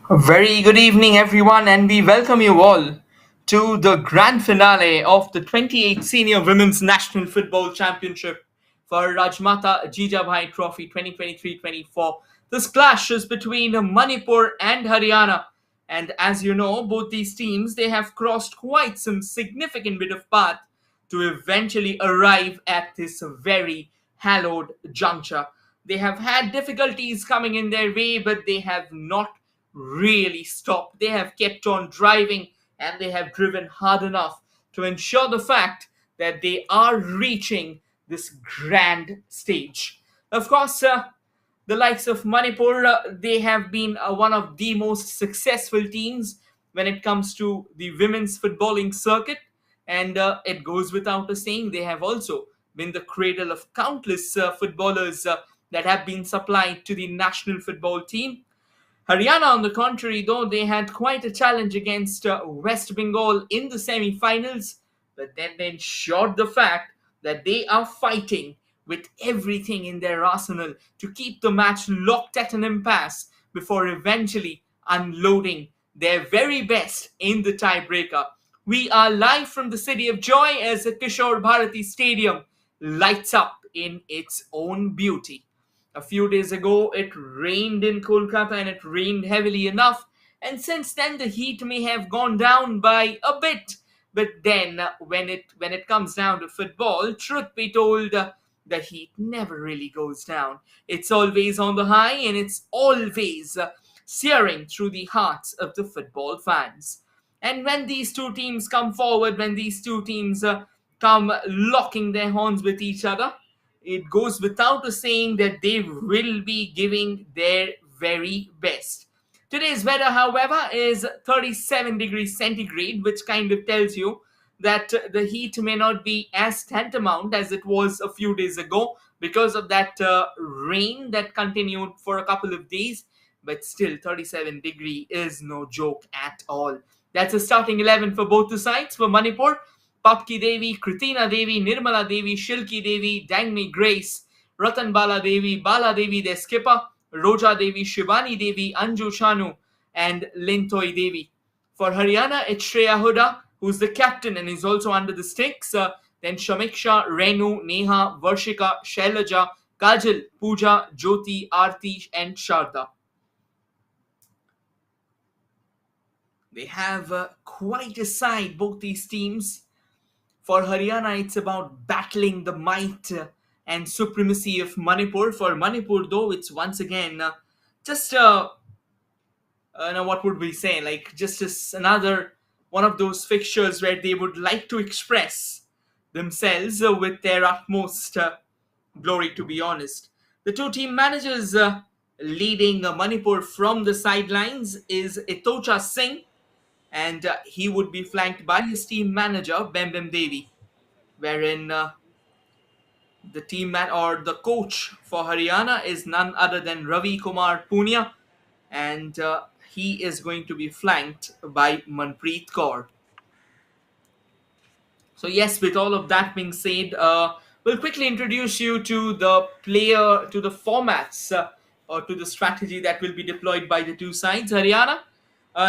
A very good evening, everyone, and we welcome you all to the grand finale of the 28th Senior Women's National Football Championship for Rajmata Jijabai Trophy 2023-24. This clash is between Manipur and Haryana, and as you know, both these teams they have crossed quite some significant bit of path to eventually arrive at this very hallowed juncture. They have had difficulties coming in their way, but they have not really stopped. They have kept on driving and they have driven hard enough to ensure the fact that they are reaching this grand stage. Of course, the likes of Manipur, they have been one of the most successful teams when it comes to the women's footballing circuit. And it goes without a saying, they have also been the cradle of countless footballers that have been supplied to the national football team. Haryana, on the contrary, though, they had quite a challenge against West Bengal in the semi finals, but then they ensured the fact that they are fighting with everything in their arsenal to keep the match locked at an impasse before eventually unloading their very best in the tiebreaker. We are live from the city of joy as the Kishore Bharati Stadium lights up in its own beauty. A few days ago, it rained in Kolkata and it rained heavily enough. And since then, the heat may have gone down by a bit. But then, when it comes down to football, truth be told, the heat never really goes down. It's always on the high and it's always searing through the hearts of the football fans. And when these two teams come forward, when these two teams come locking their horns with each other, it goes without a saying that they will be giving their very best. Today's weather, however, is 37 degrees centigrade, which kind of tells you that the heat may not be as tantamount as it was a few days ago because of that rain that continued for a couple of days. But still, 37 degree is no joke at all. That's a starting 11 for both the sides. For Manipur, Papki Devi, Kritina Devi, Nirmala Devi, Shilki Devi, Dangmi Grace, Ratan Bala Devi, their skipper, Roja Devi, Shivani Devi, Anju Shanu, and Lintoi Devi. For Haryana, it's Shreya Huda, who's the captain and is also under the sticks. Then Shamiksha, Renu, Neha, Varshika, Shailaja, Kajal, Pooja, Jyoti, Aarti, and Sharda. They have quite a side, both these teams. For Haryana, it's about battling the might and supremacy of Manipur. For Manipur, though, it's once again just now what would we say? Like just as another one of those fixtures where they would like to express themselves with their utmost glory. To be honest, the two team managers leading Manipur from the sidelines is Etocha Singh, and he would be flanked by his team manager Bembem Devi, wherein the team man or the coach for Haryana is none other than Ravi Kumar Punia, and he is going to be flanked by Manpreet Kaur. So yes, with all of that being said, we'll quickly introduce you to to the formats, or to the strategy that will be deployed by the two sides. Haryana,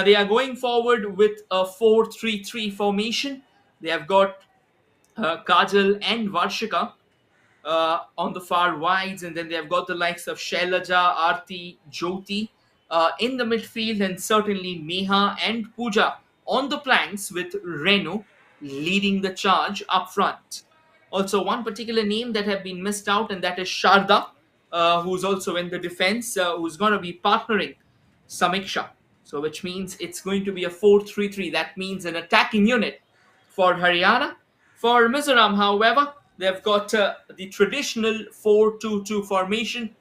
they are going forward with a 4-3-3 formation. They have got Kajal and Varshika on the far wides, and then they have got the likes of Shailaja, Aarti, Jyoti in the midfield, and certainly Neha and Pooja on the flanks, with Renu leading the charge up front. Also, one particular name that have been missed out, and that is Sharda, who's also in the defense, who's going to be partnering Samiksha. So, which means it's going to be a 4-3-3. That means an attacking unit for Haryana. For Mizoram, however, they've got the traditional 4-2-2 formation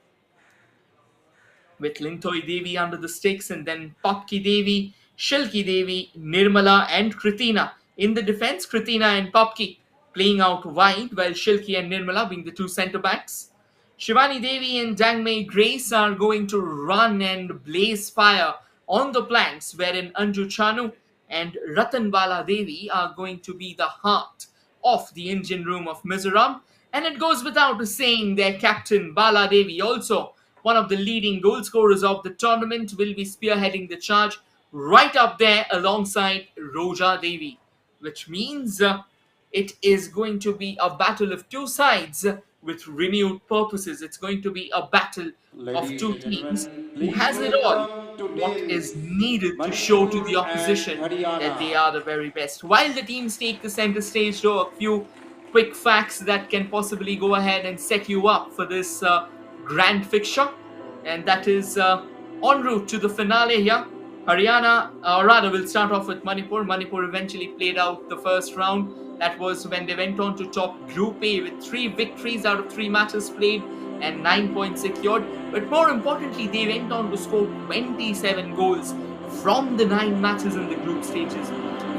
with Lintoi Devi under the sticks, and then Papki Devi, Shilki Devi, Nirmala, and Kritina. In the defense, Kritina and Papki playing out wide, while Shilki and Nirmala being the two centre backs. Shivani Devi and Dangmei Grace are going to run and blaze fire on the planks, wherein Anju Chanu and Ratanbala Devi are going to be the heart of the engine room of Mizoram. And it goes without saying their captain Bala Devi also one of the leading goal scorers of the tournament, will be spearheading the charge right up there alongside Roja Devi, which means it is going to be a battle of two sides with renewed purposes. It's going to be a battle of Ladies two and teams gentlemen, who please has it all, welcome what today's is needed to show to the Manipur and opposition that they Haryana. are the very best. While the teams take the center stage, though, a few quick facts that can possibly go ahead and set you up for this grand fixture, and that is en route to the finale here. Haryana, or rather, we'll start off with Manipur. Manipur eventually played out the first round. That was when they went on to top Group A with 3 victories out of 3 matches played and 9 points secured. But more importantly, they went on to score 27 goals from the 9 matches in the group stages.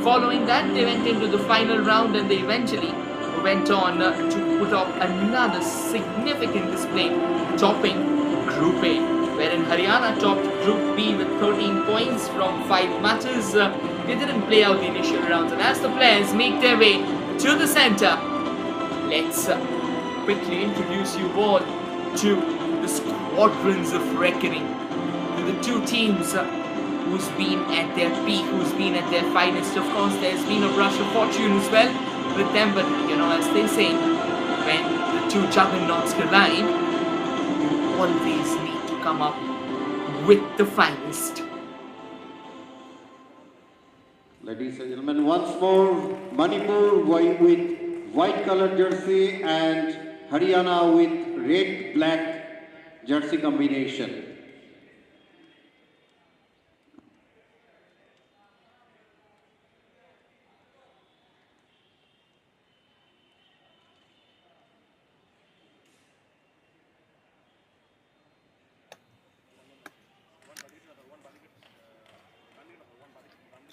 Following that, they went into the final round and they eventually went on to put up another significant display, topping Group A, wherein Haryana topped Group B with 13 points from 5 matches. They didn't play out the initial rounds, and as the players make their way to the center, let's quickly introduce you all to the squadrons of reckoning, to the two teams who's been at their peak, who's been at their finest. Of course, there's been a rush of fortune as well with them, but as they say, when the two juggernauts collide, you always need to come up with the finest. Ladies and gentlemen, once more, Manipur with white colored jersey and Haryana with red-black jersey combination.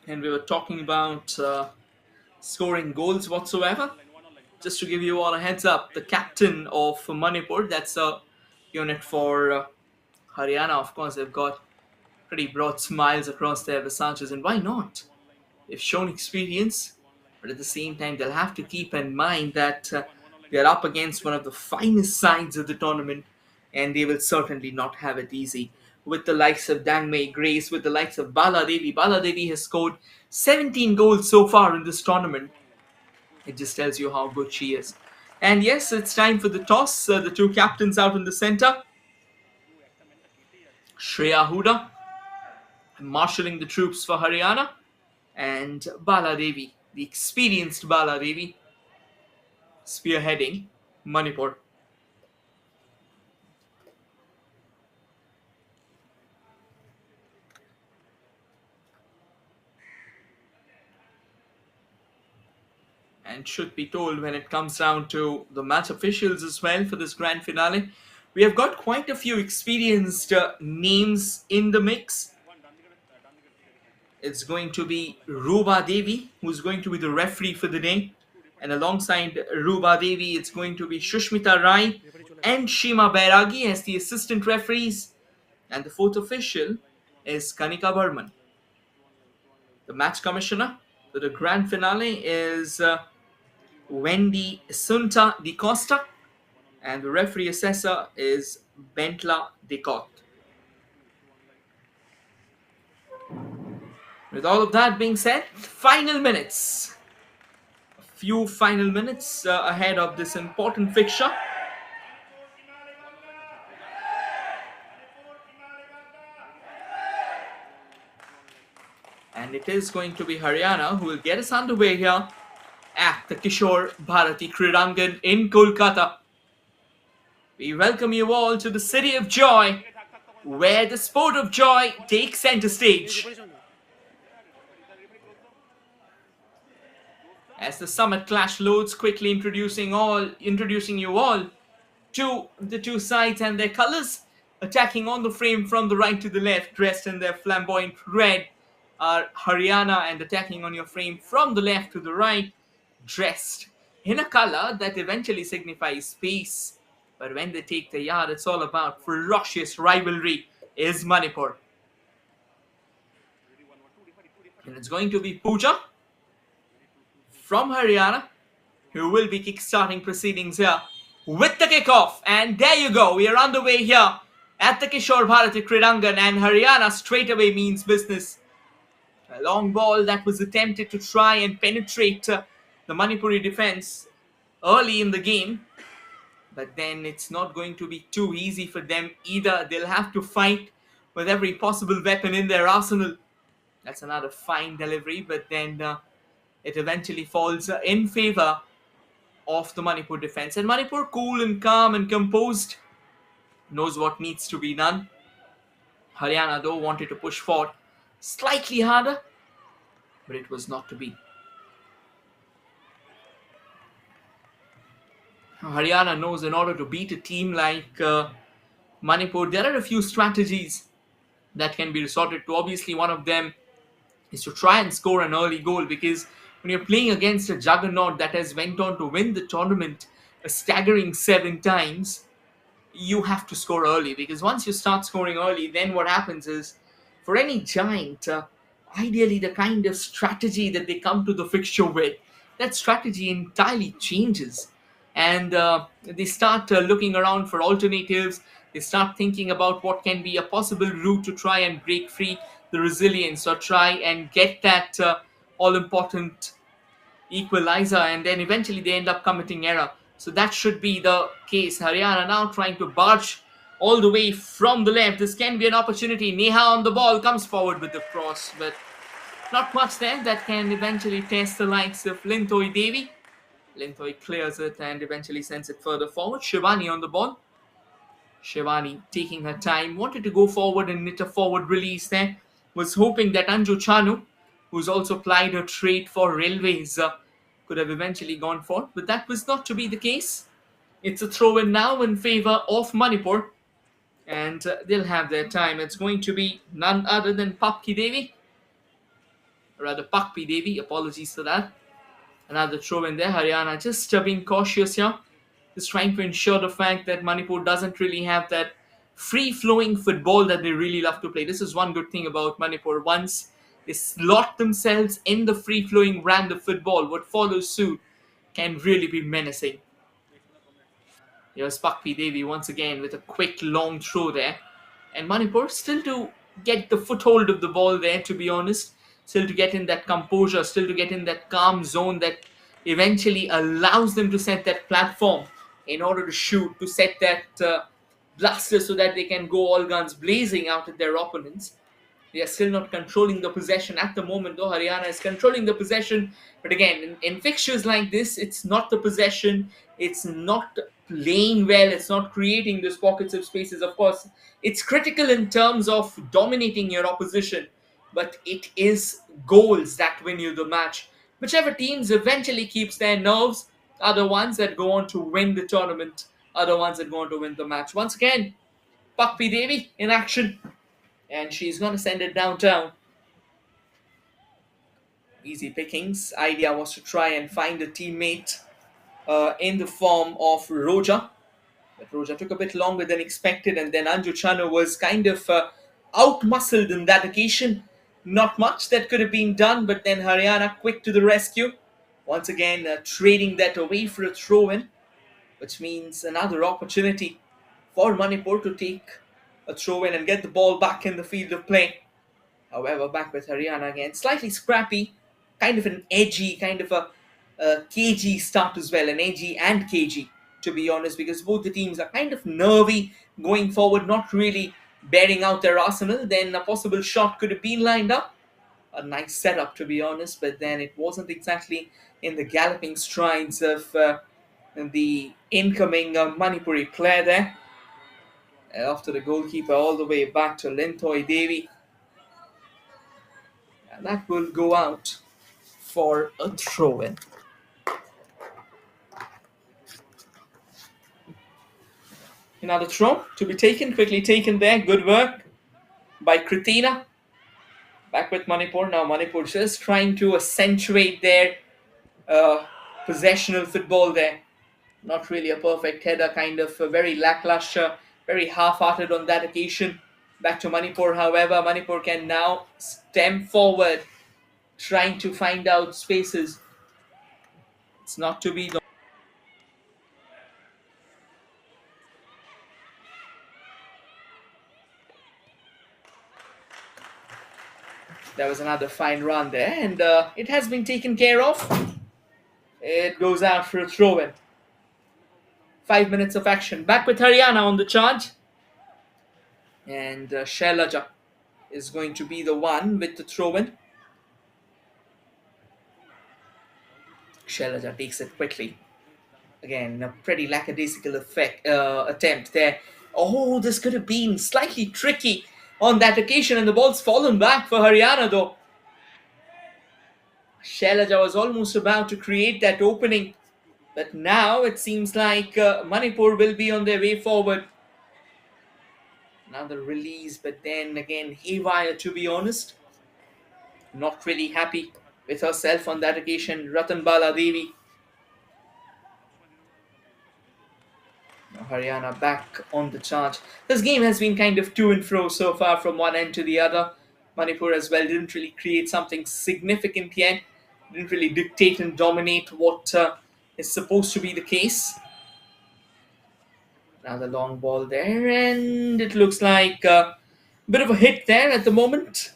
And we were talking about scoring goals whatsoever. Just to give you all a heads up, the captain of Manipur, that's a unit for Haryana, of course, they've got pretty broad smiles across their visages, and why not? They've shown experience, but at the same time, they'll have to keep in mind that they're up against one of the finest sides of the tournament, and they will certainly not have it easy. With the likes of Dangmei Grace, with the likes of Bala Devi. Bala Devi has scored 17 goals so far in this tournament. It just tells you how good she is. And yes, it's time for the toss. The two captains out in the center. Shreya Huda marshalling the troops for Haryana, and Bala Devi, the experienced Bala Devi, spearheading Manipur. And should be told, when it comes down to the match officials as well for this grand finale, we have got quite a few experienced names in the mix. It's going to be Ruba Devi, who's going to be the referee for the day. And alongside Ruba Devi, it's going to be Shushmita Rai and Shima Bairagi as the assistant referees. And the fourth official is Kanika Burman. The match commissioner for the grand finale is Wendy Sunta Di Costa. And the referee assessor is Bentla Decot. With all of that being said, final minutes. A few final minutes ahead of this important fixture. And it is going to be Haryana who will get us underway here at the Kishore Bharati Kridangan in Kolkata. We welcome you all to the city of joy, where the sport of joy takes center stage. As the Summit Clash loads, quickly introducing you all to the two sides and their colors. Attacking on the frame from the right to the left, dressed in their flamboyant red, are Haryana, and attacking on your frame from the left to the right, dressed in a color that eventually signifies peace. But when they take the yard, it's all about ferocious rivalry, is Manipur. And it's going to be Pooja from Haryana, who will be kickstarting proceedings here with the kickoff. And there you go, we are underway here at the Kishore Bharati Kridangan, and Haryana straight away means business. A long ball that was attempted to try and penetrate the Manipuri defense early in the game, but then it's not going to be too easy for them either. They'll have to fight with every possible weapon in their arsenal. That's another fine delivery, but then it eventually falls in favor of the Manipur defense. And Manipur, cool and calm and composed, knows what needs to be done. Haryana, though, wanted to push forward slightly harder, but it was not to be. Haryana knows in order to beat a team like Manipur, there are a few strategies that can be resorted to. Obviously, one of them is to try and score an early goal, because when you're playing against a juggernaut that has went on to win the tournament a staggering 7 times, you have to score early, because once you start scoring early, then what happens is, for any giant, ideally the kind of strategy that they come to the fixture with, that strategy entirely changes. And they start looking around for alternatives. They start thinking about what can be a possible route to try and break free the resilience, or try and get that all important equalizer, and then eventually they end up committing error. So that should be the case. Haryana now trying to barge all the way from the left. This can be an opportunity. Neha on the ball comes forward with the cross, but not much there that can eventually test the likes of Linthoi Devi. Linthoi clears it and eventually sends it further forward. Shivani on the ball. Shivani taking her time, wanted to go forward and knit a forward release there. Was hoping that Anju Chanu, who's also plied her trade for railways, could have eventually gone for, but that was not to be the case. It's a throw in now in favor of Manipur, and they'll have their time. It's going to be none other than Papki Devi, or rather Pakpi Devi, apologies for that. Another throw in there. Haryana just being cautious here, just trying to ensure the fact that Manipur doesn't really have that free flowing football that they really love to play. This is one good thing about Manipur. Once they slot themselves in the free flowing brand of football, what follows suit can really be menacing. Here's Pakpi Devi once again with a quick long throw there. And Manipur still to get the foothold of the ball there, to be honest. Still to get in that composure, still to get in that calm zone that eventually allows them to set that platform in order to shoot, to set that blaster so that they can go all guns blazing out at their opponents. They are still not controlling the possession at the moment, though Haryana is controlling the possession. But again, in fixtures like this, it's not the possession, it's not playing well, it's not creating those pockets of spaces. Of course, it's critical in terms of dominating your opposition, but it is goals that win you the match. Whichever teams eventually keeps their nerves are the ones that go on to win the tournament, are the ones that go on to win the match. Once again, Pakpi Devi in action, and she's going to send it downtown. Easy pickings. Idea was to try and find a teammate in the form of Roja. But Roja took a bit longer than expected, and then Anju Chano was kind of out-muscled in that occasion. Not much that could have been done, but then Haryana quick to the rescue. Once again, trading that away for a throw-in, which means another opportunity for Manipur to take a throw-in and get the ball back in the field of play. However, back with Haryana again, slightly scrappy, kind of an edgy, kind of a cagey start as well, an edgy and cagey, to be honest, because both the teams are kind of nervy going forward, not really bearing out their arsenal. Then a possible shot could have been lined up. A nice setup, to be honest, but then it wasn't exactly in the galloping strides of the incoming Manipuri player there. After the goalkeeper, all the way back to Linthoi Devi. And that will go out for a throw in. Another throw to be taken, quickly taken there. Good work by Kritina. Back with Manipur. Now Manipur just trying to accentuate their uh, possessional football there. Not really a perfect header, kind of very lackluster, very half-hearted on that occasion. Back to Manipur, however, Manipur can now stem forward, trying to find out spaces. It's not to be. There was another fine run there, and it has been taken care of. It goes out for a throw in. 5 minutes of action. Back with Haryana on the charge. And Shailaja is going to be the one with the throw in. Shailaja takes it quickly. Again, a pretty lackadaisical attempt there. Oh, this could have been slightly tricky on that occasion, and the ball's fallen back for Haryana though. Shailaja was almost about to create that opening, but now it seems like Manipur will be on their way forward. Another release, but then again, haywire to be honest. Not really happy with herself on that occasion, Ratanbala Devi. Now Haryana back on the charge. This game has been kind of to and fro so far from one end to the other. Manipur as well didn't really create something significant yet. Didn't really dictate and dominate what is supposed to be the case. Now the long ball there, and it looks like a bit of a hit there at the moment.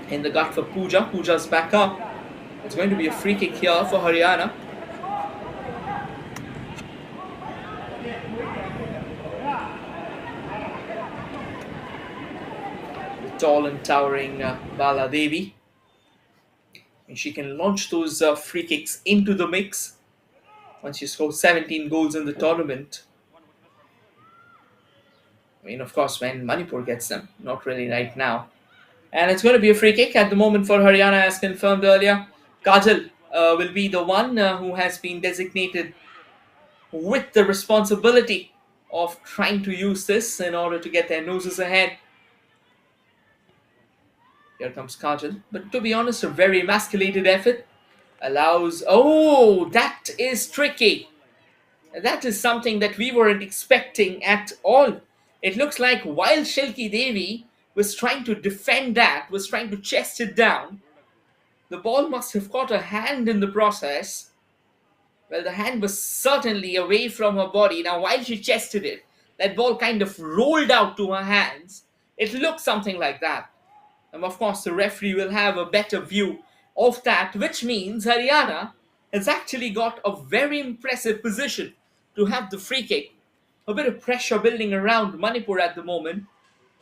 In the gut for Pooja. Pooja's back up. It's going to be a free kick here for Haryana. Tall and towering Bala Devi. And she can launch those free kicks into the mix once she scores 17 goals in the tournament. I mean, of course, when Manipur gets them, not really right now. And it's going to be a free kick at the moment for Haryana, as confirmed earlier. Kajal will be the one who has been designated with the responsibility of trying to use this in order to get their noses ahead. Here comes Kajal. But to be honest, a very emasculated effort allows... Oh, that is tricky. That is something that we weren't expecting at all. It looks like while Shilki Devi was trying to defend that, was trying to chest it down, the ball must have caught her hand in the process. Well, the hand was certainly away from her body. Now, while she chested it, that ball kind of rolled out to her hands. It looked something like that. And of course, the referee will have a better view of that, which means Haryana has actually got a very impressive position to have the free kick. A bit of pressure building around Manipur at the moment.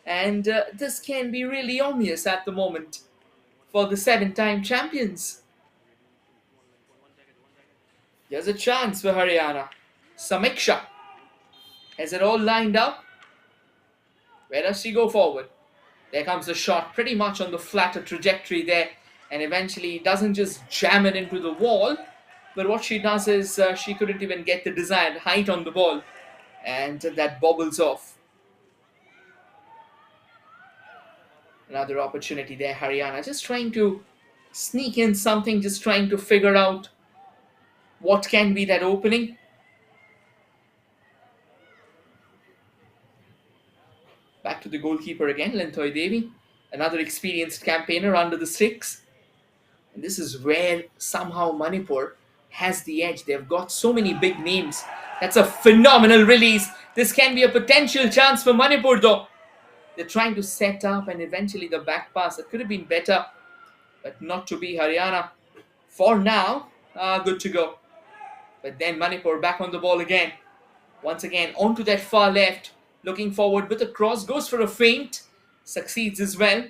And this can be really ominous at the moment for the 7-time champions. There's a chance for Haryana. Samiksha has it all lined up. Where does she go forward? There comes the shot, pretty much on the flatter trajectory there, and eventually doesn't just jam it into the wall, but what she does is she couldn't even get the desired height on the ball, and that bobbles off. Another opportunity there, Haryana just trying to sneak in something, just trying to figure out what can be that opening. Back to the goalkeeper again, Lintoy Devi. Another experienced campaigner under the sticks. And this is where somehow Manipur has the edge. They've got so many big names. That's a phenomenal release. This can be a potential chance for Manipur though. They're trying to set up and eventually the back pass. It could have been better, but not to be. Haryana. For now, good to go. But then Manipur back on the ball again. Once again, onto that far left. Looking forward with a cross. Goes for a feint. Succeeds as well.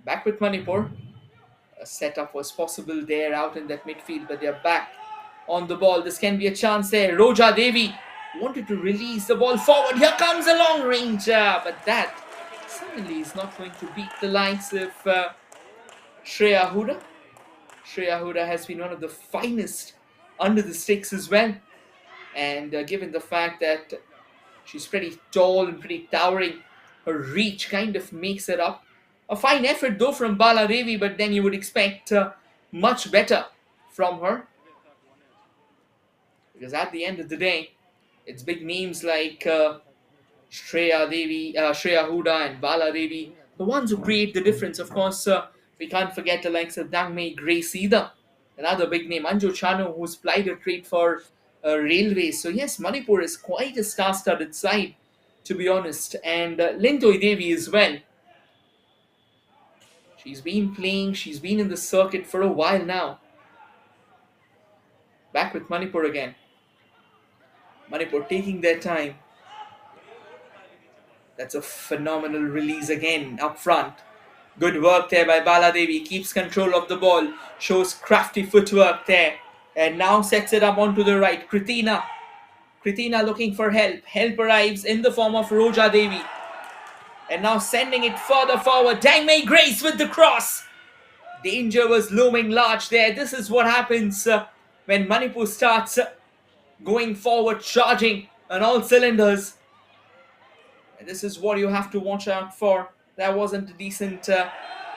Back with Manipur. A setup was possible there out in that midfield, but they're back on the ball. This can be a chance there. Roja Devi wanted to release the ball forward. Here comes a long range, but that certainly is not going to beat the likes of Shreya Huda. Shreya Huda has been one of the finest under the sticks as well. And given the fact that she's pretty tall and pretty towering, her reach kind of makes it up. A fine effort though from Bala Devi, but then you would expect much better from her. Because at the end of the day, it's big names like Shreya Huda and Bala Devi, the ones who create the difference. Of course, we can't forget the likes of Dangmei Grace either. Another big name, Anju Chanu, who's plied her trade for railways. So yes, Manipur is quite a star-studded side, to be honest. And Lintoy Devi as well. She's been playing, she's been in the circuit for a while now. Back with Manipur again. Manipur taking their time. That's a phenomenal release again up front. Good work there by Baladevi. Keeps control of the ball. Shows crafty footwork there. And now sets it up onto the right. Kritina. Kritina looking for help. Help arrives in the form of Roja Devi. And now sending it further forward. Dangmei Grace with the cross. Danger was looming large there. This is what happens when Manipur starts going forward, charging on all cylinders. And this is what you have to watch out for. That wasn't a decent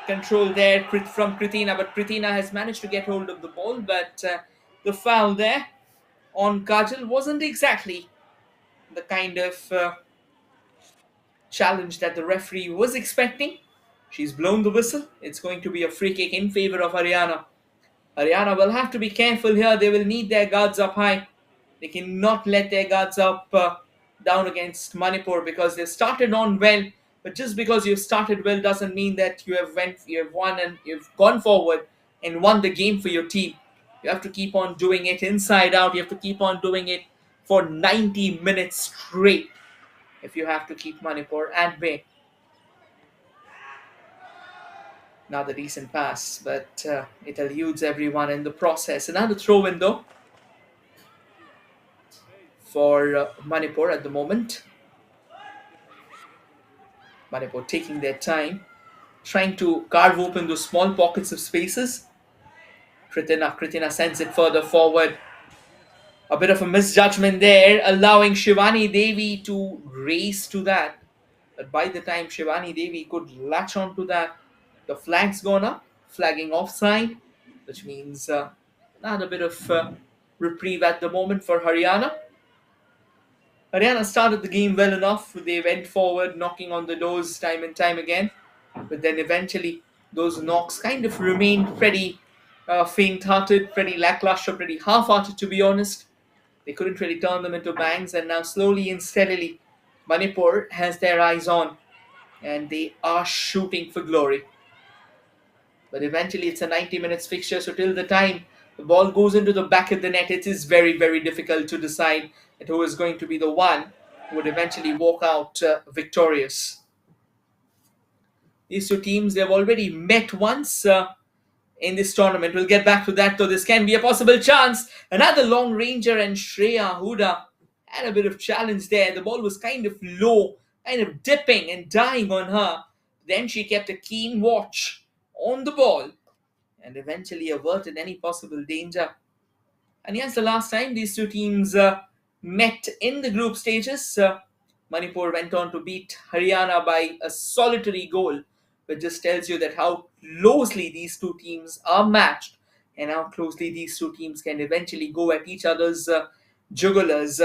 control there from Kritina, but Kritina has managed to get hold of the ball. But the foul there on Kajal wasn't exactly the kind of challenge that the referee was expecting. She's blown the whistle. It's going to be a free kick in favor of Haryana. Haryana will have to be careful here. They will need their guards up high. They cannot let their guards up down against Manipur because they started on well. But just because you've started well doesn't mean that you have won and you've gone forward and won the game for your team. You have to keep on doing it inside out. You have to keep on doing it for 90 minutes straight if you have to keep Manipur at bay. Now the decent pass, but it eludes everyone in the process. Another throw-in though for Manipur at the moment. Manipur taking their time, trying to carve open those small pockets of spaces. Kritina sends it further forward. A bit of a misjudgment there, allowing Shivani Devi to race to that. But by the time Shivani Devi could latch on to that, the flag's gone up, flagging offside, which means not a bit of reprieve at the moment for Haryana. Haryana started the game well enough. They went forward, knocking on the doors time and time again. But then eventually, those knocks kind of remained pretty faint-hearted, pretty lackluster, pretty half-hearted to be honest. They couldn't really turn them into bangs, and now slowly and steadily, Manipur has their eyes on, and they are shooting for glory. But eventually, it's a 90 minutes fixture, so till the time the ball goes into the back of the net, it is very, very difficult to decide who is going to be the one who would eventually walk out victorious. These two teams, they've already met once in this tournament. We'll get back to that, though. This can be a possible chance. Another long ranger, and Shreya Huda had a bit of challenge there. The ball was kind of low, kind of dipping and dying on her. Then she kept a keen watch on the ball and eventually averted any possible danger. And yes, the last time these two teams met in the group stages, Manipur went on to beat Haryana by a solitary goal, which just tells you that how closely these two teams are matched and how closely these two teams can eventually go at each other's jugulars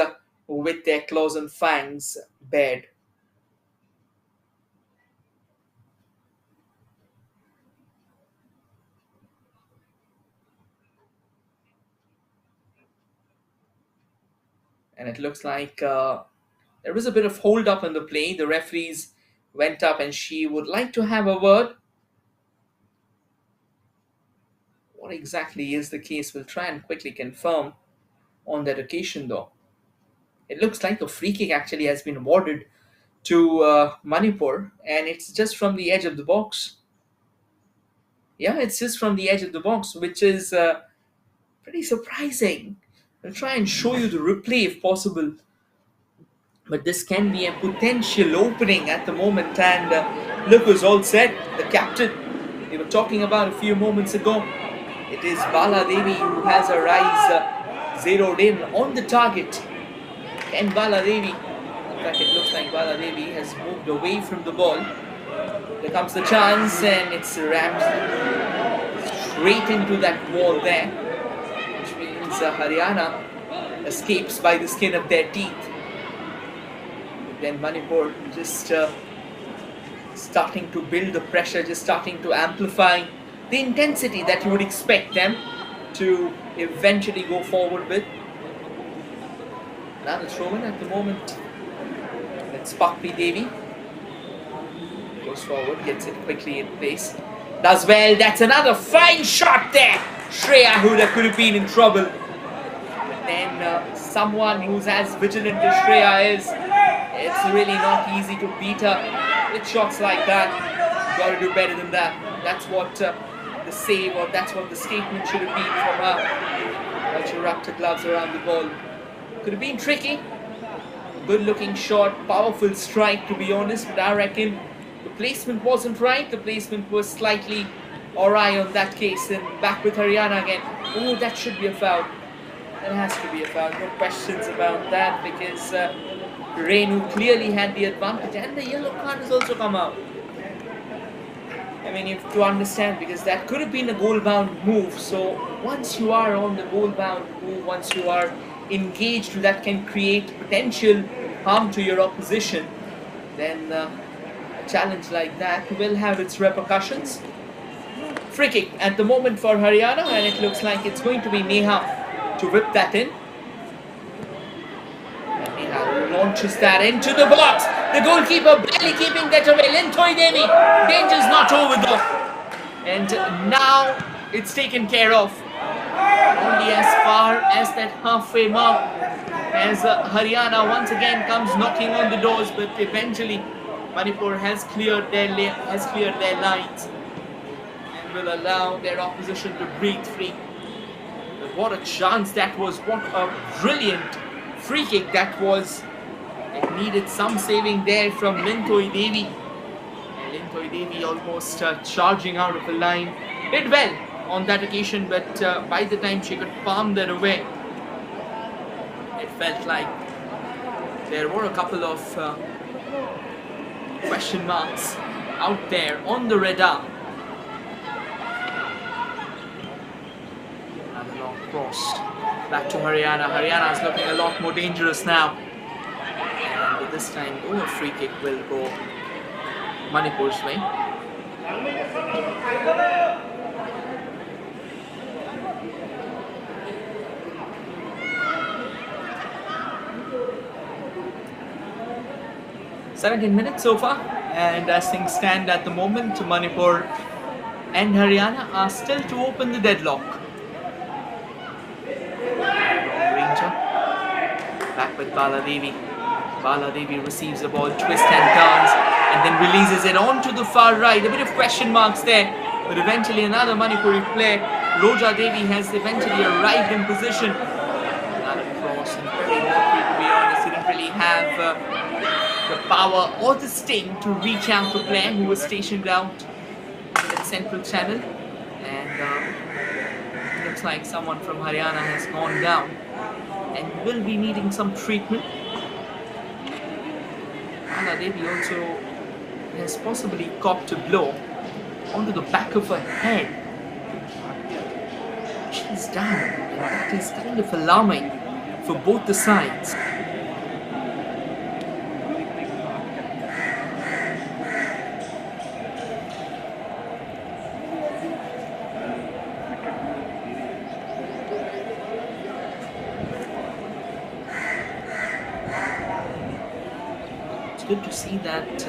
with their claws and fangs bared. And it looks like there was a bit of hold up in the play. The referees went up and she would like to have a word. What exactly is the case? We'll try and quickly confirm on that occasion though. It looks like a free kick actually has been awarded to Manipur, and it's just from the edge of the box. Yeah, it's just from the edge of the box, which is pretty surprising. I'll try and show you the replay if possible. But this can be a potential opening at the moment. And look who's all set. The captain we were talking about a few moments ago. It is Bala Devi who has her eyes zeroed in on the target. Can Bala Devi? In fact, it looks like Bala Devi has moved away from the ball. There comes the chance, and it's rammed straight into that wall there, which means Haryana escapes by the skin of their teeth. Then Manipur just starting to build the pressure, just starting to amplify the intensity that you would expect them to eventually go forward with. Another throw-in at the moment. It's Pakpi Devi. Goes forward, gets it quickly in place. Does well. That's another fine shot there. Shreya Huda could have been in trouble. But then someone who's as vigilant as Shreya is, it's really not easy to beat her with shots like that. You've got to do better than that. That's what the save, or that's what the statement should have been from her. While she wrapped her gloves around the ball. Could have been tricky. Good looking shot, powerful strike to be honest, but I reckon the placement wasn't right. The placement was slightly awry on that case. And back with Haryana again. Oh, that should be a foul. That has to be a foul. No questions about that, because Renu clearly had the advantage, and the yellow card has also come out. I mean, you have to understand, because that could have been a goal-bound move. So once you are on the goal-bound move, once you are engaged, that can create potential harm to your opposition, then a challenge like that will have its repercussions. Free kick at the moment for Haryana, and it looks like it's going to be Neha to whip that in. And Neha launches that into the box. The goalkeeper barely keeping that away. Lintoy Devi, danger's not over though. And now it's taken care of. Only as far as that halfway mark, as Haryana once again comes knocking on the doors, but eventually Manipur has cleared their lines and will allow their opposition to breathe free. But what a chance that was! What a brilliant free kick that was! It needed some saving there from Lintoy Devi. Lintoy Devi almost charging out of the line. Did well on that occasion, but by the time she could palm that away, it felt like there were a couple of question marks out there on the radar. Another long cross back to Haryana. Haryana is looking a lot more dangerous now, and this time a free kick will go Manipur's way. 17 minutes so far, and as things stand at the moment, Manipur and Haryana are still to open the deadlock. Ranger back with Baladevi. Baladevi receives the ball, twists and turns, and then releases it onto the far right. A bit of question marks there, but eventually another Manipuri player, Roja Devi, has eventually arrived in position. Another cross, and very lucky, to be honest. He didn't really have the power or the sting to reach out to a player who was stationed out in that central channel, and looks like someone from Haryana has gone down and will be needing some treatment. Bala Devi also has possibly copped a blow onto the back of her head. She's down, and that is kind of alarming for both the sides. Good to see that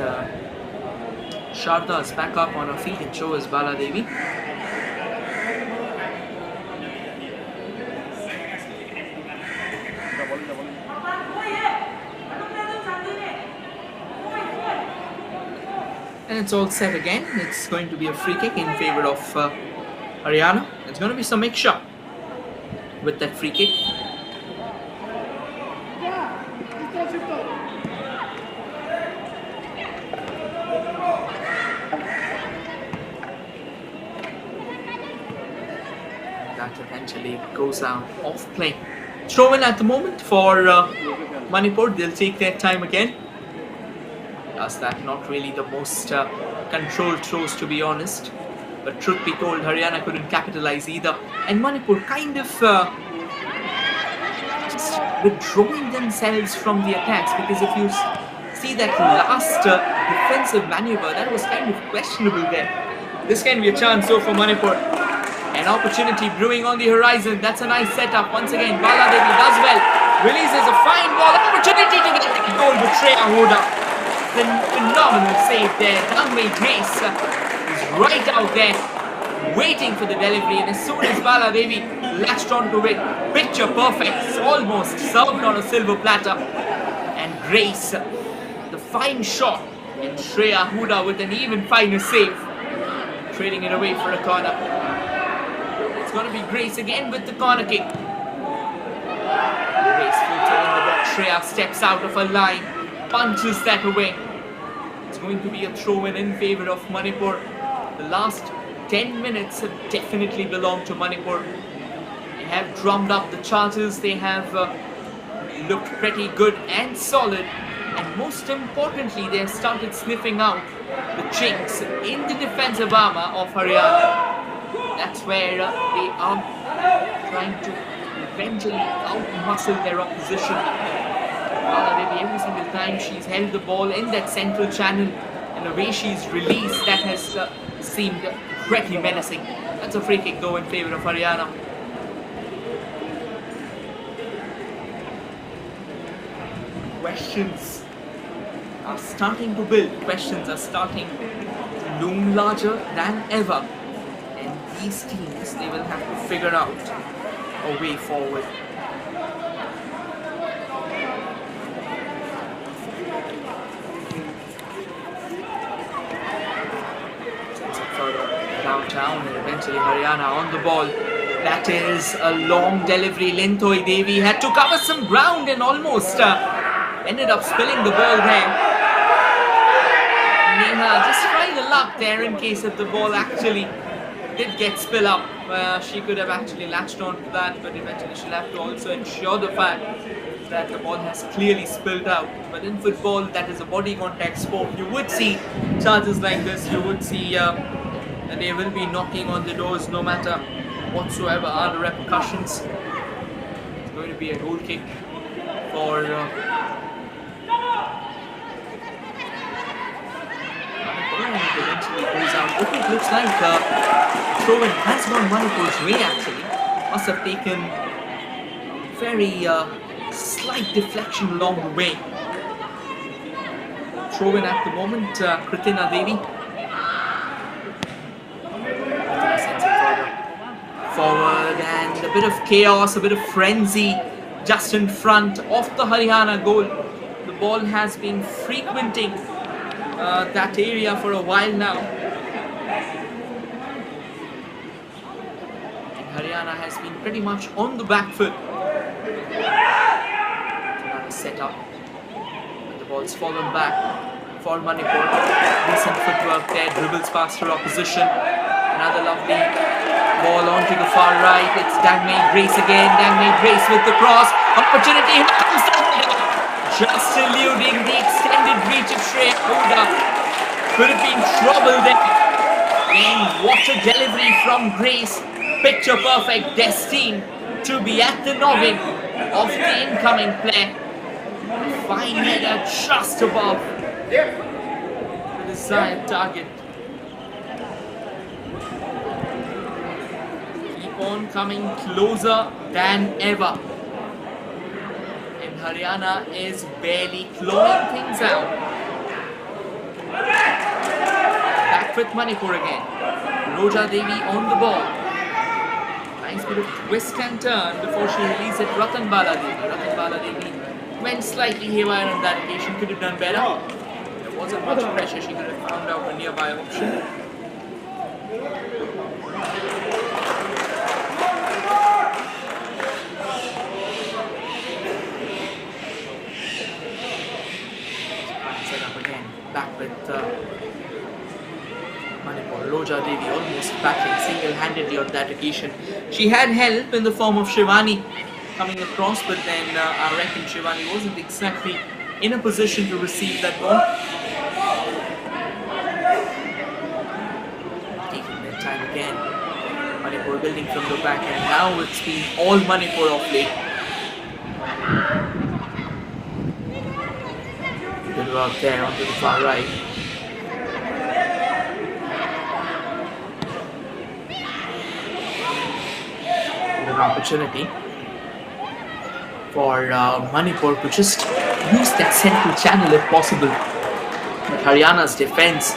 Sharda is back up on her feet, and so is Bala Devi. And it's all set again. It's going to be a free kick in favor of Haryana. It's going to be some mixture with that free kick. Eventually goes out off play. Throw in at the moment for Manipur. They'll take their time again. Does that not really the most controlled throws, to be honest. But truth be told, Haryana couldn't capitalize either. And Manipur kind of just withdrawing themselves from the attacks, because if you see that last defensive maneuver, that was kind of questionable there. This can be a chance though for Manipur. An opportunity brewing on the horizon. That's a nice setup. Once again, Bala Devi does well. Releases a fine ball. Opportunity to get the goal with Shreya Huda. Phenomenal save there. Done by Grace. She's right out there, waiting for the delivery, and as soon as Bala Devi latched onto it, picture perfect, it's almost served on a silver platter. And Grace, the fine shot, and Shreya Huda with an even finer save, trading it away for a corner. It's going to be Grace again with the corner kick. Grace filtered in the box. Shreya steps out of her line, punches that away. It's going to be a throw-in in favor of Manipur. The last 10 minutes have definitely belonged to Manipur. They have drummed up the charges. They have looked pretty good and solid. And most importantly, they have started sniffing out the chinks in the defensive armor of Haryana. That's where they are trying to eventually outmuscle their opposition. Maybe every single time she's held the ball in that central channel, and the way she's released, that has seemed pretty menacing. That's a free kick though in favor of Haryana. Questions are starting to build. Questions are starting to loom larger than ever. And these teams, they will have to figure out a way forward. Downtown, and eventually Haryana on the ball. That is a long delivery. Lintoi Devi had to cover some ground and almost ended up spilling the ball there. Neha just trying the luck there in case if the ball actually did get spilled up. She could have actually latched on to that, but eventually she'll have to also ensure the fact that the ball has clearly spilled out. But in football, that is a body contact sport. You would see charges like this. You would see that they will be knocking on the doors no matter whatsoever are the repercussions. It's going to be a goal kick for eventually goes out. Okay, it looks like throw-in has gone Manipur's way actually. Must have taken very slight deflection along the way. Throw-in at the moment, Kritina Devi. Forward, and a bit of chaos, a bit of frenzy just in front of the Haryana goal. The ball has been frequenting that area for a while now. And Haryana has been pretty much on the back foot. Another setup. The ball's fallen back for Manipur. Decent footwork there, dribbles past her opposition. Another lovely ball onto the far right. It's Dangmei Grace again. Dangmei Grace with the cross. Opportunity. Here comes the just eluding the extended reach of Shreya Huda. Could have been trouble there. And what a delivery from Grace. Picture perfect. Destined to be at the noggin of the incoming player. Fine header just above the desired target. On coming closer than ever, and Haryana is barely clawing things out. Back with Manipur again. Roja Devi on the ball. Nice bit of twist and turn before she released it. Ratan Bala Devi. Ratan Bala Devi went slightly haywire on that occasion. Could have done better. There wasn't much pressure. She could have found out a nearby option. Back with Manipur. Roja Devi almost backing single-handedly on that occasion. She had help in the form of Shivani coming across, but then I reckon Shivani wasn't exactly in a position to receive that ball. Taking their time again. Manipur building from the back, and now it's been all Manipur of late. Good work there onto the far right. An opportunity for Manipur to just use that central channel if possible. But Haryana's defense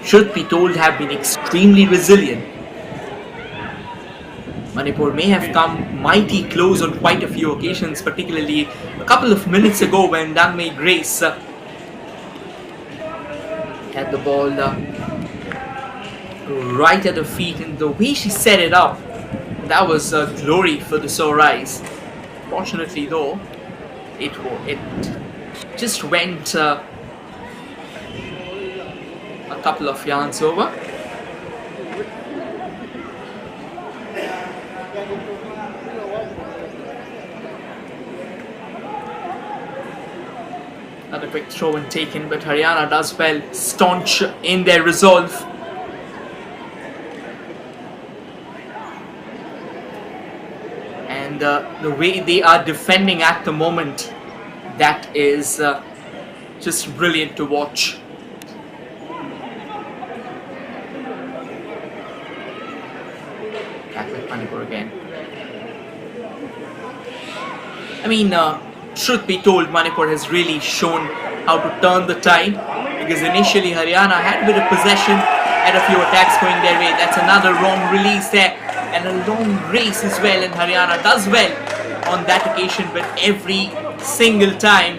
truth be told, have been extremely resilient. Manipur may have come mighty close on quite a few occasions, particularly a couple of minutes ago when Dangmei Grace had the ball right at her feet, and the way she set it up, that was glory for the sore eyes. Fortunately, though, it just went a couple of yards over. Another quick throw and taken, but Haryana does well, staunch in their resolve. And the way they are defending at the moment, that is just brilliant to watch. Back with Manipur again. I mean, truth be told, Manipur has really shown how to turn the tide, because initially Haryana had a bit of possession, had a few attacks going their way. That's another wrong release there, and a long race as well, and Haryana does well on that occasion, but every single time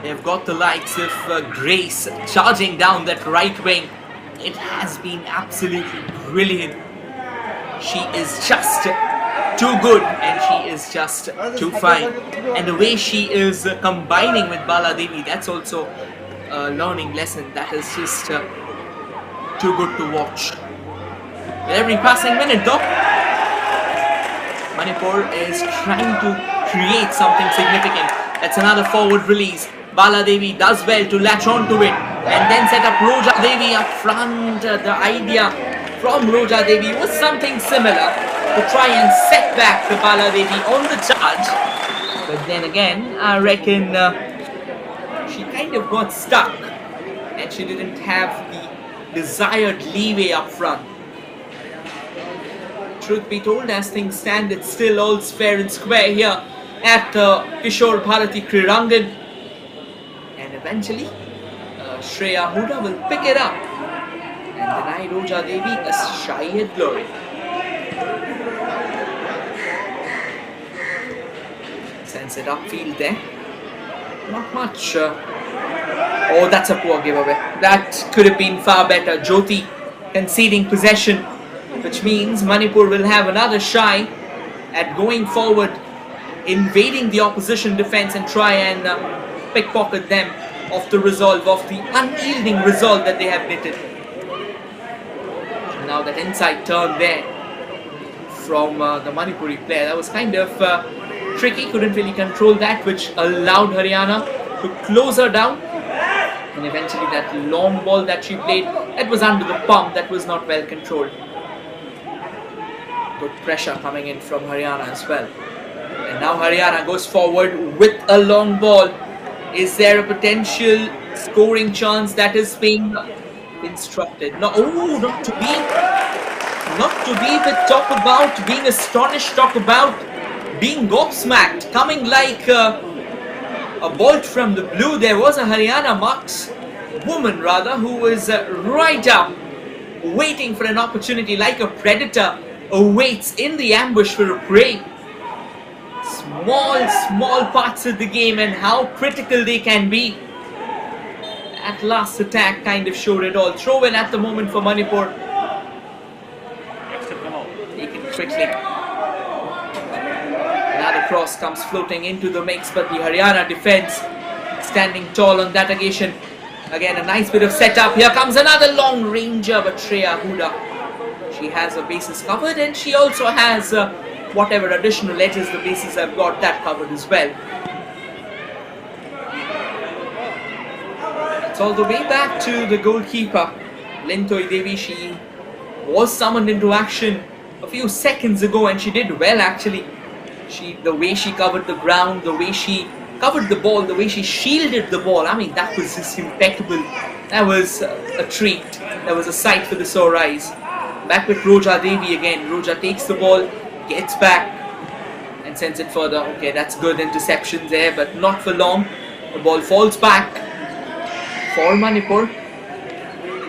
they've got the likes of Grace charging down that right wing. It has been absolutely brilliant. She is just too good, and she is just too fine. And the way she is combining with Bala Devi, that's also a learning lesson. That is just too good to watch. With every passing minute though, Manipur is trying to create something significant. That's another forward release. Bala Devi does well to latch onto it and then set up Roja Devi up front. The idea from Roja Devi was something similar, to try and set back the Bala Devi on the charge. But then again, I reckon she kind of got stuck and she didn't have the desired leeway up front. Truth be told, as things stand, it's still all fair and square here at Kishore Bharati Krirangan. And eventually, Shreya Huda will pick it up and deny Roja Devi a shy-head glory. Sends it upfield there. Not much. Oh, that's a poor giveaway. That could have been far better. Jyoti conceding possession, which means Manipur will have another shy at going forward, invading the opposition defense and try and pickpocket them of the resolve, of the unyielding resolve that they have knitted. Now that inside turn there from the Manipuri player, that was kind of tricky, couldn't really control that, which allowed Haryana to close her down. And eventually that long ball that she played, that was under the pump, that was not well controlled. Good pressure coming in from Haryana as well. And now Haryana goes forward with a long ball. Is there a potential scoring chance that is being instructed? No, oh, not to be but talk about being astonished, talk about being gobsmacked, coming like a bolt from the blue. There was a Haryana markswoman rather, who was right up, waiting for an opportunity, like a predator awaits in the ambush for a prey. Small parts of the game and how critical they can be. That last attack kind of showed it all. Throw in at the moment for Manipur. Taken quickly. Another cross comes floating into the mix, but the Haryana defense standing tall on that occasion. Again, a nice bit of setup. Here comes another long ranger, but Shreya Huda, she has her bases covered, and she also has whatever additional edges the bases have got, that covered as well. It's all the way back to the goalkeeper, Lintoi Devi. She was summoned into action a few seconds ago, and she did well actually. The way she covered the ground, the way she covered the ball, the way she shielded the ball, I mean, that was just impeccable. That was a treat. That was a sight for the sore eyes. Back with Roja Devi again. Roja takes the ball, gets back and sends it further. Okay, that's good interception there, but not for long. The ball falls back for Manipur.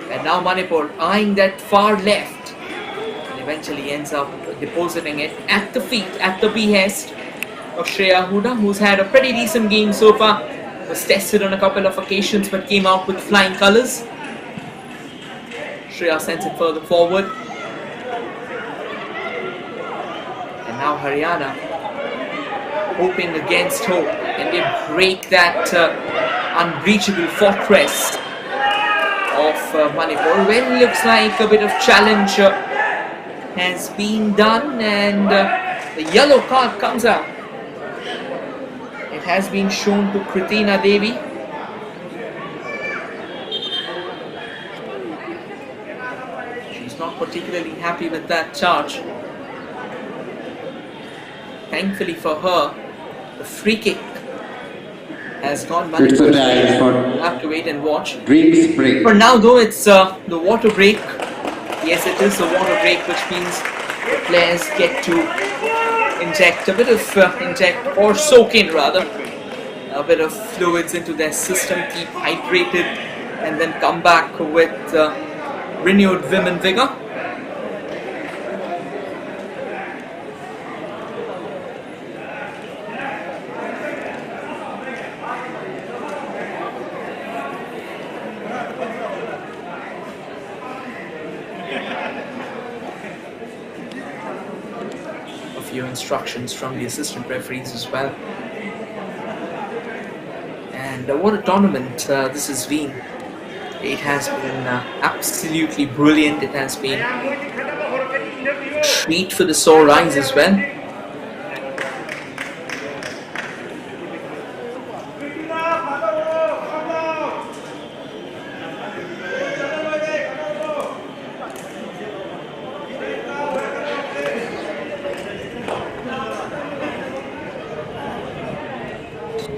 And now Manipur eyeing that far left and eventually ends up depositing it at the feet, at the behest of Shreya Huda, who's had a pretty decent game so far. Was tested on a couple of occasions but came out with flying colours. Shreya sends it further forward. And now Haryana hoping against hope. Can they break that unbreachable fortress of Manipur? Well, looks like a bit of challenge has been done, and the yellow card comes out. It has been shown to Kritina Devi. She's not particularly happy with that charge. Thankfully for her, the free kick has gone. It's a tie for We'll have to wait and watch. drinks break. For now though, it's the water break. Yes, it is the water break, which means the players get to inject a bit of, or soak in rather, a bit of fluids into their system, keep hydrated, and then come back with renewed vim and vigor. Instructions from the assistant referees as well. And what a tournament this has been. It has been absolutely brilliant. It has been a treat for the sore eyes as well.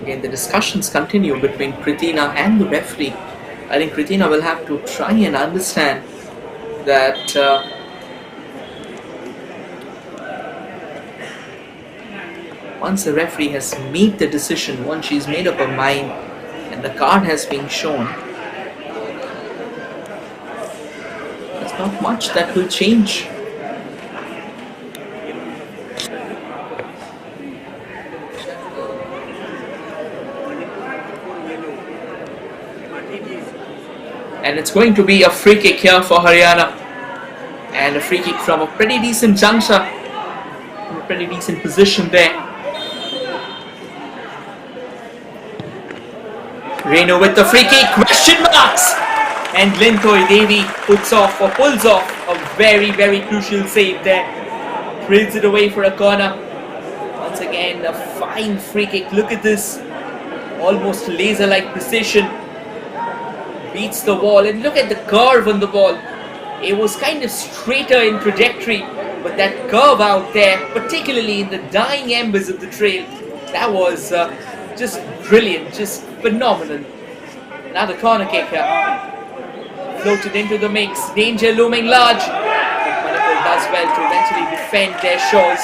Again, the discussions continue between Kritina and the referee. I think Kritina will have to try and understand that once the referee has made the decision, once she's made up her mind and the card has been shown, there's not much that will change. And it's going to be a free kick here for Haryana, and a free kick from a pretty decent juncture, in a pretty decent position there. Renu with the free kick, question marks, and Lintoy Devi pulls off a very, very crucial save there. Drills it away for a corner. Once again, a fine free kick. Look at this, almost laser-like precision. Beats the wall, and look at the curve on the ball. It was kind of straighter in trajectory, but that curve out there, particularly in the dying embers of the trail, that was just brilliant, just phenomenal. Another corner kick here, floated into the mix, danger looming large, but Manipur does well to eventually defend their shores.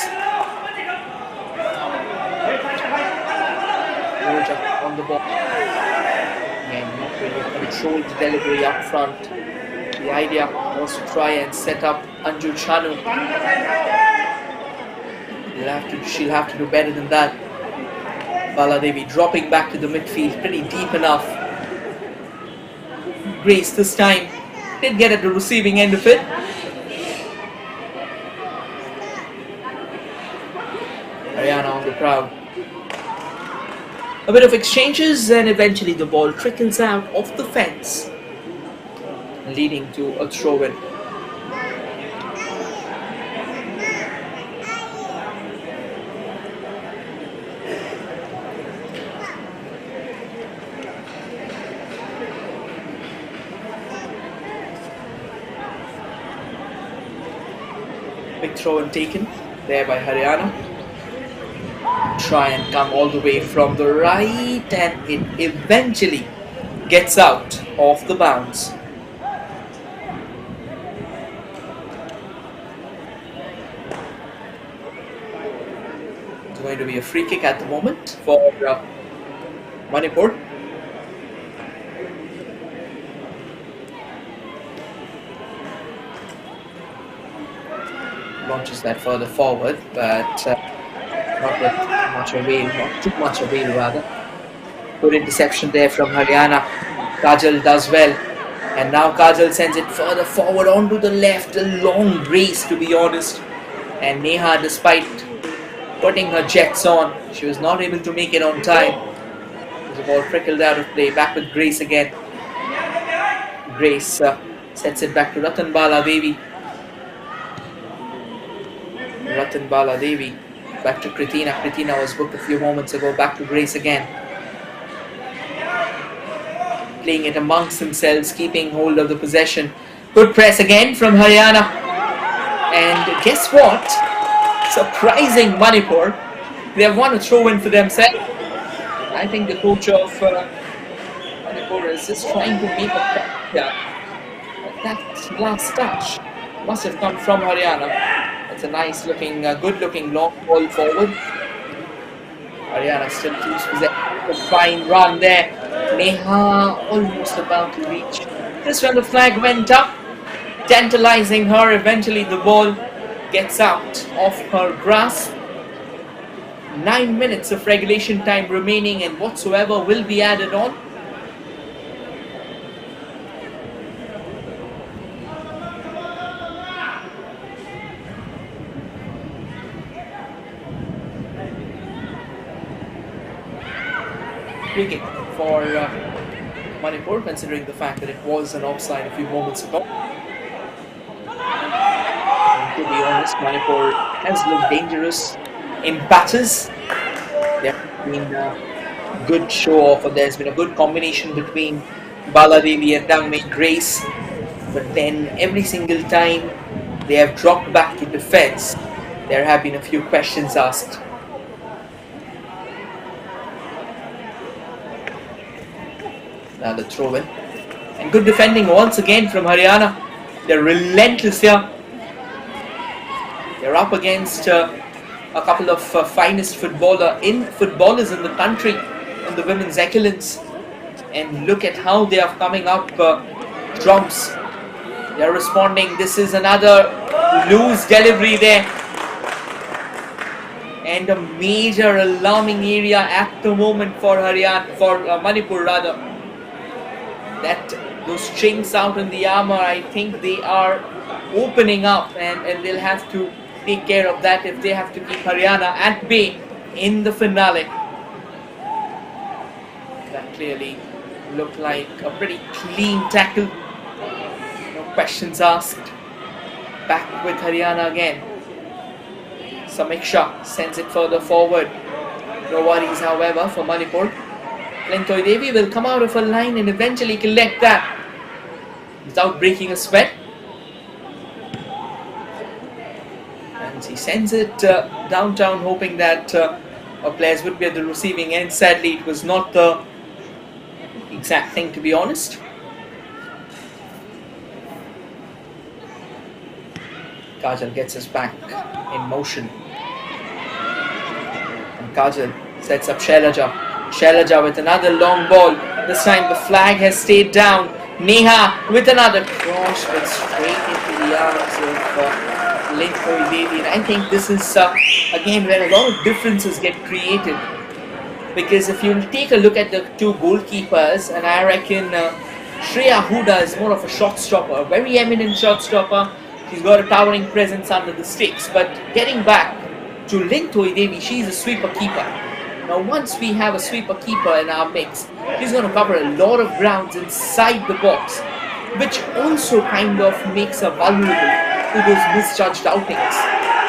Roja on the ball. Controlled delivery up front. The idea was to try and set up Anju Chanu. She'll have to do better than that. Baladevi dropping back to the midfield, pretty deep enough. Grace this time did get at the receiving end of it. Haryana on the prowl. A bit of exchanges, and eventually the ball trickles out off the fence, leading to a throw-in. Big throw-in taken there by Haryana. Try and come all the way from the right, and it eventually gets out of the bounds. It's going to be a free kick at the moment for Manipur. Launches that further forward, but not with much avail, not too much avail rather. Good interception there from Haryana. Kajal does well. And now Kajal sends it further forward onto the left. A long race, to be honest. And Neha, despite putting her jets on, she was not able to make it on time. The ball trickled out of play. Back with Grace again. Grace sets it back to Ratanbala Devi. Ratanbala Devi. Back to Kritina. Kritina was booked a few moments ago. Back to Grace again. Playing it amongst themselves, keeping hold of the possession. Good press again from Haryana. And guess what? Surprising Manipur. They have won a throw-in for themselves. I think the coach of Manipur is just trying to make a point here. That last touch must have come from Haryana. It's a nice looking, good looking long ball forward. Haryana still keeps possession. A fine run there. Neha almost about to reach. Just when the flag went up, tantalizing her, eventually the ball gets out of her grasp. 9 minutes of regulation time remaining, and whatsoever will be added on. Free kick for Manipur, considering the fact that it was an offside a few moments ago. And to be honest, Manipur has looked dangerous in batters. There has been a good show off, or there's been a good combination between Baladevi and Dangmei Grace, but then every single time they have dropped back to defense, there have been a few questions asked. Now the throw in. And good defending once again from Haryana. They're relentless here. They're up against a couple of finest footballers in the country in the women's excellence. And look at how they are coming up trumps. They're responding. This is another loose delivery there. And a major alarming area at the moment for Manipur rather. That those chinks out in the armor, I think they are opening up, and they'll have to take care of that if they have to keep Haryana at bay in the finale. That clearly looked like a pretty clean tackle. No questions asked. Back with Haryana again. Samiksha sends it further forward. No worries, however, for Manipur. Lentoi Devi will come out of her line and eventually collect that without breaking a sweat. And he sends it downtown, hoping that our players would be at the receiving end. Sadly, it was not the exact thing, to be honest. Kajal gets us back in motion. And Kajal sets up Shailaja. Shailaja with another long ball. This time the flag has stayed down. Neha with another cross, but straight into the arms of Lentoi Devi. And I think this is again where a lot of differences get created. Because if you take a look at the two goalkeepers, and I reckon Shreya Huda is more of a shot stopper, a very eminent shot stopper. She's got a towering presence under the sticks. But getting back to Lentoi Devi, she's a sweeper keeper. Now once we have a sweeper keeper in our mix, he's going to cover a lot of grounds inside the box, which also kind of makes her vulnerable to those misjudged outings.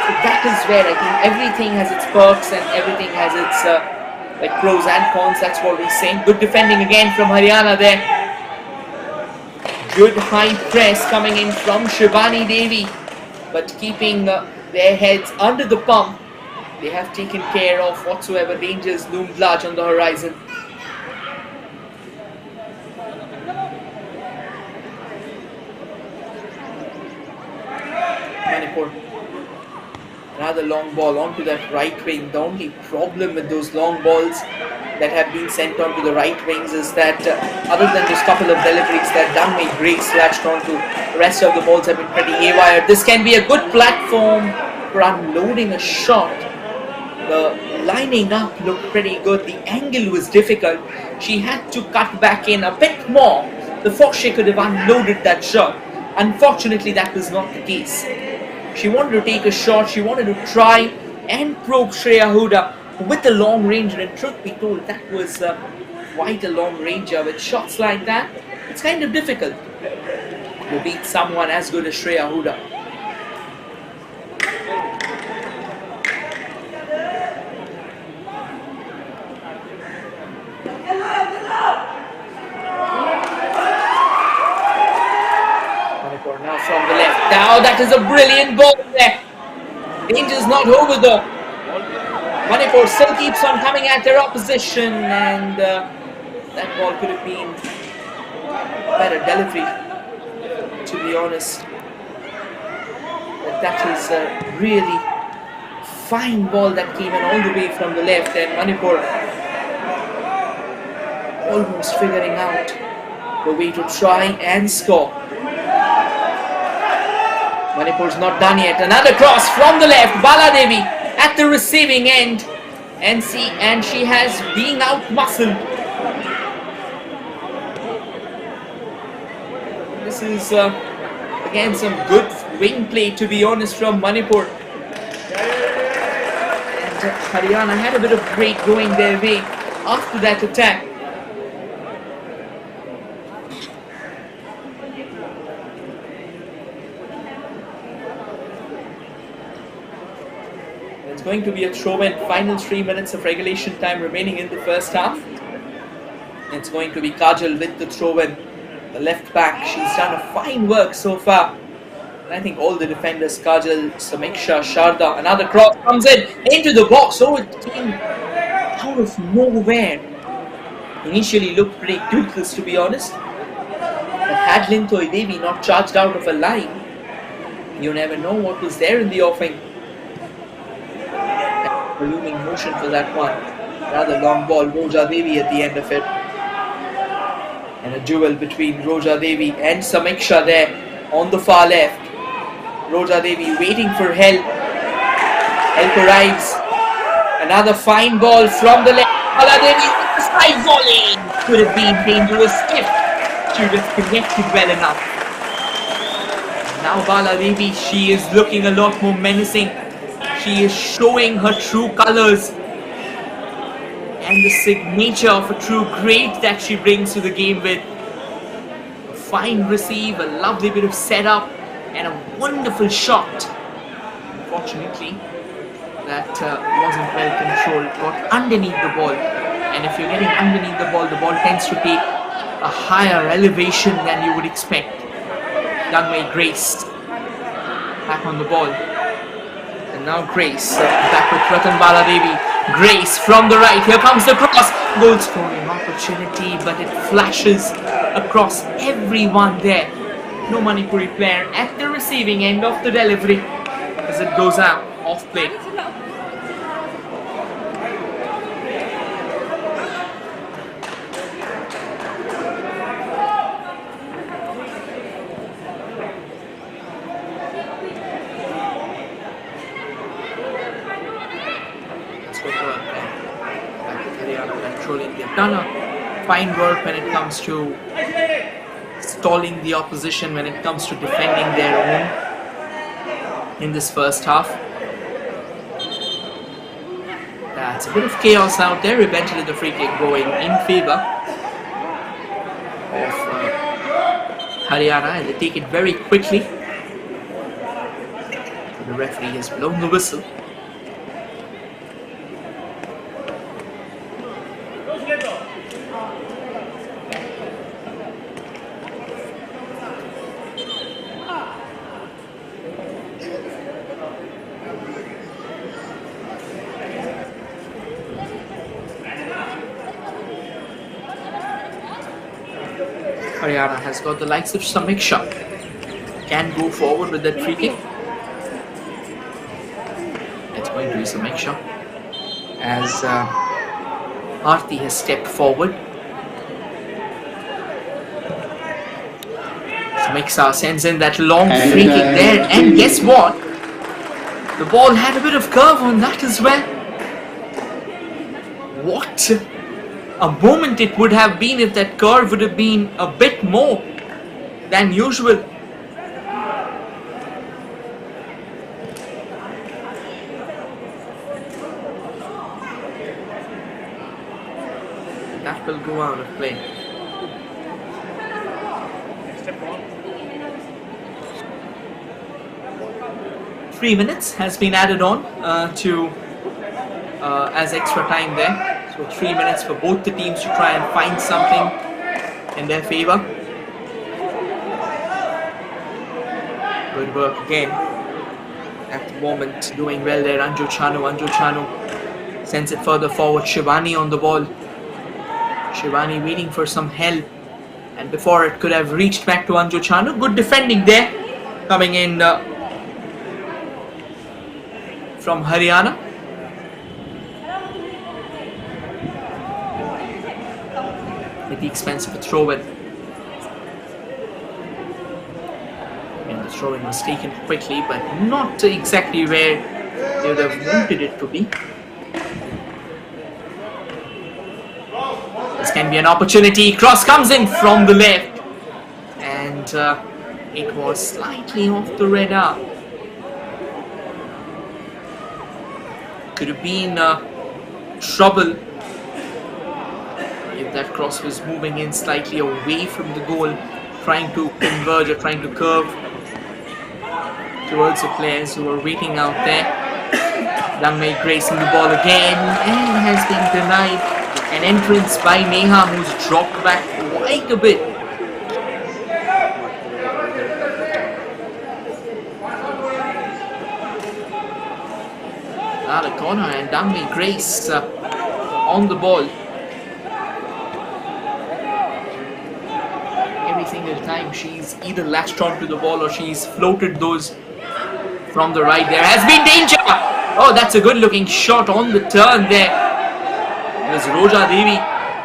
So that is where I think everything has its perks and everything has its like pros and cons. That's what we're saying. Good defending again from Haryana there. Good high press coming in from Shivani Devi, but keeping their heads under the pump. They have taken care of whatsoever dangers loomed large on the horizon. Manipur. Another long ball onto that right wing. The only problem with those long balls that have been sent onto the right wings is that other than just couple of deliveries that Dangmei Grace latched onto, the rest of the balls have been pretty haywire. This can be a good platform Manipur unloading a shot. The lining up looked pretty good. The angle was difficult. She had to cut back in a bit more before she could have unloaded that shot. Unfortunately, that was not the case. She wanted to take a shot. She wanted to try and probe Shreya Huda with a long ranger. And truth be told, that was quite a long ranger. With shots like that, it's kind of difficult to beat someone as good as Shreya Huda. Now from the left. Now that is a brilliant ball there. Danger's not over though. Manipur still keeps on coming at their opposition, and that ball could have been better delivery, to be honest. But that is a really fine ball that came in all the way from the left, and Manipur almost figuring out the way to try and score. Manipur's not done yet. Another cross from the left. Bala Devi at the receiving end. And she has being out-muscled. This is again some good wing play, to be honest, from Manipur. And Haryana had a bit of break going their way after that attack. It's going to be a throw-in. Final 3 minutes of regulation time remaining in the first half. It's going to be Kajal with the throw-in. The left back, she's done a fine work so far. And I think all the defenders, Kajal, Samiksha, Sharda, another cross comes in into the box. Oh, it came out of nowhere. Initially looked pretty toothless, to be honest. But had Lintoy Devi not charged out of a line, you never know what was there in the offing. Looming motion for that one. Rather long ball, Roja Devi at the end of it. And a duel between Roja Devi and Samiksha there on the far left. Roja Devi waiting for help. Help arrives. Another fine ball from the left. Bala Devi with the side volley. Could have been dangerous if she would have connected well enough. Now Bala Devi, she is looking a lot more menacing. She is showing her true colors and the signature of a true great that she brings to the game with a fine receive, a lovely bit of setup, and a wonderful shot. Unfortunately, that wasn't well controlled. Got underneath the ball, and if you're getting underneath the ball tends to take a higher elevation than you would expect. Done by Grace. Back on the ball. And now Grace, back with Ratan Bala Devi. Grace from the right, here comes the cross. Goal scoring opportunity, but it flashes across everyone there. No Manipuri player at the receiving end of the delivery as it goes out, off play. They've done a fine work when it comes to stalling the opposition, when it comes to defending their own in this first half. That's a bit of chaos out there. Eventually the free kick going in favor of Haryana, and they take it very quickly. The referee has blown the whistle. Haryana has got the likes of Samiksha. Can go forward with that free kick. It's going to be Samiksha as Aarti has stepped forward. Samiksha sends in that long free kick there, and guess what? The ball had a bit of curve on that as well. What a moment it would have been if that curve would have been a bit more than usual. That will go out of play. Three minutes has been added on to as extra time there. So 3 minutes for both the teams to try and find something in their favor. Good work again. At the moment, doing well there. Anju Chanu sends it further forward. Shivani on the ball. Shivani waiting for some help. And before it could have reached back to Anju Chanu. Good defending there. Coming in from Haryana. At the expense of a throw-in. And the throw-in was taken quickly, but not exactly where they would have wanted it to be. This can be an opportunity. Cross comes in from the left. And it was slightly off the radar. Could have been trouble if that cross was moving in slightly away from the goal, trying to converge or trying to curve towards the players who are waiting out there. Dangmei gracing the ball again and has been denied. An entrance by Neha, who's dropped back quite a bit. Out of corner, and Dangmei Grace on the ball. Every single time she's either latched onto the ball or she's floated those from the right. There has been danger. Oh, that's a good looking shot on the turn there. There's Roja Devi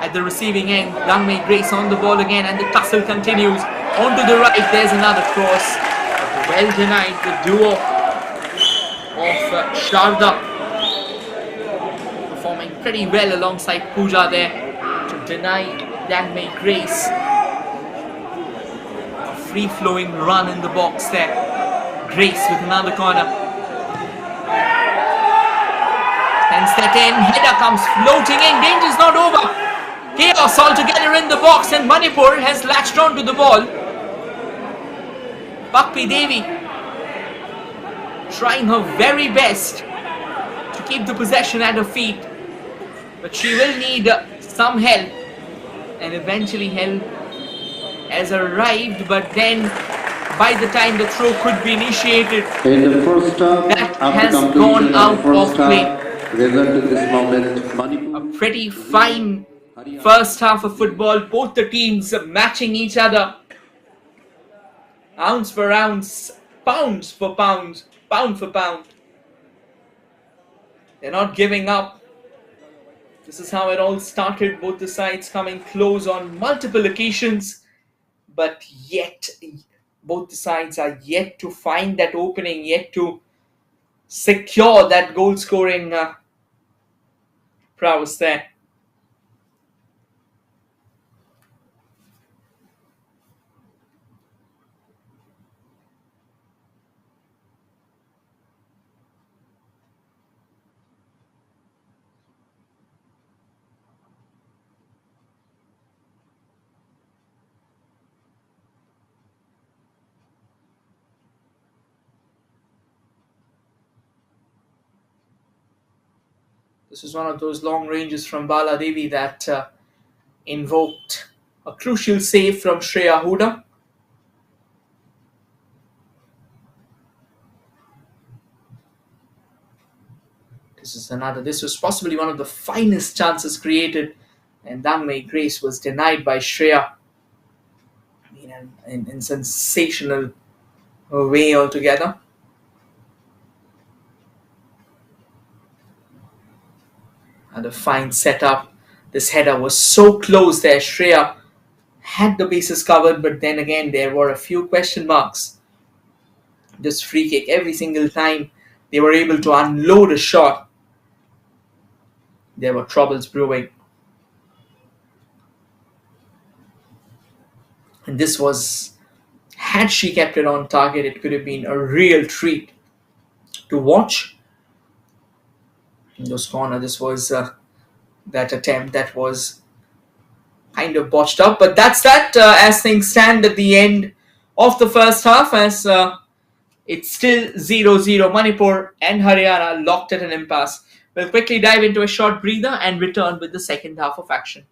at the receiving end. Dangmei Grace on the ball again, and the tussle continues. Onto the right, there's another cross. Well denied. The duo of Sharda performing pretty well alongside Pooja there to deny Dangmei Grace. A free-flowing run in the box there. Grace with another corner. Sends that in. Header comes floating in. Danger's not over. Chaos altogether in the box, and Manipur has latched onto the ball. Pakpi Devi trying her very best to keep the possession at her feet, but she will need some help, and eventually help has arrived, but then by the time the throw could be initiated, in the first half, that has gone out of play. Result in this moment, Manipur. A pretty fine first half of football, both the teams matching each other ounce for ounce, pounds for pounds, pound for pound. They're not giving up. This is how it all started, both the sides coming close on multiple occasions, but yet both the sides are yet to find that opening, yet to secure that goal scoring prowess there. This was one of those long ranges from Bala Devi that invoked a crucial save from Shreya Huda. This was possibly one of the finest chances created, and Dangmei Grace was denied by Shreya. I mean, in sensational way altogether. And a fine setup. This header was so close there. Shreya had the bases covered, but then again there were a few question marks. This free kick every single time they were able to unload a shot, there were troubles brewing. And this was, had she kept it on target, it could have been a real treat to watch. In those corner, this was that attempt that was kind of botched up. But that's that as things stand at the end of the first half, as it's still 0-0. Manipur and Haryana locked at an impasse. We'll quickly dive into a short breather and return with the second half of action.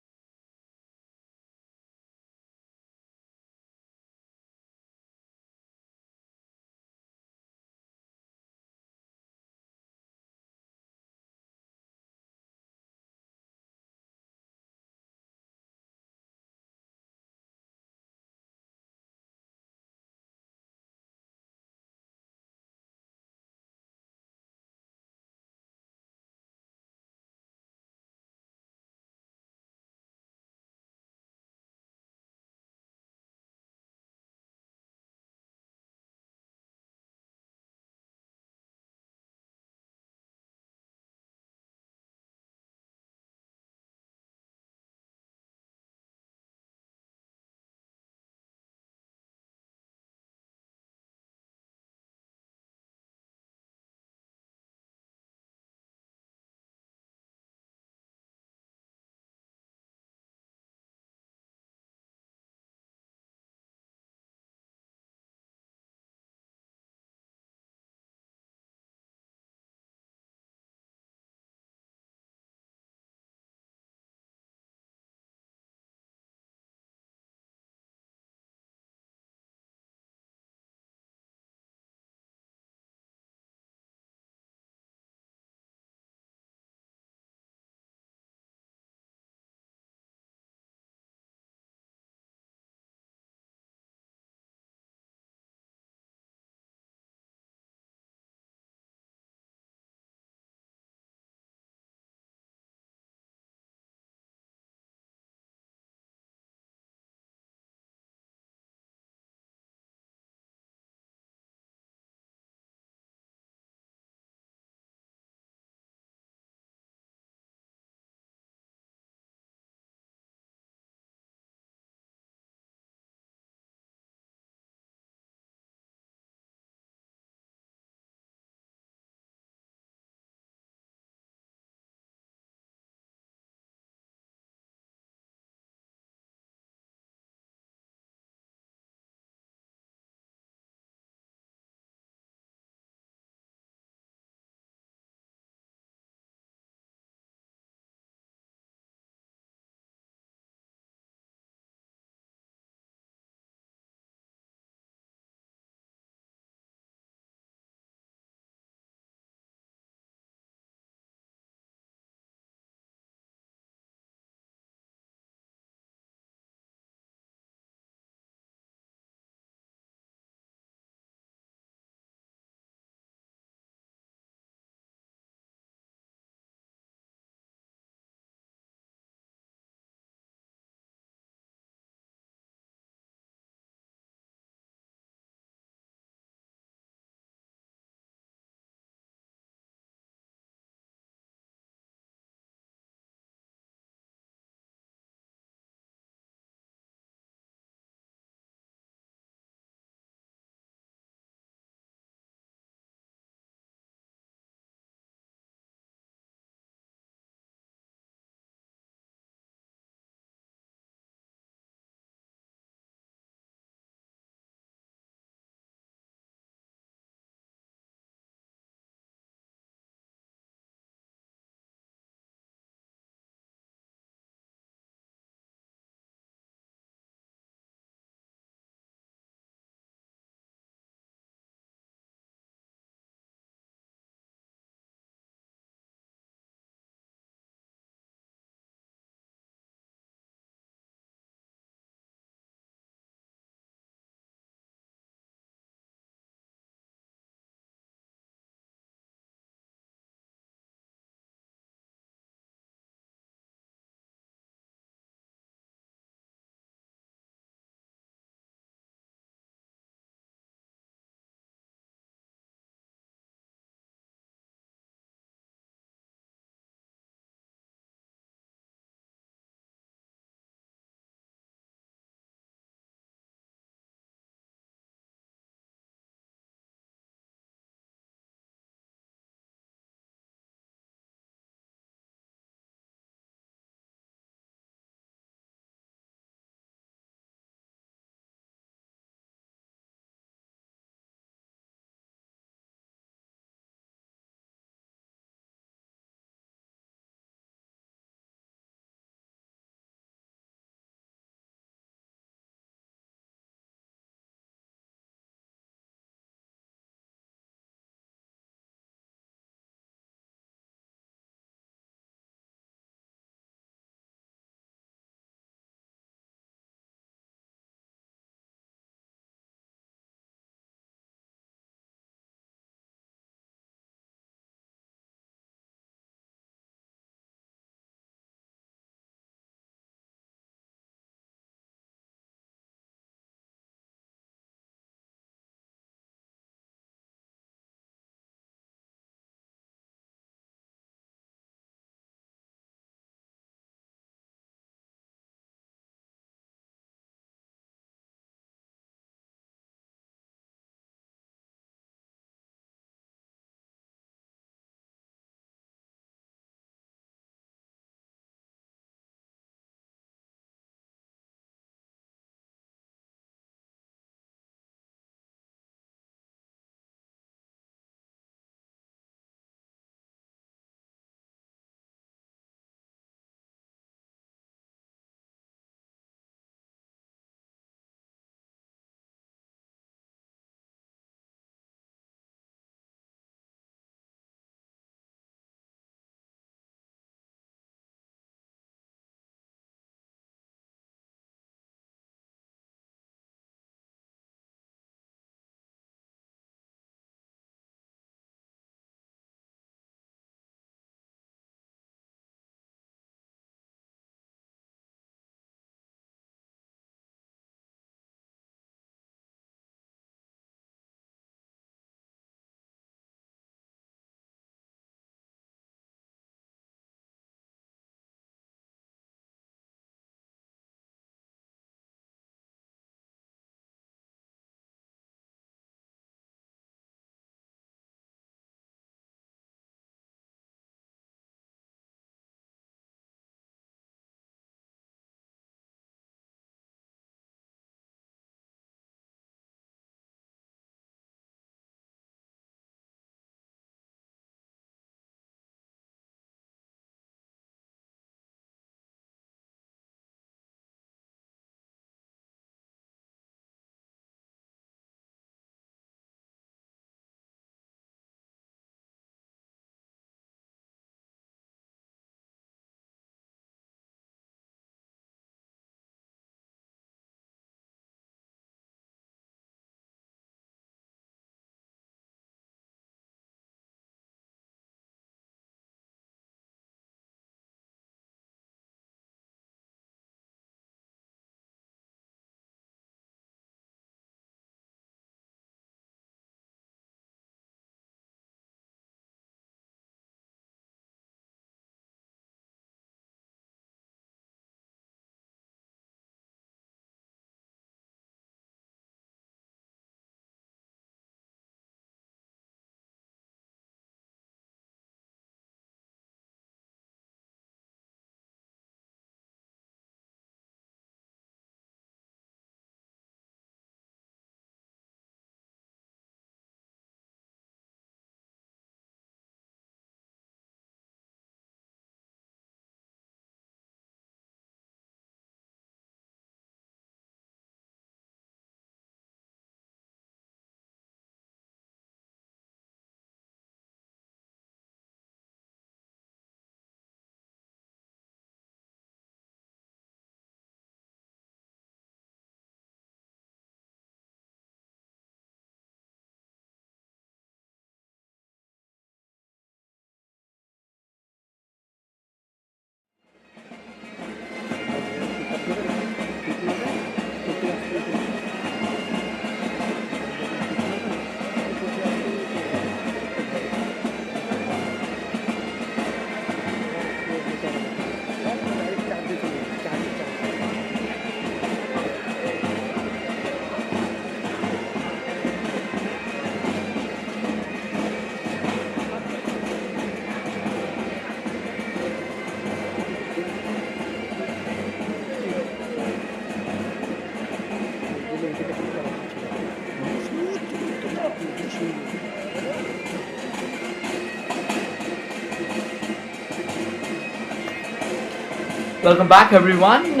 Welcome back, everyone. We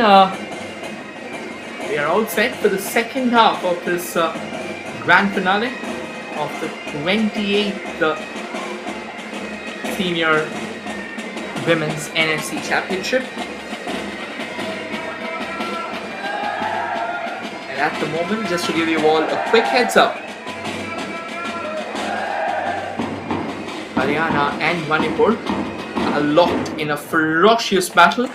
are all set for the second half of this grand finale of the 28th Senior Women's NFC Championship. And at the moment, just to give you all a quick heads up, Haryana and Manipur are locked in a ferocious battle.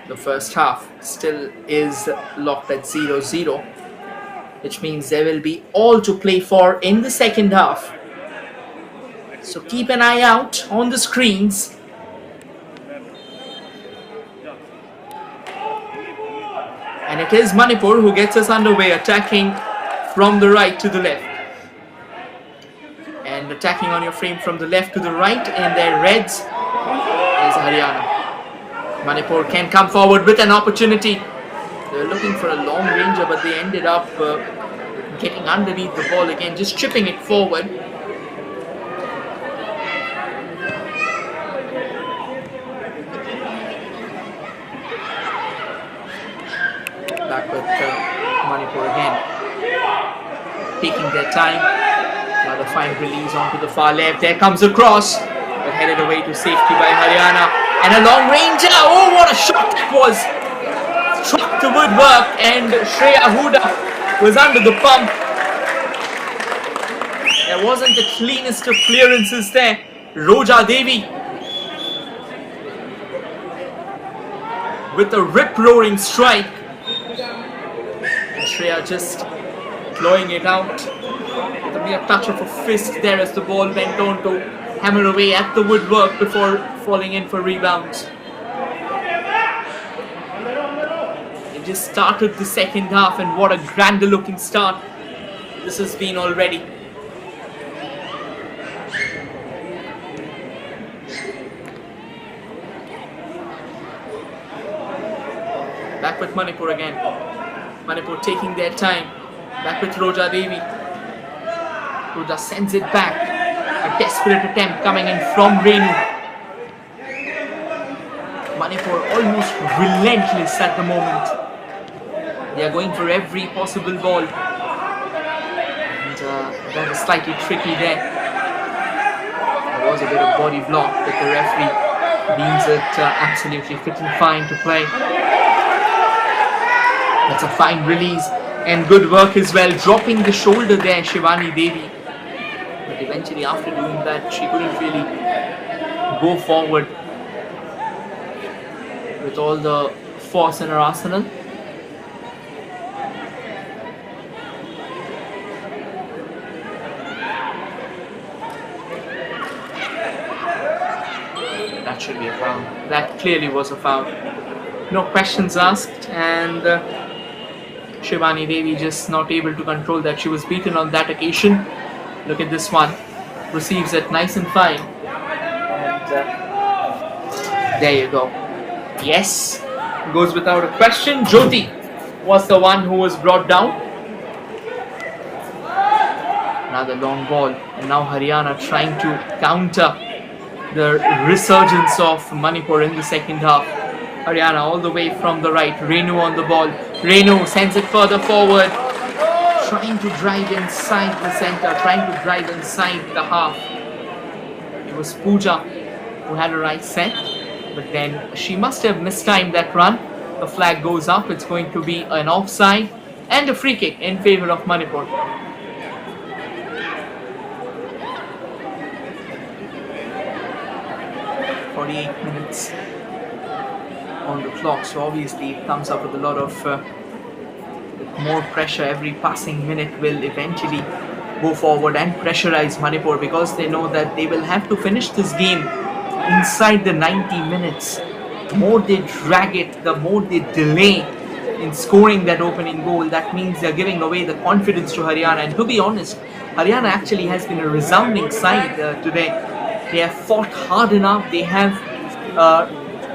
The first half still is locked at 0-0, which means there will be all to play for in the second half. So keep an eye out on the screens. And it is Manipur who gets us underway, attacking from the right to the left. And attacking on your frame from the left to the right in their reds is Haryana. Manipur can come forward with an opportunity. They were looking for a long ranger, but they ended up getting underneath the ball again, just chipping it forward. Back with Manipur again, taking their time. Another fine release onto the far left. There comes a cross, but headed away to safety by Haryana. And a long ranger. Oh, what a shot it was! Struck the woodwork, and Shreya Huda was under the pump. There wasn't the cleanest of clearances there. Roja Devi with a rip-roaring strike. And Shreya just clawing it out with a mere touch of a fist there as the ball went on to hammer away at the woodwork before falling in for rebounds. It just started the second half, and what a grander looking start this has been already. Back with Manipur again. Manipur taking their time. Back with Roja Devi. Roja sends it back. A desperate attempt coming in from Renu. Manipur almost relentless at the moment. They are going for every possible ball. And that was slightly tricky there. There was a bit of body block, but the referee deems it absolutely fit and fine to play. That's a fine release and good work as well. Dropping the shoulder there, Shivani Devi. But eventually after doing that, she couldn't really go forward with all the force in her arsenal. That should be a foul. That clearly was a foul. No questions asked, and Shivani Devi just not able to control that. She was beaten on that occasion. Look at this one. Receives it nice and fine. And there you go. Yes, goes without a question. Jyoti was the one who was brought down. Another long ball. And now Haryana trying to counter the resurgence of Manipur in the second half. Haryana all the way from the right. Renu on the ball. Renu sends it further forward. Trying to drive inside the center. Trying to drive inside the half. It was Pooja who had a right set. But then she must have mistimed that run. The flag goes up. It's going to be an offside. And a free kick in favor of Manipur. 48 minutes on the clock, so obviously it comes up with a lot of more pressure. Every passing minute will eventually go forward and pressurize Manipur, because they know that they will have to finish this game inside the 90 minutes. The more they drag it, the more they delay in scoring that opening goal. That means they're giving away the confidence to Haryana. And to be honest, Haryana actually has been a resounding side today. They have fought hard enough. They have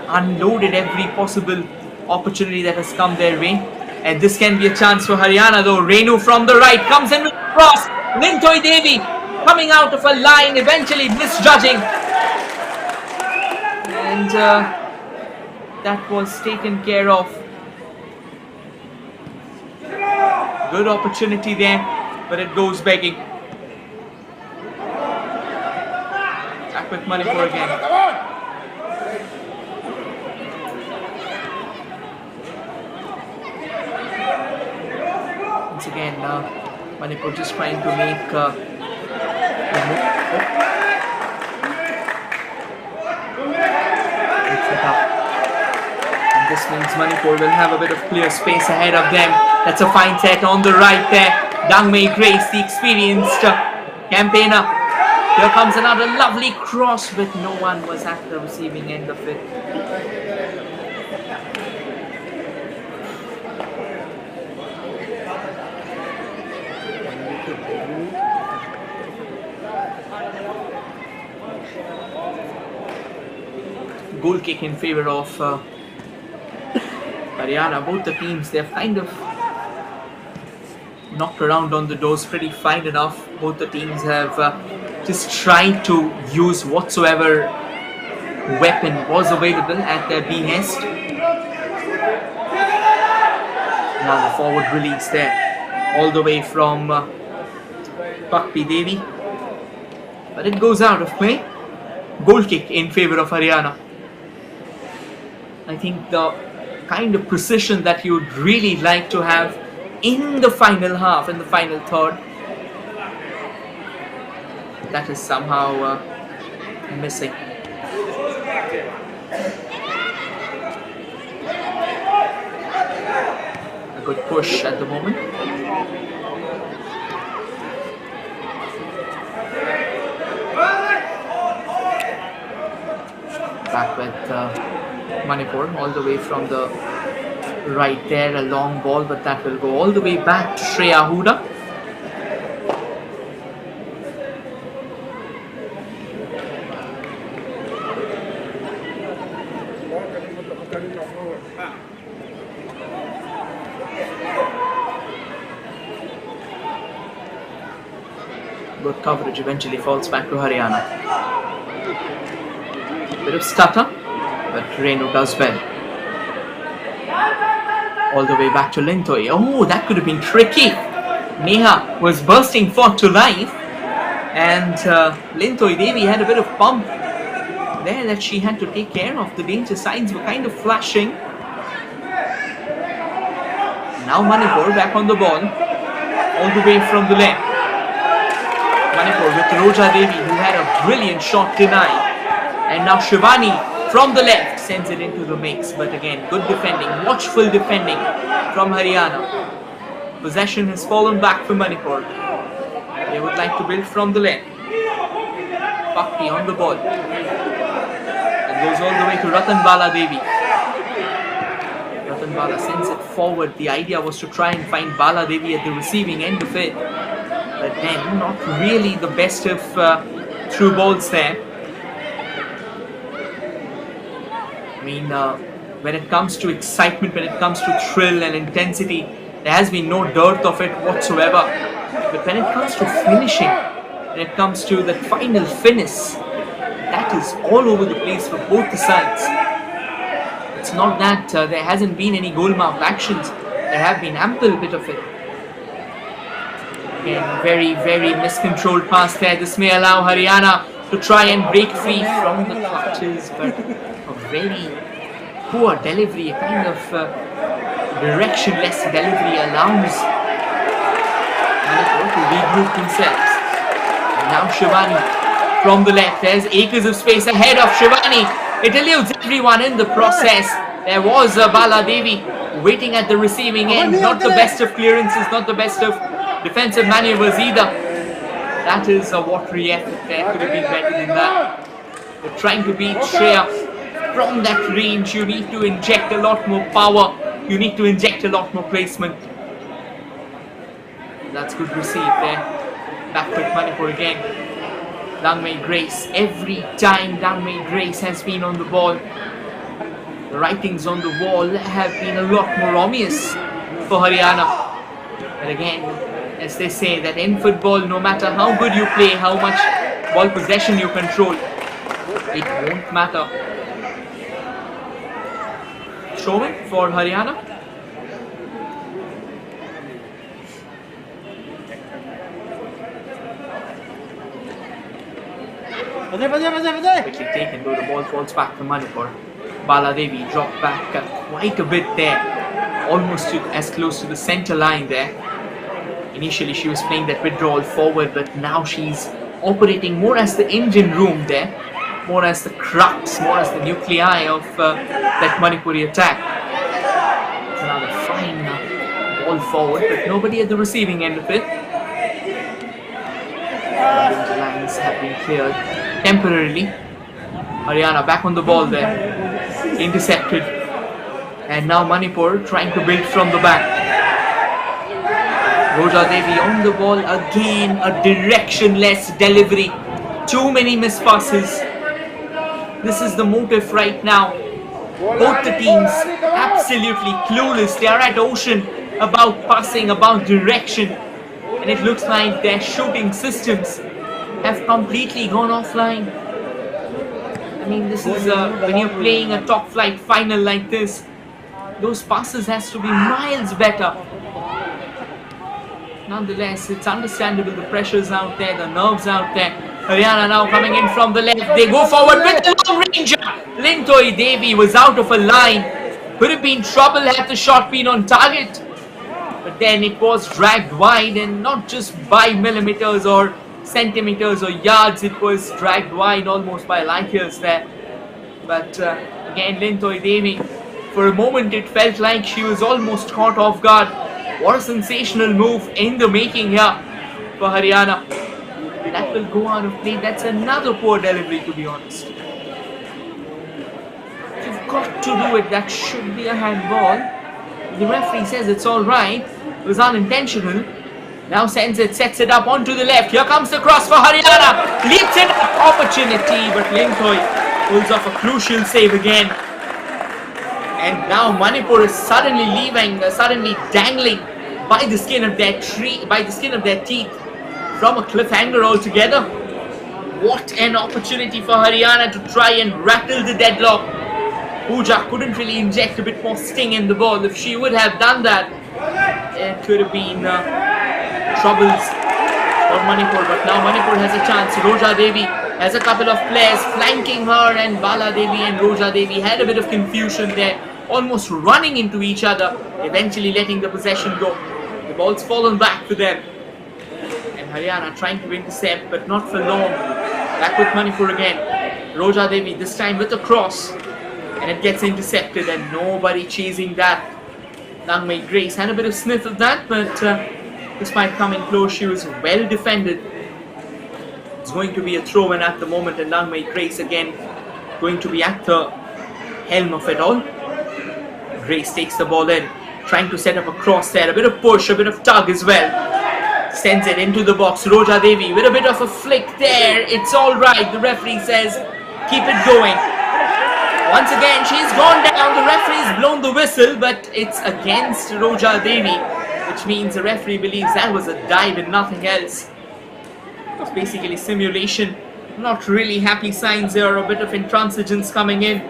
unloaded every possible opportunity that has come their way. And this can be a chance for Haryana though. Renu from the right comes in with a cross. Lintoi Devi coming out of a line, eventually misjudging. And that was taken care of. Good opportunity there, but it goes begging. Back with Manipur again. Once again, Manipur just trying to make and this means Manipur will have a bit of clear space ahead of them. That's a fine set on the right there. Dangmei Grace, the experienced campaigner. Here comes another lovely cross, but no one was at the receiving end of it. Goal kick in favor of Haryana. Both the teams, they've kind of knocked around on the doors pretty fine enough. Both the teams have just tried to use whatsoever weapon was available at their behest. Now the forward release there, all the way from Pakpi Devi. But it goes out of play. Goal kick in favor of Haryana. I think the kind of precision that you would really like to have in the final half, in the final third, that is somehow missing. A good push at the moment. Back with Manipur, all the way from the right there, a long ball, but that will go all the way back to Shreya Huda. Good coverage, eventually falls back to Haryana. Bit of stutter, but Renu does well. All the way back to Lintoi. Oh, that could have been tricky. Neha was bursting forth to life, and Lintoi Devi had a bit of bump there that she had to take care of. The danger signs were kind of flashing. Now Manipur back on the ball, all the way from the left. Manipur with Roja Devi, who had a brilliant shot denied. And now Shivani from the left sends it into the mix. But again, good defending, watchful defending from Haryana. Possession has fallen back for Manipur. They would like to build from the left. Pakpi on the ball. And goes all the way to Ratan Bala Devi. Ratan Bala sends it forward. The idea was to try and find Bala Devi at the receiving end of it. But then, not really the best of through balls there. I mean, when it comes to excitement, when it comes to thrill and intensity, there has been no dearth of it whatsoever. But when it comes to finishing, when it comes to that final finish, that is all over the place for both the sides. It's not that there hasn't been any goal mouth actions. There have been ample bit of it. Again, very, very miscontrolled pass there. This may allow Haryana to try and break free from the clutches, but a very poor delivery, a kind of directionless delivery allows Manipur to regroup themselves. And now Shivani from the left. There's acres of space ahead of Shivani. It eludes everyone in the process. There was Bala Devi waiting at the receiving end. Not the best of clearances, not the best of defensive maneuvers either. That is a watery effort there. Could have been better than that. They're trying to beat Shreya. From that range, you need to inject a lot more power. You need to inject a lot more placement. That's good receive there. Back with Manipur again. Dangmei Grace. Every time Dangmei Grace has been on the ball, the writings on the wall have been a lot more obvious for Haryana. But again, as they say that in football, no matter how good you play, how much ball possession you control, it won't matter. Throw-in for Haryana. Quickly taken, though the ball falls back to Manipur. Bala Devi dropped back quite a bit there, almost as close to the center line there. Initially she was playing that withdrawal forward, but now she's operating more as the engine room there, more as the crux, more as the nuclei of that Manipuri attack. It's another fine ball forward, but nobody at the receiving end of it. The lines have been cleared temporarily. Haryana back on the ball there. Intercepted. And now Manipur trying to build from the back. Roja Devi on the ball again. A directionless delivery. Too many missed passes. This is the motive right now. Both the teams absolutely clueless. They are at ocean about passing, about direction. And it looks like their shooting systems have completely gone offline. I mean, this is when you're playing a top flight final like this, those passes has to be miles better. Nonetheless, it's understandable, the pressure's out there, the nerves out there. Haryana now coming in from the left. They go forward with the long ranger. Lintoi Devi was out of a line. Could have been trouble had the shot been on target. But then it was dragged wide, and not just by millimeters or centimeters or yards, it was dragged wide almost by light years there. But again, Lintoi Devi, for a moment it felt like she was almost caught off guard. What a sensational move in the making here for Haryana. That will go out of play. That's another poor delivery, to be honest. You've got to do it. That should be a handball. The referee says it's alright. It was unintentional. Now sends it, sets it up onto the left. Here comes the cross for Haryana. Leaps it up, opportunity, but Lintoi pulls off a crucial save again. And now Manipur is suddenly leaving, suddenly dangling by the skin of their teeth from a cliffhanger altogether. What an opportunity for Haryana to try and rattle the deadlock. Pooja couldn't really inject a bit more sting in the ball. If she would have done that, it could have been troubles for Manipur. But now Manipur has a chance. Roja Devi has a couple of players flanking her, and Bala Devi and Roja Devi had a bit of confusion there, almost running into each other, eventually letting the possession go. The ball's fallen back to them. And Haryana trying to intercept, but not for long. Back with Manipur again. Roja Devi this time with a cross. And it gets intercepted, and nobody chasing that. Dangmei Grace had a bit of sniff of that, but despite coming close, she was well defended. It's going to be a throw-in at the moment, and Dangmei Grace again going to be at the helm of it all. Grace takes the ball in, trying to set up a cross there, a bit of push, a bit of tug as well. Sends it into the box. Roja Devi with a bit of a flick there. It's alright. The referee says keep it going. Once again, she's gone down. The referee's blown the whistle, but it's against Roja Devi, which means the referee believes that was a dive and nothing else. It was basically simulation. Not really happy signs there. A bit of intransigence coming in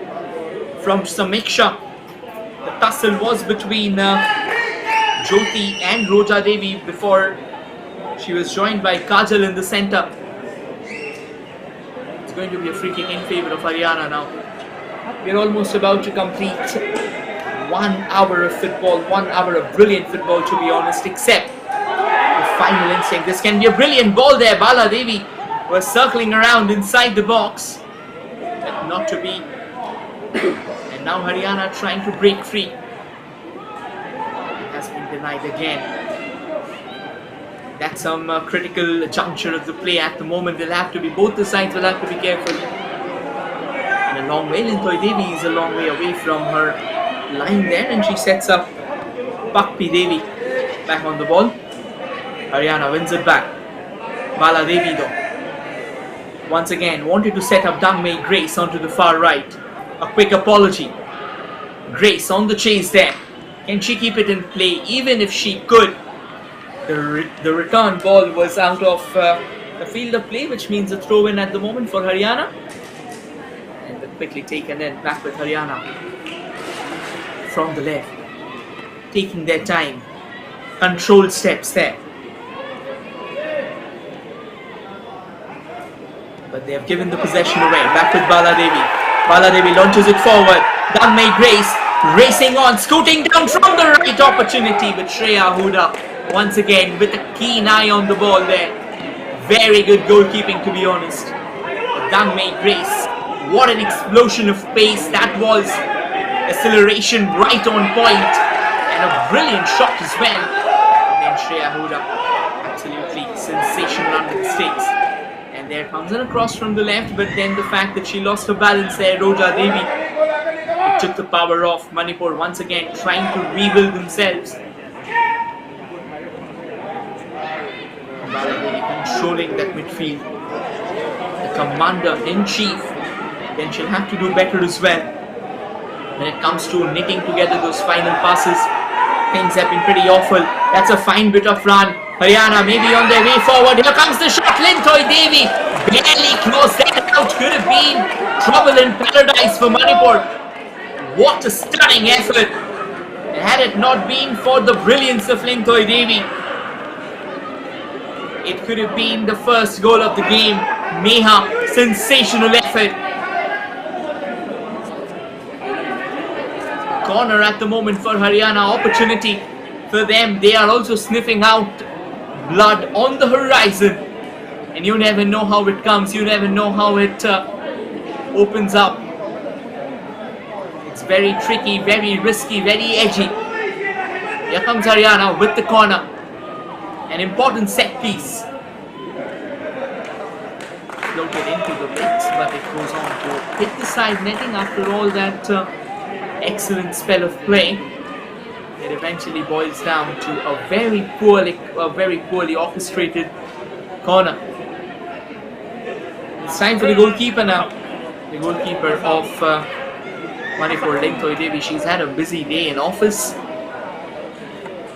from Samiksha. The tussle was between Jyoti and Roja Devi before she was joined by Kajal in the center. It's going to be a free kick in favor of Haryana now. We're almost about to complete 1 hour of football, 1 hour of brilliant football, to be honest, except the final instinct. This can be a brilliant ball there. Bala Devi was circling around inside the box, but not to be. And now Haryana trying to break free. It has been denied again. That's some critical juncture of the play at the moment. Both the sides will have to be careful. And a long way, Lintoi Devi is a long way away from her line there, and she sets up Pakpi Devi back on the ball. Haryana wins it back. Bala Devi though Once again, wanted to set up Dangmei Grace onto the far right. A quick apology. Grace on the chase there. Can she keep it in play? Even if she could, the return ball was out of the field of play, which means a throw-in at the moment for Haryana. And then quickly taken in, back with Haryana. From the left. Taking their time. Controlled steps there. But they have given the possession away. Back with Baladevi. Baladevi launches it forward. Dangmei Grace racing on, scooting down from the right opportunity with Shreya Huda. Once again with a keen eye on the ball there. Very good goalkeeping, to be honest. Dangmei Grace, what an explosion of pace that was. Acceleration right on point. And a brilliant shot as well. Then Shreya Huda, absolutely sensational under the stakes. And there comes an across from the left, but then the fact that she lost her balance there, Roja Devi, it took the power off. Manipur once again trying to rebuild themselves. Baladevi controlling that midfield. The commander-in-chief, then she'll have to do better as well. When it comes to knitting together those final passes, things have been pretty awful. That's a fine bit of run. Haryana maybe on their way forward. Here comes the shot. Lintoy Devi barely closed that out. Could have been trouble in paradise for Manipur. What a stunning effort. And had it not been for the brilliance of Lintoy Devi, it could have been the first goal of the game. Neha, sensational effort. Corner at the moment for Haryana. Opportunity for them. They are also sniffing out blood on the horizon. And you never know how it comes. You never know how it opens up. It's very tricky, very risky, very edgy. Here comes Haryana with the corner. An important set piece. Floated into the mix, but it goes on to hit the side netting after all that excellent spell of play. It eventually boils down to a very poorly orchestrated corner. It's time for the goalkeeper now. The goalkeeper of Manipur, Lintoy Devi. She's had a busy day in office.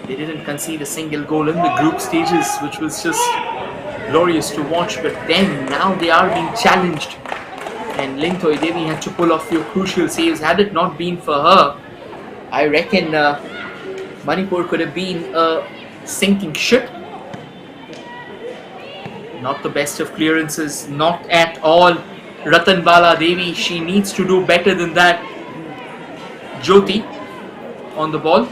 They didn't concede a single goal in the group stages, which was just glorious to watch. But then now they are being challenged. And Lintoy Devi had to pull off few crucial saves. Had it not been for her, I reckon Manipur could have been a sinking ship. Not the best of clearances, not at all. Ratanbala Devi, she needs to do better than that. Jyoti on the ball.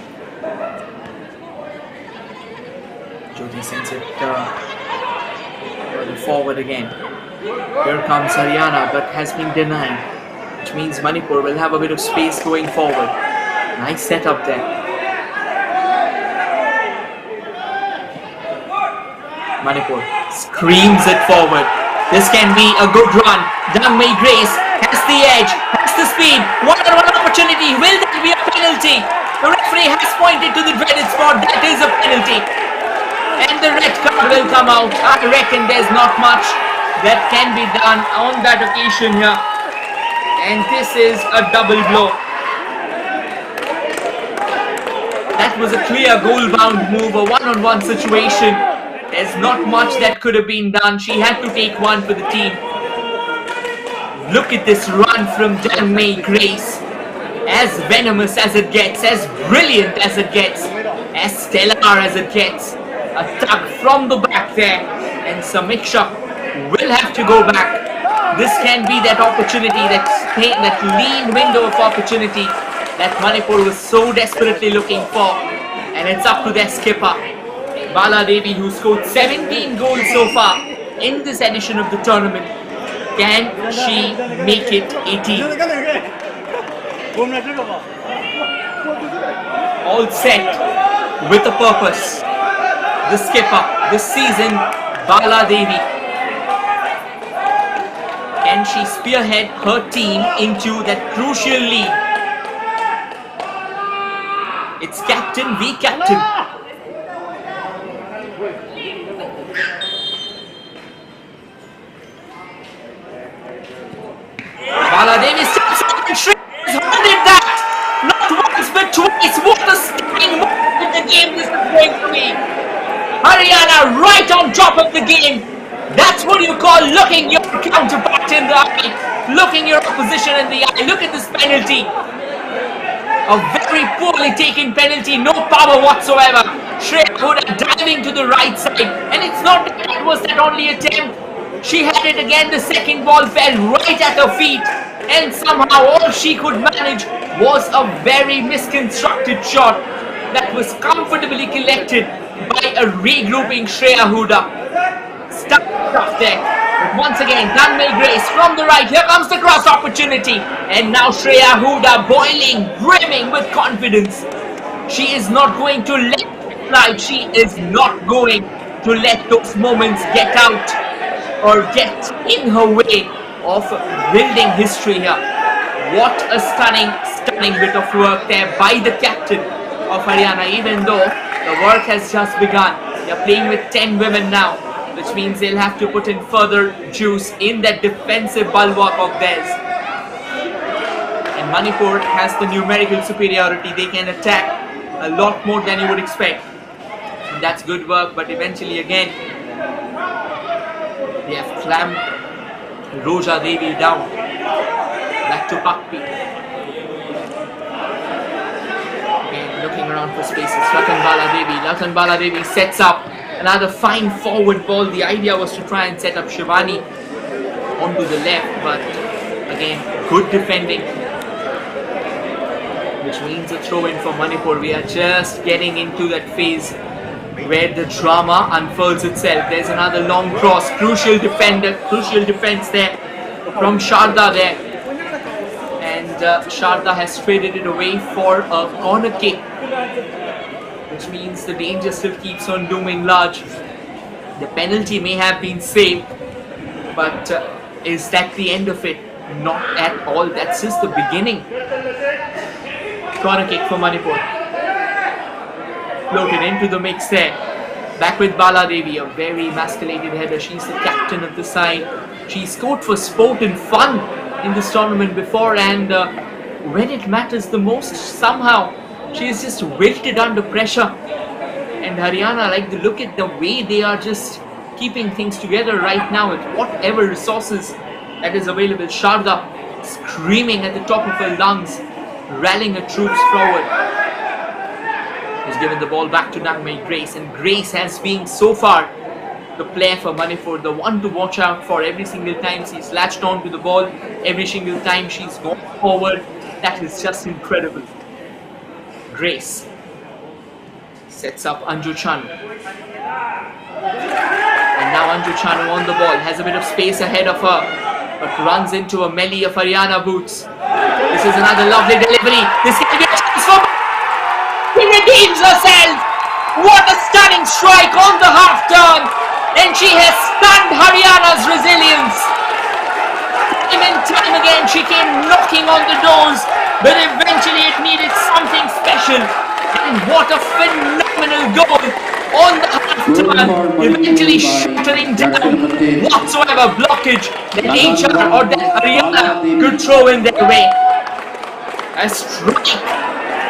Jyoti sends it forward again. Here comes Haryana, but has been denied, which means Manipur will have a bit of space going forward. Nice setup there. Manipur screams it forward. This can be a good run. Dangmei Grace has the edge, has the speed. One-on-one opportunity. Will that be a penalty? The referee has pointed to the dreaded spot. That is a penalty. And the red card will come out. I reckon there's not much that can be done on that occasion here. And this is a double blow. That was a clear goal-bound move, a one-on-one situation. There's not much that could have been done. She had to take one for the team. Look at this run from Dangmei Grace. As venomous as it gets, as brilliant as it gets, as stellar as it gets. A tug from the back there, and Samiksha will have to go back. This can be that opportunity, that lean window of opportunity that Manipur was so desperately looking for. And it's up to their skipper, Baladevi, who scored 17 goals so far in this edition of the tournament. Can she make it 18? All set with a purpose. The skipper this season, Baladevi. Can she spearhead her team into that crucial lead? It's captain v captain. Baladevi steps up and Shreya has holding that. Not once but twice. What a stunning moment in the game this is going to be. Haryana right on top of the game. That's what you call looking your counterpart in the eye. Looking your opposition in the eye. Look at this penalty. A very poorly taken penalty. No power whatsoever. Shreya Huda diving to the right side. And it's not that was that only attempt. She had it again. The second ball fell right at her feet. And somehow all she could manage was a very misconstructed shot that was comfortably collected by a regrouping Shreya Huda. Stuck there. But once again, Danmay Grace from the right. Here comes the cross opportunity. And now Shreya Huda boiling, brimming with confidence. She is not going to let it slide. She is not going to let those moments get out or get in her way of building history here. What a stunning bit of work there by the captain of Haryana, even though the work has just begun. They're playing with 10 women now, which means they'll have to put in further juice in that defensive bulwark of theirs. And Manipur has the numerical superiority. They can attack a lot more than you would expect. And that's good work, but eventually again, they have clamped Roja Devi down. Back to Pakpi. Again, looking around for spaces. Ratan Baladevi sets up another fine forward ball. The idea was to try and set up Shivani onto the left, but again, good defending, which means a throw in for Manipur. We are just getting into that phase where the drama unfolds itself. There's another long cross, crucial defense there from Sharda there, and Sharda has traded it away for a corner kick, which means the danger still keeps on looming large. The penalty may have been saved, but is that the end of it? Not at all. That's just the beginning. Corner kick for Manipur. Floated into the mix there. Back with Baladevi, a very emasculated header. She's the captain of the side. She scored for sport and fun in this tournament before, and when it matters the most, somehow she is just wilted under pressure. And Haryana, like to look at the way they are just keeping things together right now with whatever resources that is available. Sharda screaming at the top of her lungs, rallying her troops forward. Has given the ball back to Danmay Grace, and Grace has been so far the player for Manipur, the one to watch out for. Every single time she's latched on to the ball, every single time she's gone forward. That is just incredible. Grace sets up Anju Chanu, and now Anju Chanu on the ball, has a bit of space ahead of her, but runs into a melee of Haryana boots. This is another lovely delivery. This can be a chance for... She redeems herself. What a stunning strike on the half turn, and she has stunned Haryana's resilience. Time and time again she came knocking on the doors, but eventually it needed something special. And what a phenomenal goal on the half turn, eventually shattering down whatsoever blockage that HR or that Haryana could throw in their way. A strike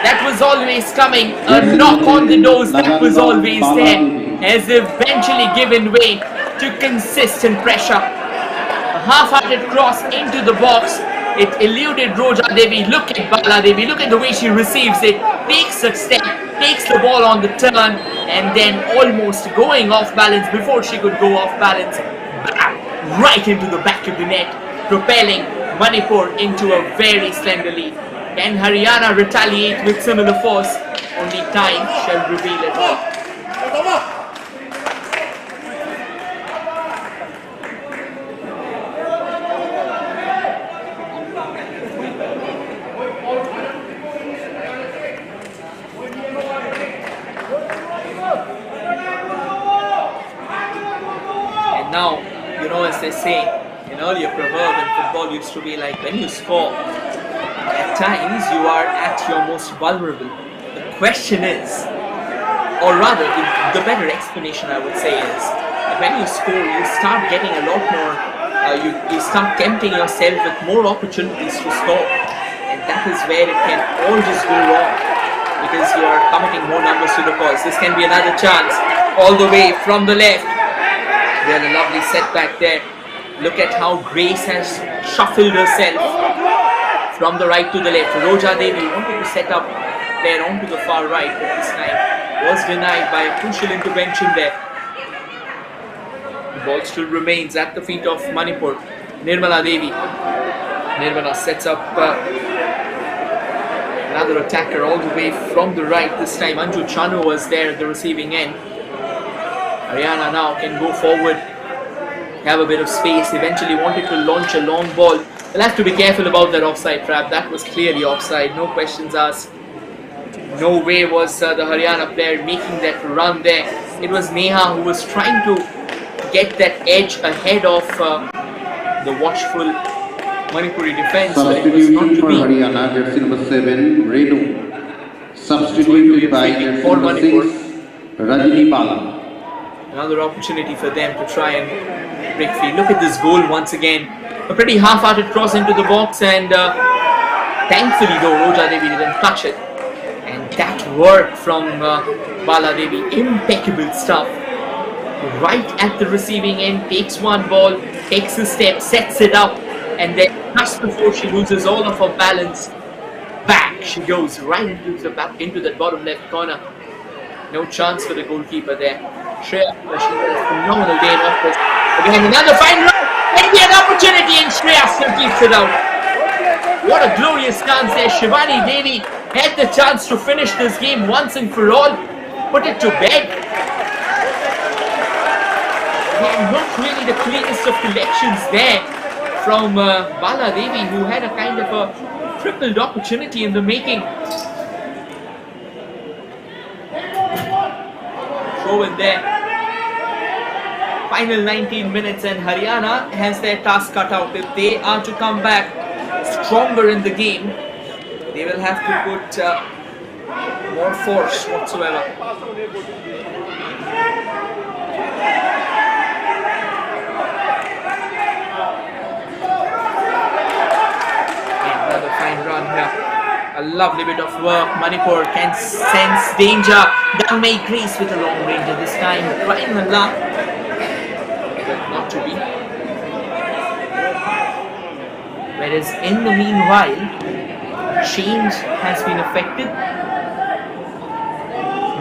that was always coming, a knock on the doors that was always there, has eventually given way to consistent pressure. A half-hearted cross into the box. It eluded Roja Devi. Look at Baladevi. Look at the way she receives it. Takes a step, takes the ball on the turn, and then almost going off balance before she could go off balance. Bam! Right into the back of the net, propelling Manipur into a very slender lead. Can Haryana retaliate with similar force? Only time shall reveal it all. And now, you know, as they say, an earlier proverb in football used to be like, when you score, at times you are at your most vulnerable. The question is, or rather the better explanation I would say is, that when you score you start getting a lot more you start tempting yourself with more opportunities to score, and that is where it can all just go wrong because you are committing more numbers to the cause. This can be another chance all the way from the left. We had a lovely setback there. Look at how Grace has shuffled herself from the right to the left. Roja Devi wanted to set up there onto the far right, but this time was denied by a crucial intervention there. The ball still remains at the feet of Manipur. Nirmala Devi. Nirmala sets up another attacker all the way from the right. This time Anju Chanu was there at the receiving end. Haryana now can go forward, have a bit of space, eventually wanted to launch a long ball. They'll have to be careful about that offside trap. That was clearly offside, no questions asked. No way was the Haryana player making that run there. It was Neha who was trying to get that edge ahead of the watchful Manipuri defence, but it was not Substitution to for be. Haryana, jersey number 7, Renu. Substituted by jersey For number Manipur. 6, Rajini Bala. Another opportunity for them to try and break free. Look at this goal once again. A pretty half-hearted cross into the box, and thankfully though Roja Devi didn't touch it. And that work from Bala Devi, impeccable stuff. Right at the receiving end, takes one ball, takes a step, sets it up, and then just before she loses all of her balance, back she goes right into the bottom left corner. No chance for the goalkeeper there. Shreya, she had a phenomenal day in office. Again, another fine run. Maybe an opportunity, and Shreya still keeps it out. What a glorious chance there. Shivani Devi had the chance to finish this game once and for all. Put it to bed. Again, not really the cleanest of collections there from Bala Devi, who had a kind of a tripled opportunity in the making. Throw in there. Final 19 minutes, and Haryana has their task cut out. If they are to come back stronger in the game, they will have to put more force whatsoever. Another fine run here. A lovely bit of work. Manipur can sense danger. Down may Grace with a long ranger this time. Trying her luck, but not to be. Whereas in the meanwhile, change has been affected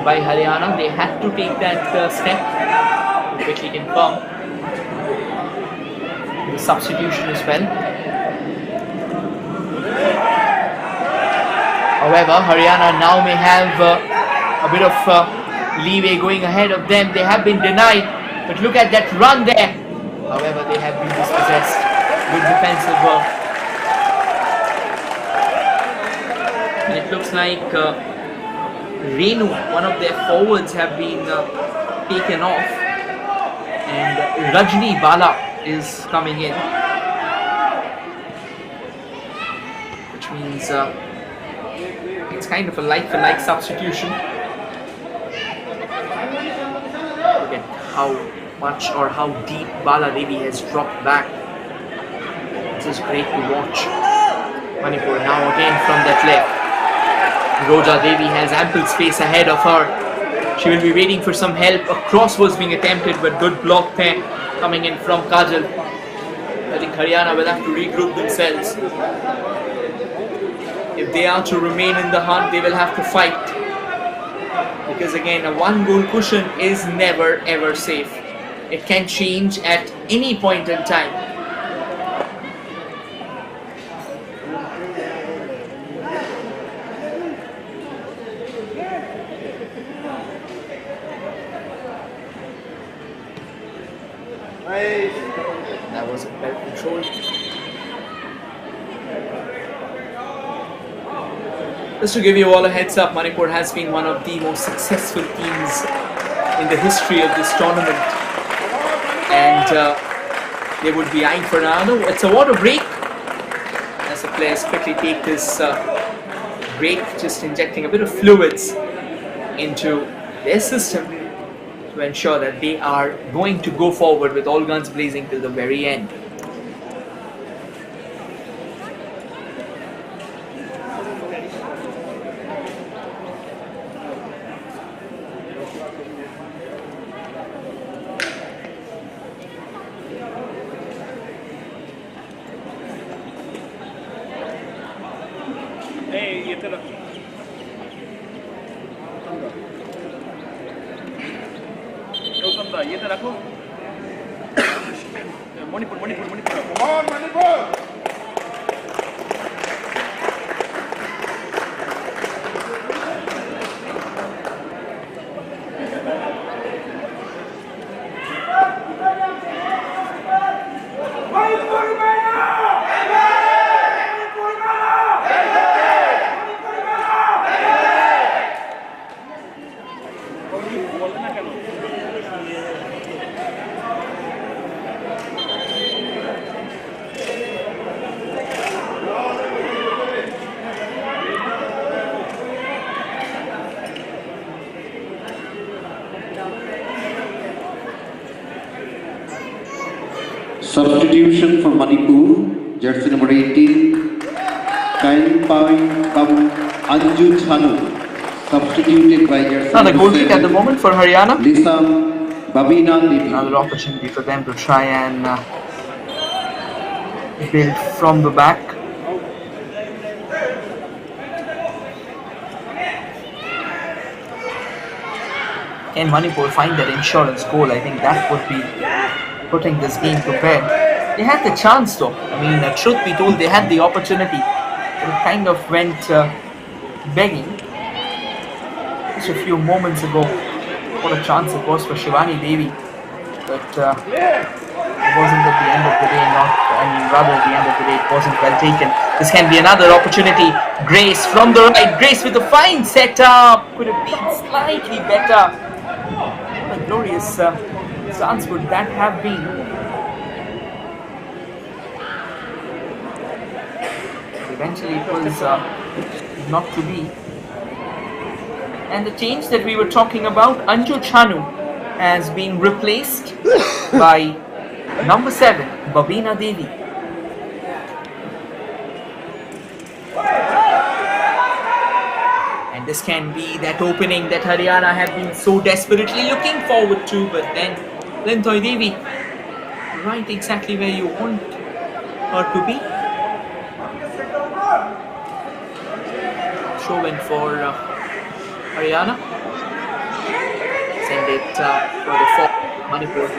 by Haryana. They had to take that step to quickly confirm the substitution as well. However, Haryana now may have a bit of leeway going ahead of them. They have been denied, but look at that run there. However, they have been dispossessed. Good defensive work. And it looks like Renu, one of their forwards, have been taken off, and Rajni Bala is coming in, which means it's kind of a like-for-like substitution. Look at how much or how deep Bala Devi has dropped back. This is great to watch. Manipur now again from that left. Roja Devi has ample space ahead of her. She will be waiting for some help. A cross was being attempted, but good block there coming in from Kajal. I think Haryana will have to regroup themselves. If they are to remain in the hunt, they will have to fight. Because again, a one-goal cushion is never ever safe. It can change at any point in time. That was well controlled. Just to give you all a heads up, Manipur has been one of the most successful teams in the history of this tournament, and they would be eyeing for another. It's a water break as the players quickly take this break, just injecting a bit of fluids into their system to ensure that they are going to go forward with all guns blazing till the very end. Substitution for Manipur, jersey number 18, Kainpai Babu Anju Chanu, substituted by jersey Another number goal kick at the 7, moment for Haryana. Lisa Babina Devi. Another opportunity for them to try and build from the back. Can Manipur find that insurance goal? I think that would be putting this game to bed. They had the chance though. I mean, truth be told, they had the opportunity. It kind of went begging. Just a few moments ago, what a chance it was for Shivani Devi. But it wasn't at the end of the day, rather at the end of the day, it wasn't well taken. This can be another opportunity. Grace from the right. Grace with a fine setup. Could have been slightly better. What a glorious chance would that have been. Eventually it was not to be. And the change that we were talking about, Anju Chanu has been replaced by number 7, Babina Devi. And this can be that opening that Haryana have been so desperately looking forward to, but then Lintoy Devi, right exactly where you want her to be. Chauvin for Haryana. Send it for the 4th, Manipur.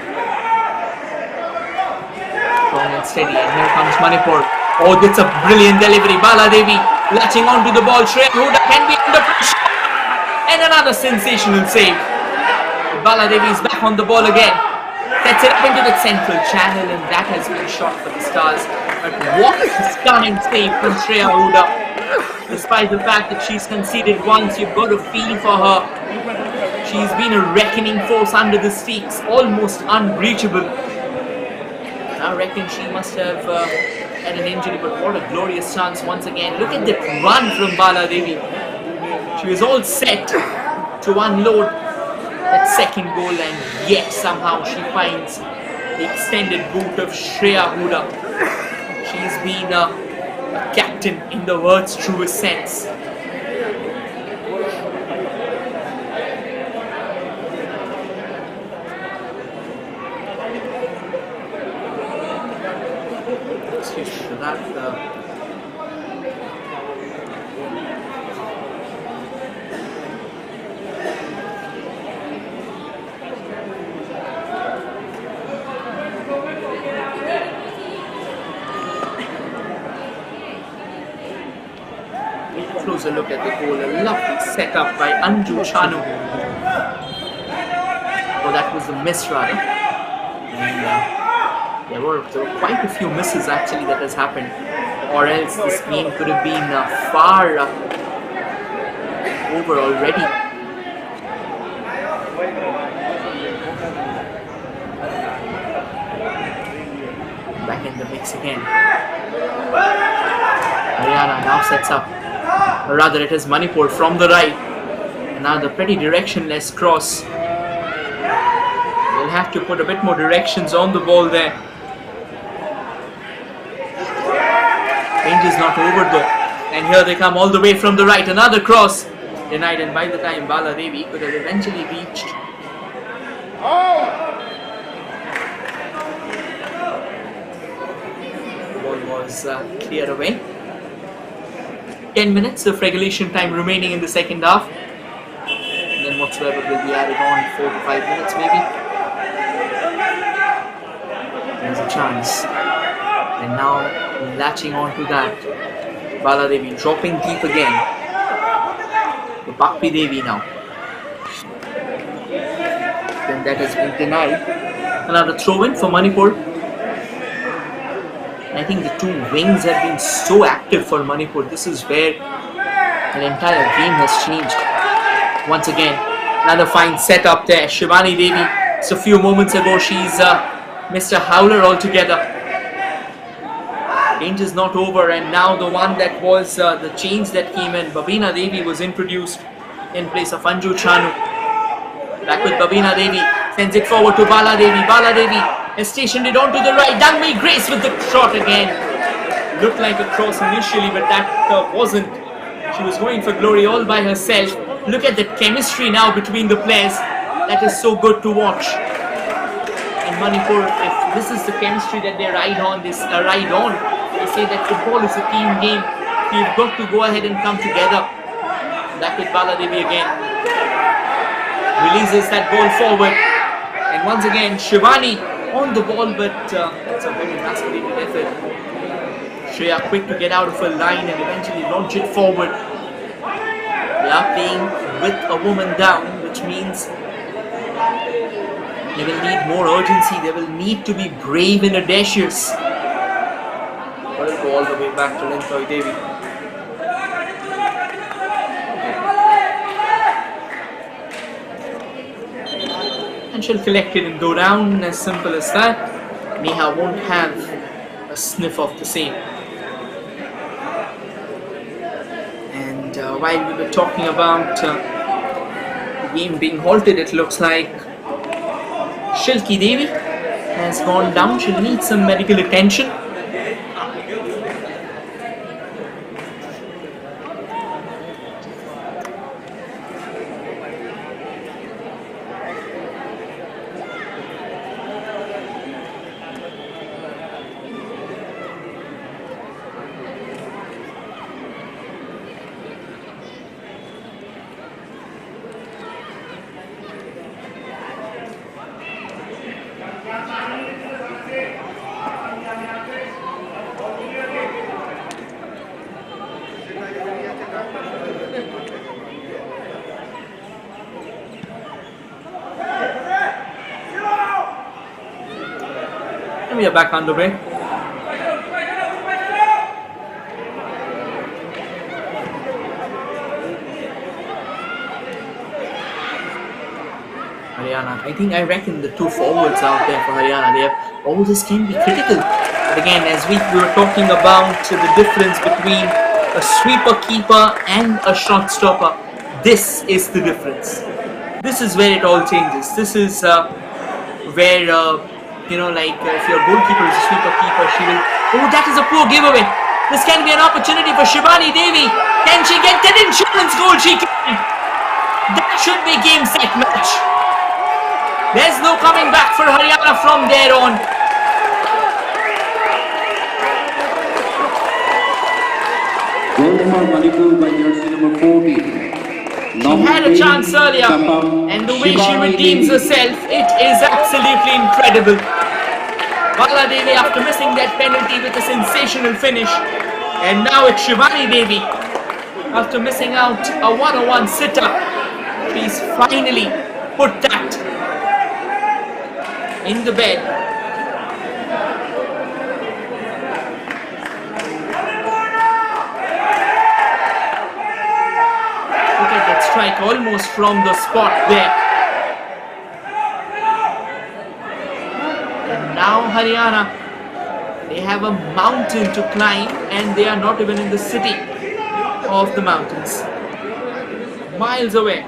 Strong and steady, and here comes Manipur. Oh, that's a brilliant delivery. Bala Devi latching onto the ball. Shreya Huda can be under pressure. And another sensational save. Bala Devi is back on the ball again. Sets it up into the central channel, and that has been shot for the Stars. But what a stunning save from Shreya Huda. Despite the fact that she's conceded once, you've got a feel for her. She's been a reckoning force under the streaks, almost unbreachable. I reckon she must have had an injury, but what a glorious chance once again. Look at that run from Bala Devi. She was all set to unload that second goal, and yet somehow she finds the extended boot of Shreya Huda. She's been a captain in the word's truest sense. Excuse me for that. Closer look at the goal. A lovely setup by Anju Chanu. Oh, that was a miss rather. And there were quite a few misses actually that has happened. Or else this game could have been far over already. Back in the mix again. Haryana now sets up. Or rather, it is Manipur from the right. Another pretty directionless cross. We'll have to put a bit more directions on the ball there. Range is not over though. And here they come all the way from the right. Another cross. Denied, and by the time Bala Devi could have eventually reached. The ball was cleared away. 10 minutes of regulation time remaining in the second half. And then whatsoever will be added on, 4 to 5 minutes maybe. There's a chance. And now latching on to that. Bala Devi dropping deep again. The Bakpi Devi now. Then that has been denied. Another throw-in for Manipur. I think the two wings have been so active for Manipur. This is where an entire game has changed. Once again, another fine setup there. Shivani Devi, just a few moments ago, she's missed a howler altogether. Range is not over, and now the one that was the change that came in, Babina Devi was introduced in place of Anju Chanu. Back with Babina Devi, sends it forward to Bala Devi. Bala Devi has stationed it onto the right. Dangmi Grace with the shot again. Looked like a cross initially, but that wasn't. She was going for glory all by herself. Look at the chemistry now between the players. That is so good to watch. In Manipur, if this is the chemistry that they ride on, they say that football is a team game. You've got to go ahead and come together. Back with Bala Devi again. Releases that ball forward. And once again, Shivani on the ball, but it's a very masculine effort. Shreya quick to get out of her line and eventually launch it forward. They are playing with a woman down, which means they will need more urgency. They will need to be brave and audacious. But it'll go all the way back to Lintoy Devi. And she'll collect it and go down, as simple as that. Neha won't have a sniff of the same. And while we were talking about the game being halted, it looks like Shilki Devi has gone down. She'll need some medical attention. And we are back underway. Haryana, I reckon the two forwards out there for Haryana, they have all this can be critical. But again, as we were talking about the difference between a sweeper keeper and a shot stopper, this is the difference. This is where it all changes. This is where if your goalkeeper is a sweeper keeper, she will. Oh, that is a poor giveaway. This can be an opportunity for Shivani Devi. Can she get that insurance goal? She can. That should be game, set, match. There's no coming back for Haryana from there on. Goal for Manipur by jersey number 14. She had a chance earlier, and the way she redeems herself, it is absolutely incredible. Bala Devi, after missing that penalty with a sensational finish, and now it's Shivani Devi, after missing out a 101 sitter, she's finally put that in the bed. Look at that strike almost from the spot there. And now Haryana, they have a mountain to climb, and they are not even in the city of the mountains. Miles away.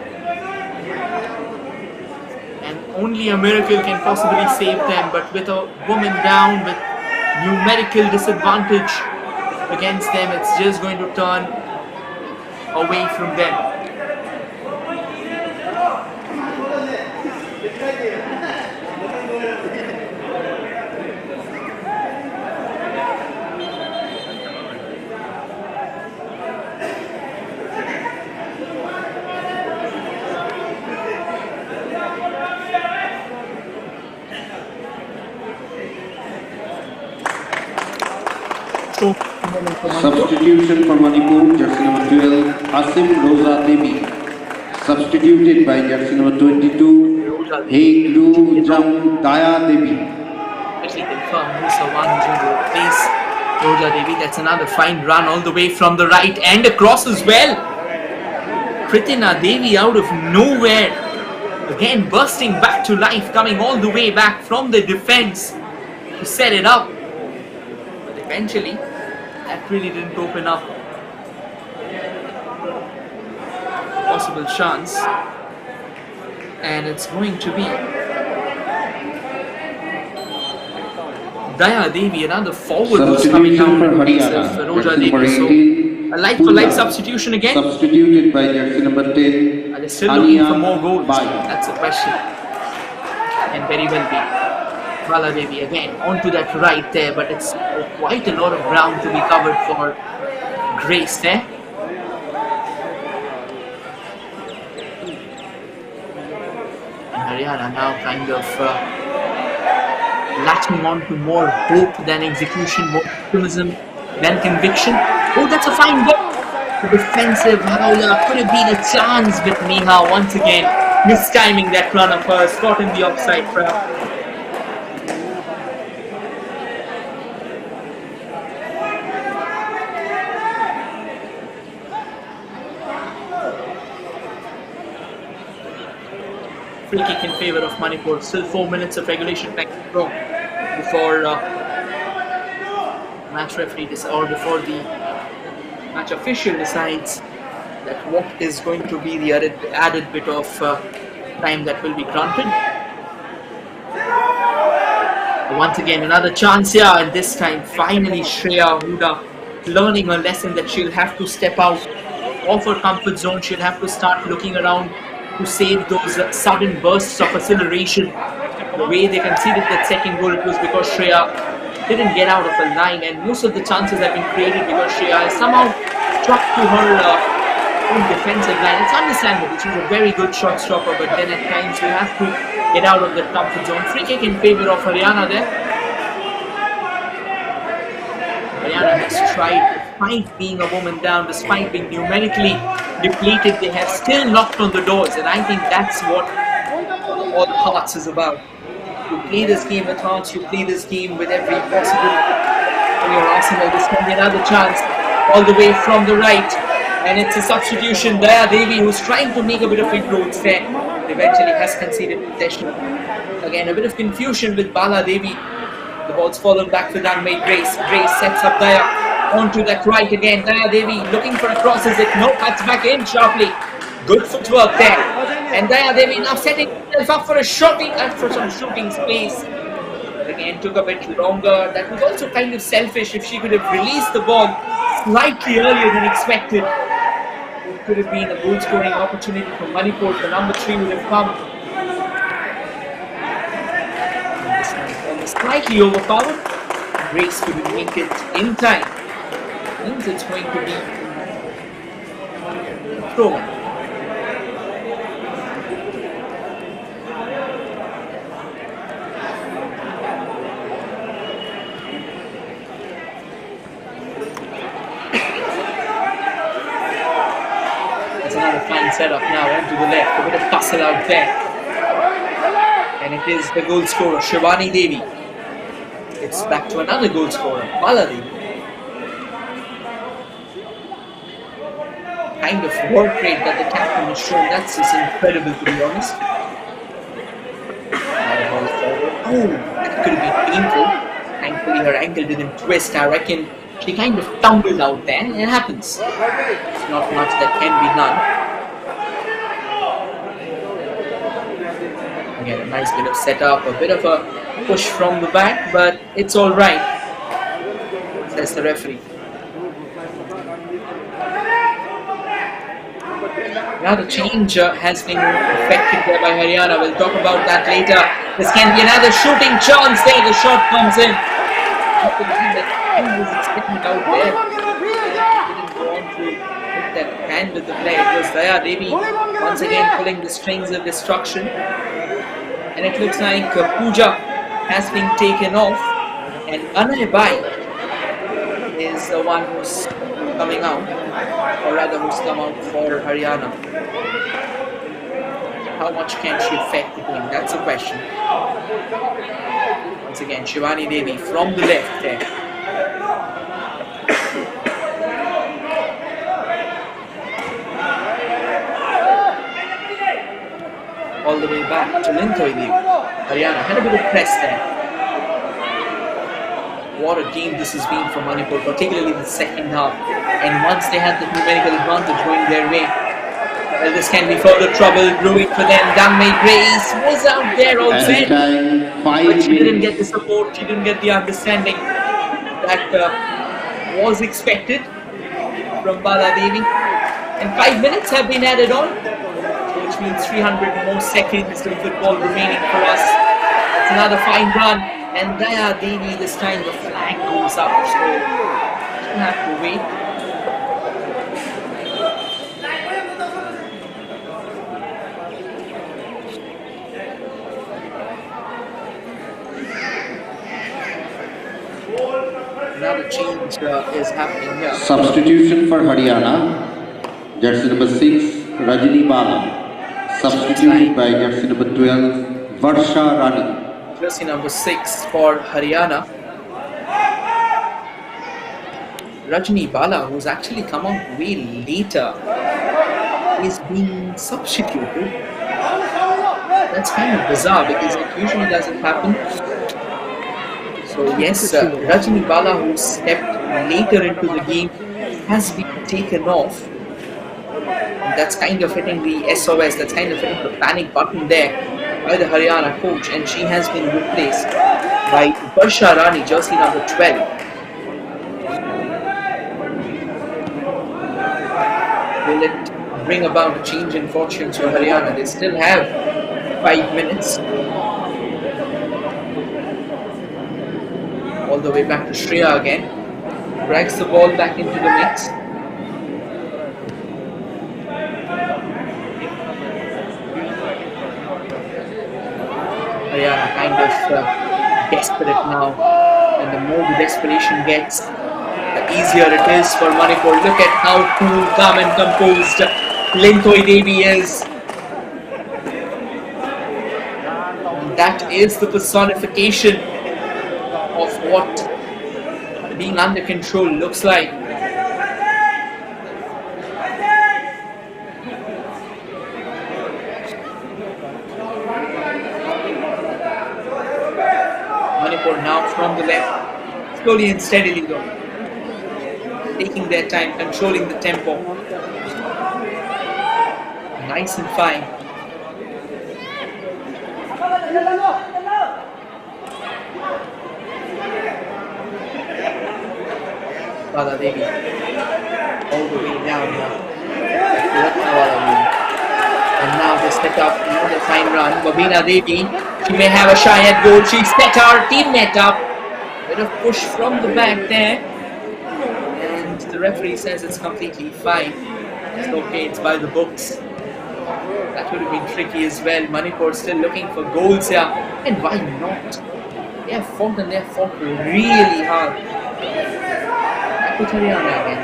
And only a miracle can possibly save them, but with a woman down, with numerical disadvantage against them, it's just going to turn away from them. throw moment for Manipur. Substitution for Manipur, jersey number 12, Asim Rosa Devi. Substituted by jersey number 22, Heglu Jam Daya Devi. Actually confirmed Musa 1-0 pace. Roja Devi, that's another fine run all the way from the right and across as well. Kritina Devi out of nowhere, again bursting back to life, coming all the way back from the defense to set it up. But eventually, that really didn't open up possible chance. And it's going to be Daya Devi, another forward who's coming down Substitution for in the place of Haryana, Roja jersey number Devi. So 18, a like-for-like Pooja. substitution again. Substituted by jersey number 10, Are they still looking for more Ania goals? Bai. That's the question. And very well be. Bala Devi again onto that right there, but it's quite a lot of ground to be covered for Grace there. And Haryana now kind of latching on to more hope than execution, more optimism than conviction. Oh, that's a fine goal. The defensive howler could have been a chance, but Neha once again mistiming that run of hers, caught in the offside trap. Free kick in favour of Manipur. Still 4 minutes of regulation time to go before match referee before the match official decides that what is going to be the added bit of time that will be granted. Once again, another chance here, and this time finally Shreya Huda learning a lesson that she'll have to step out of her comfort zone. She'll have to start looking around to save those sudden bursts of acceleration. The way they conceded that second goal, it was because Shreya didn't get out of a line, and most of the chances have been created because Shreya has somehow struck to her own defensive line. It's understandable, she's a very good shot stopper, but then at times you have to get out of that comfort zone. Free kick in favour of Haryana there. Haryana has tried, despite being a woman down, despite being numerically depleted, they have still knocked on the doors, and I think that's what all hearts is about. You play this game with hearts, you play this game with every possible in your arsenal. This can be another chance all the way from the right, and it's a substitution. Daya Devi, who's trying to make a bit of inroads there, eventually has conceded possession. Again, a bit of confusion with Bala Devi. The ball's fallen back for Dangmei Grace. Grace sets up Daya onto that right again. Daya Devi looking for a cross, is it? No, cuts back in sharply. Good footwork there. And Daya Devi now setting herself up for some shooting space. Again, took a bit longer. That was also kind of selfish. If she could have released the ball slightly earlier than expected, it could have been a goal scoring opportunity for Manipur. The number 3 would have come. Slightly overpowered. Grace couldn't make it in time. Means it's going to be thrown. That's another fine setup now onto the left. A bit of tussle out there. And it is the goal scorer, Shivani Devi. It's back to another goal scorer, Bala Devi. Kind of work rate that the captain has shown, that's just incredible, to be honest. Oh, that could have been painful. Thankfully her ankle didn't twist. I reckon she kind of tumbled out there. It happens. There's not much that can be done. Again, a nice bit of setup, a bit of a push from the back, but it's alright, says the referee. Now the change has been effected there by Haryana. We'll talk about that later. This can be another shooting chance there. The shot comes in. He was expecting out there. Didn't go on to hit that hand with the play. It was Daya Devi once again pulling the strings of destruction. And it looks like Pooja has been taken off, and Ania Bai is the one who's coming out, or rather who's come out for Haryana. How much can she affect the game? That's the question. Once again, Shivani Devi from the left there. All the way back to Lintoi Devi. Haryana had a bit of press there. What a game this has been for Manipur, particularly the second half. And once they had the numerical advantage going their way, well, this can be further trouble brewing for them. Dangmei Grace was out there also, but she didn't get the support, she didn't get the understanding that was expected from Bala Devi. And 5 minutes have been added on, which means 300 more seconds of football remaining for us. That's another fine run. And Daya Devi, this time the flag goes up, so she'll have to wait. Another change is happening here. Substitution for Haryana. Jersey number 6, Rajni Bala. Substituted by jersey number 12, Varsha Rani. Jersey number 6 for Haryana. Rajni Bala, who's actually come out way later, is being substituted. That's kind of bizarre because it usually doesn't happen. So yes, Rajni Bala, who stepped later into the game, has been taken off. And that's kind of hitting the SOS, that's kind of hitting the panic button there by the Haryana coach, and she has been replaced by Varsha Rani, jersey number 12. Will it bring about a change in fortunes for Haryana? They still have 5 minutes. All the way back to Shreya again. Drags the ball back into the mix. Haryana kind of desperate now, and the more the desperation gets, the easier it is for Manipur. Look at how cool, calm and composed Lintoi Devi is. And that is the personification of what being under control looks like. Manipur now from the left, slowly and steadily though, taking their time, controlling the tempo. Nice and fine. Bala Devi all the way down now. And now they set up another fine run. Babina Devi, she may have a shy at goal. She set her teammate up. Bit of push from the back there. And the referee says it's completely fine. It's okay, it's by the books. That would have been tricky as well. Manipur still looking for goals here. And why not? They have fought and they have fought really hard. Back with Haryana again.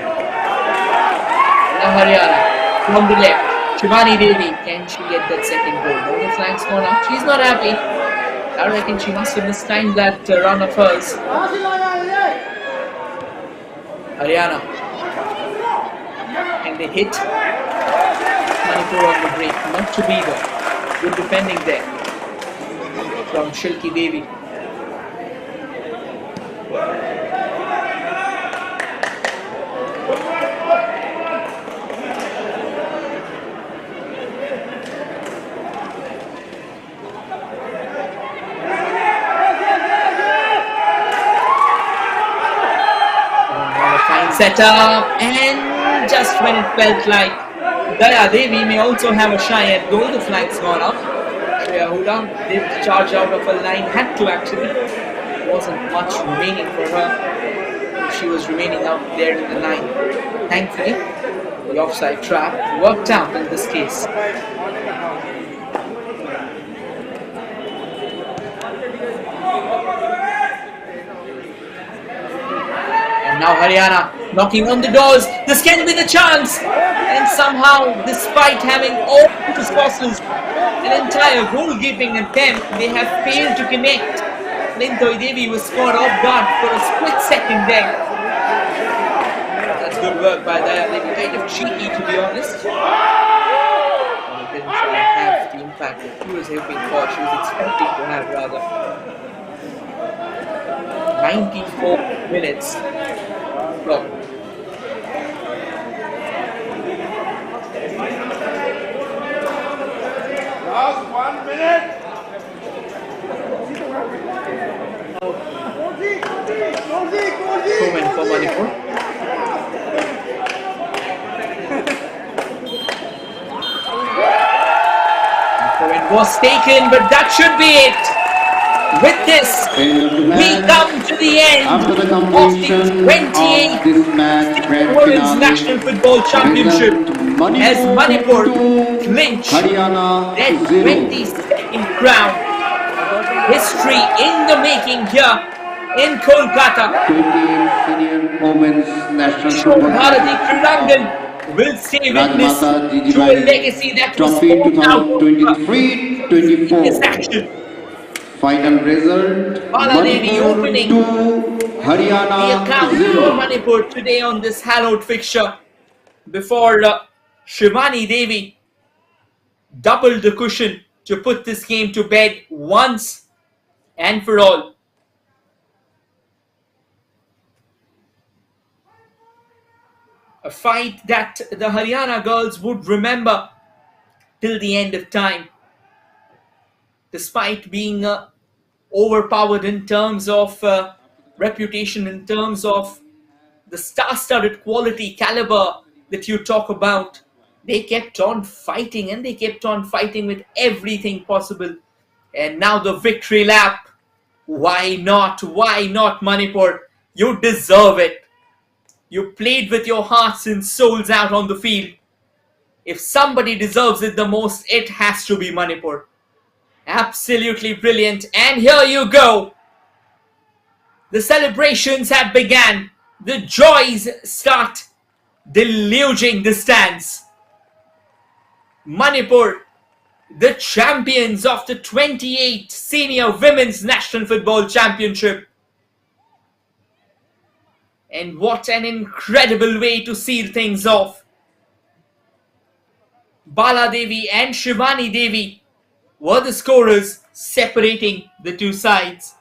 Now Haryana from the left. Shivani Devi, can she get that second goal? No, the flag's gone up. She's not happy. I reckon she must have mistimed that run of hers. Haryana. And they hit Manipur on the break. Not to be though. Good defending there from Shilki Devi. Set up, and just when it felt like Daya Devi may also have a shy at goal, the flag's gone up. Shreya Huda did charge out of a line, had to actually. Wasn't much remaining for her. She was remaining out there in the line. Thankfully, the offside trap worked out in this case. Now Haryana knocking on the doors. This can be the chance. And somehow, despite having all the resources, an entire goalkeeping attempt, they have failed to connect. Lintoi Devi was caught off guard for a split second there. That's good work by them. They were kind of cheeky, to be honest. Well, it didn't have the impact that she was hoping for. She was expecting to have, rather. 94 minutes. Look. Last 1 minute. Throw in for Manipur. Throw-in was taken, but that should be it. With this, we come to the end After the of the completion 28th of this match, grand Women's finale, National Football Championship present as Manipur to clinch Haryana their 0. 22nd crown. History in the making here in Kolkata. 28th Senior Women's National Football Bharati Championship. Kridangan will stay witness Rajmata to a Jijabai legacy that was Trophy formed out of this 2023-24. action. Final result: Baladevi Manipur opening 2, the Haryana account for 0. Manipur today on this hallowed fixture before Shivani Devi doubled the cushion to put this game to bed once and for all. A fight that the Haryana girls would remember till the end of time. Despite being overpowered in terms of reputation, in terms of the star-studded quality caliber that you talk about, they kept on fighting, and they kept on fighting with everything possible. And now the victory lap. Why not? Why not, Manipur? You deserve it. You played with your hearts and souls out on the field. If somebody deserves it the most, it has to be Manipur. Absolutely brilliant. And here you go. The celebrations have begun. The joys start deluging the stands. Manipur, the champions of the 28th Senior Women's National Football Championship. And what an incredible way to seal things off. Bala Devi and Shivani Devi were the scorers separating the two sides.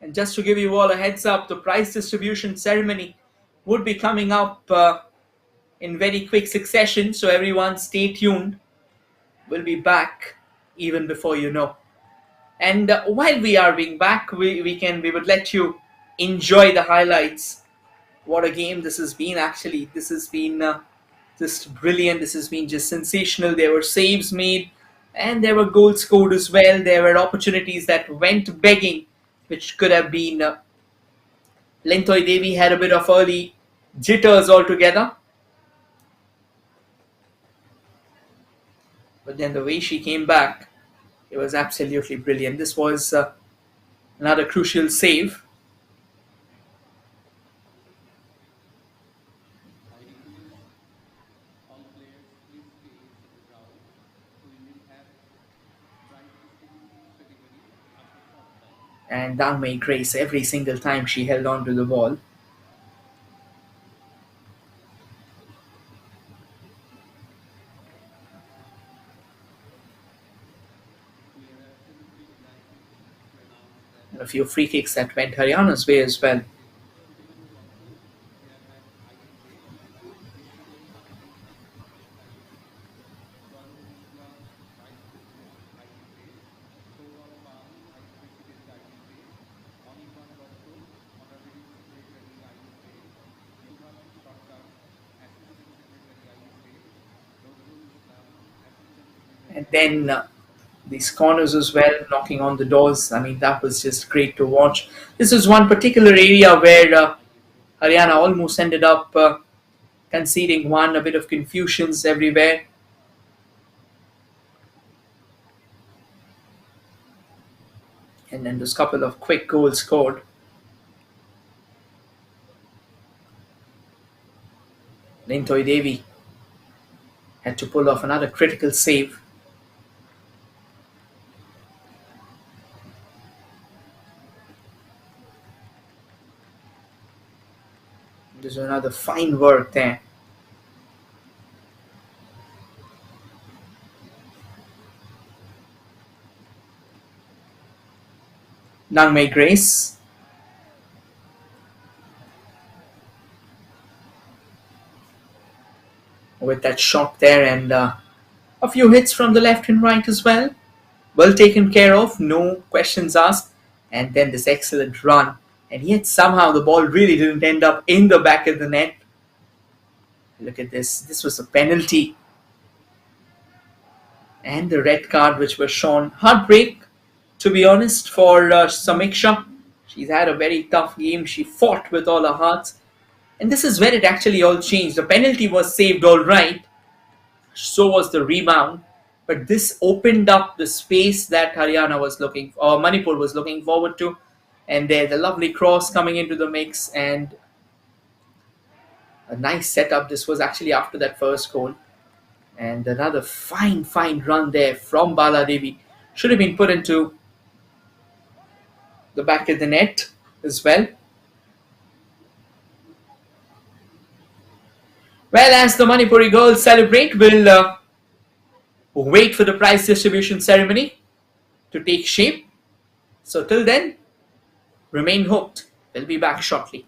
And just to give you all a heads up, the prize distribution ceremony would be coming up in very quick succession, so everyone stay tuned. We'll be back even before you know. And while we are being back, we would let you enjoy the highlights. What a game this has been, actually. This has been just brilliant. This has been just sensational. There were saves made and there were goals scored as well. There were opportunities that went begging, which could have been Lintoi Devi had a bit of early jitters altogether. But then the way she came back, it was absolutely brilliant. This was another crucial save. And Dangmei Grace, every single time she held on to the ball. And a few free kicks that went Haryana's way as well. And then these corners as well, knocking on the doors. I mean, that was just great to watch. This is one particular area where Haryana almost ended up conceding one, a bit of confusions everywhere. And then those couple of quick goals scored. Nintoy Devi had to pull off another critical save. There's another fine work there. Nangmei Grace with that shot there, and a few hits from the left and right as well. Well taken care of, no questions asked. And then this excellent run. And yet somehow the ball really didn't end up in the back of the net. Look at this. This was a penalty. And the red card which was shown. Heartbreak, to be honest, for Samiksha. She's had a very tough game. She fought with all her hearts. And this is where it actually all changed. The penalty was saved all right. So was the rebound. But this opened up the space that Haryana was looking, or Manipur was looking forward to. And there's a lovely cross coming into the mix and a nice setup. This was actually after that first goal. And another fine run there from Bala Devi. Should have been put into the back of the net as well. Well, as the Manipuri girls celebrate, we'll wait for the prize distribution ceremony to take shape. So till then, remain hooked. We'll be back shortly.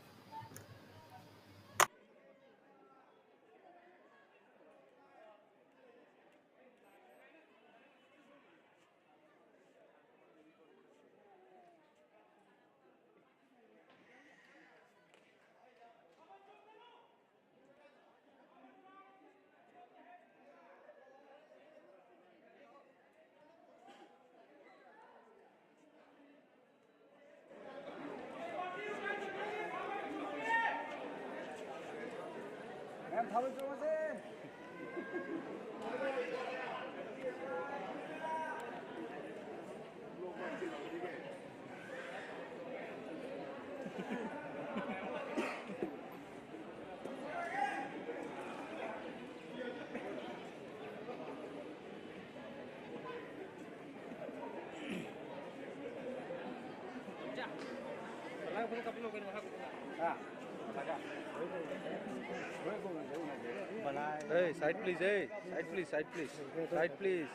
Hey, side please, hey, side please, side please, side please.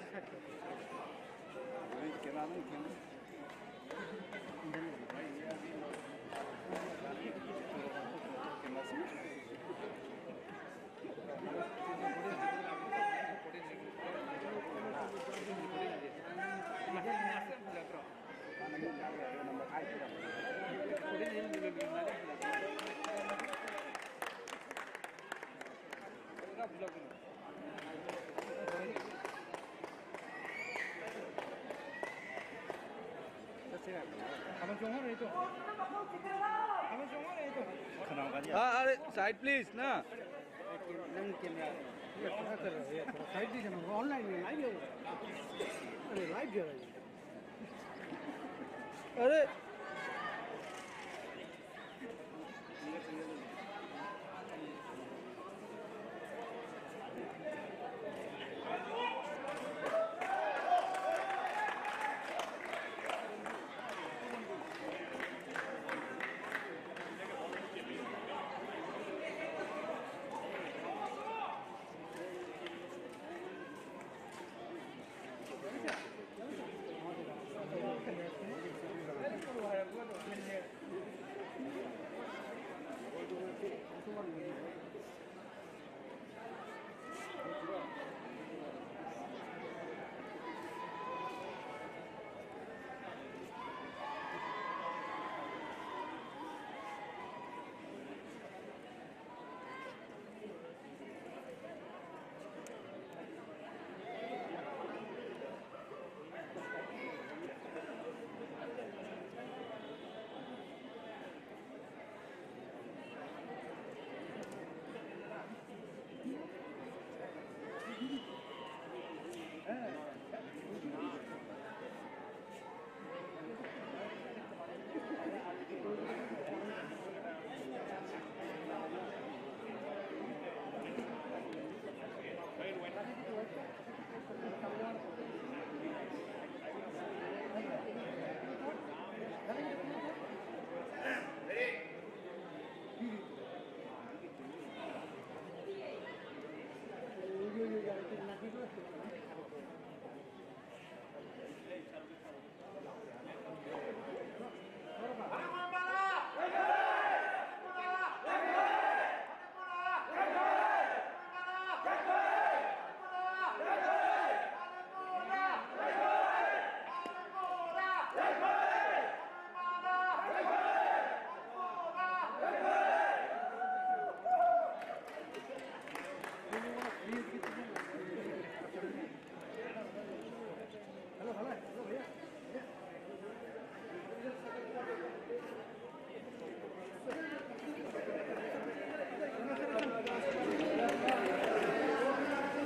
अरे side please ना अरे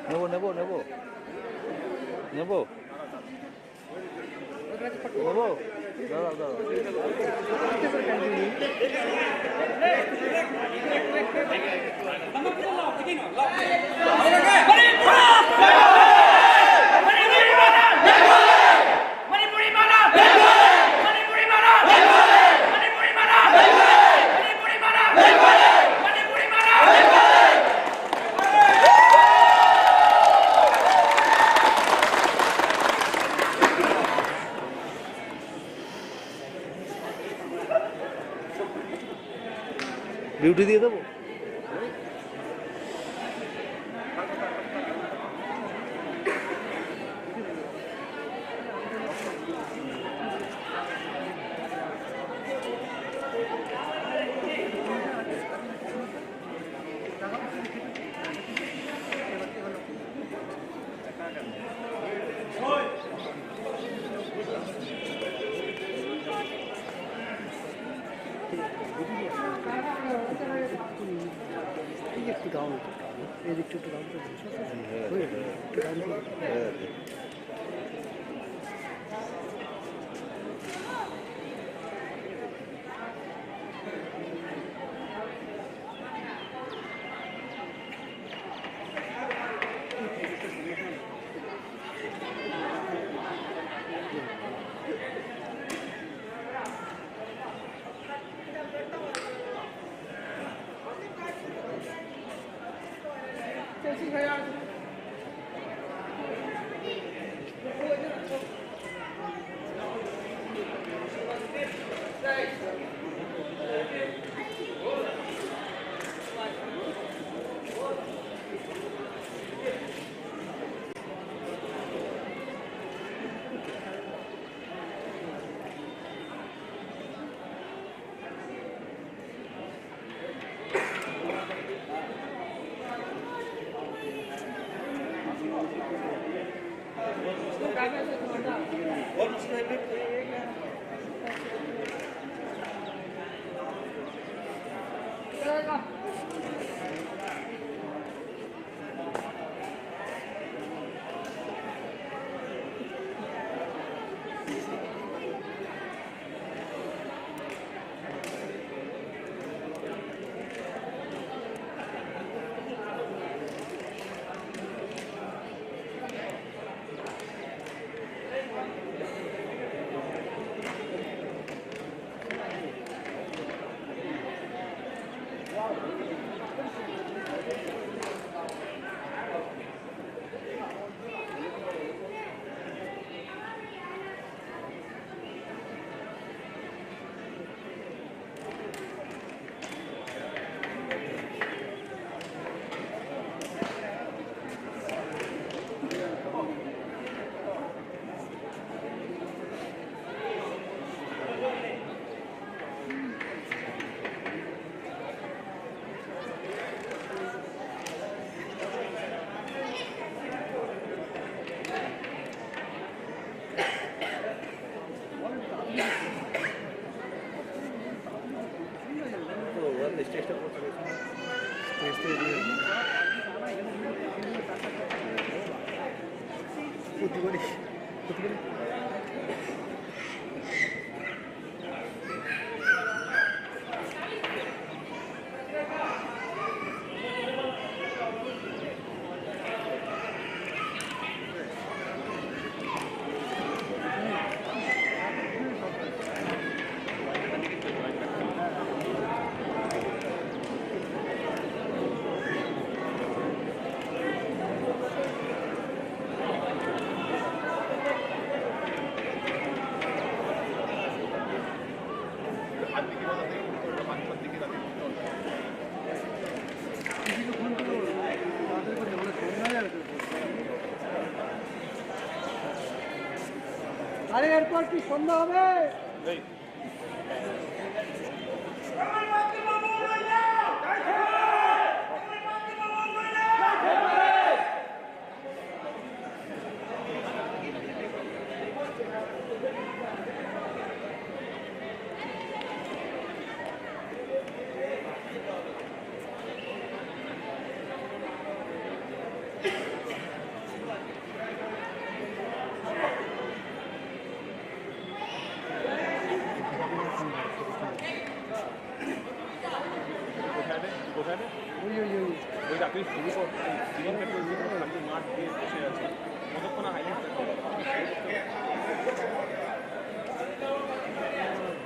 নেবো নেবো নেবো নেবো নেবো দাঁড়াও দাঁড়াও ডিউটি দিয়ে দেবো একটু ডাউন এদিকটা একটু ডাউন করে একটু ডাউন করে স্টেজটা করতে আরে এরপর কি সন্ধ্যা হবে? তুই শুরু কর সিরিয়ালটা তৈরি কর খালি মাঠ দিয়ে বসে আছে কতক্ষণ highlight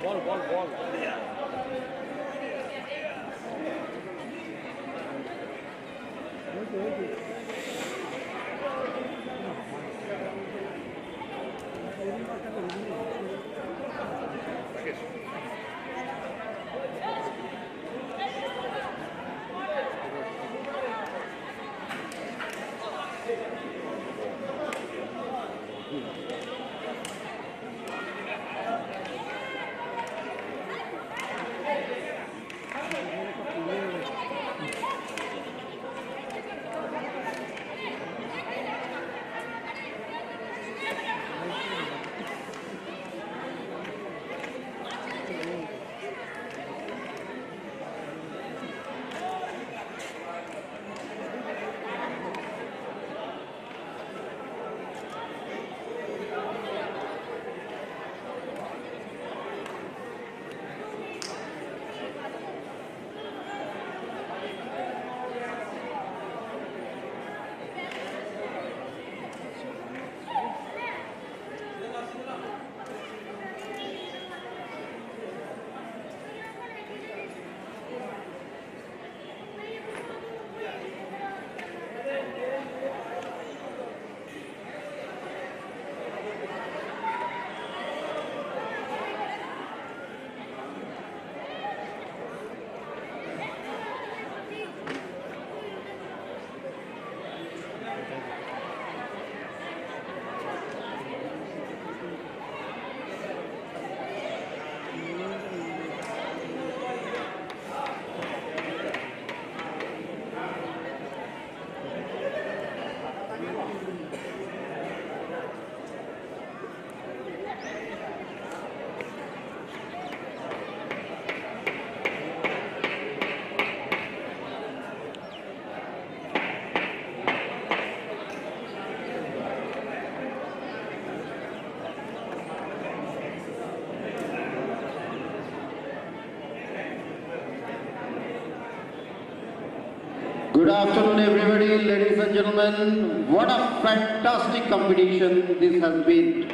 ball ball ball Good afternoon, everybody, ladies and gentlemen. What a fantastic competition this has been.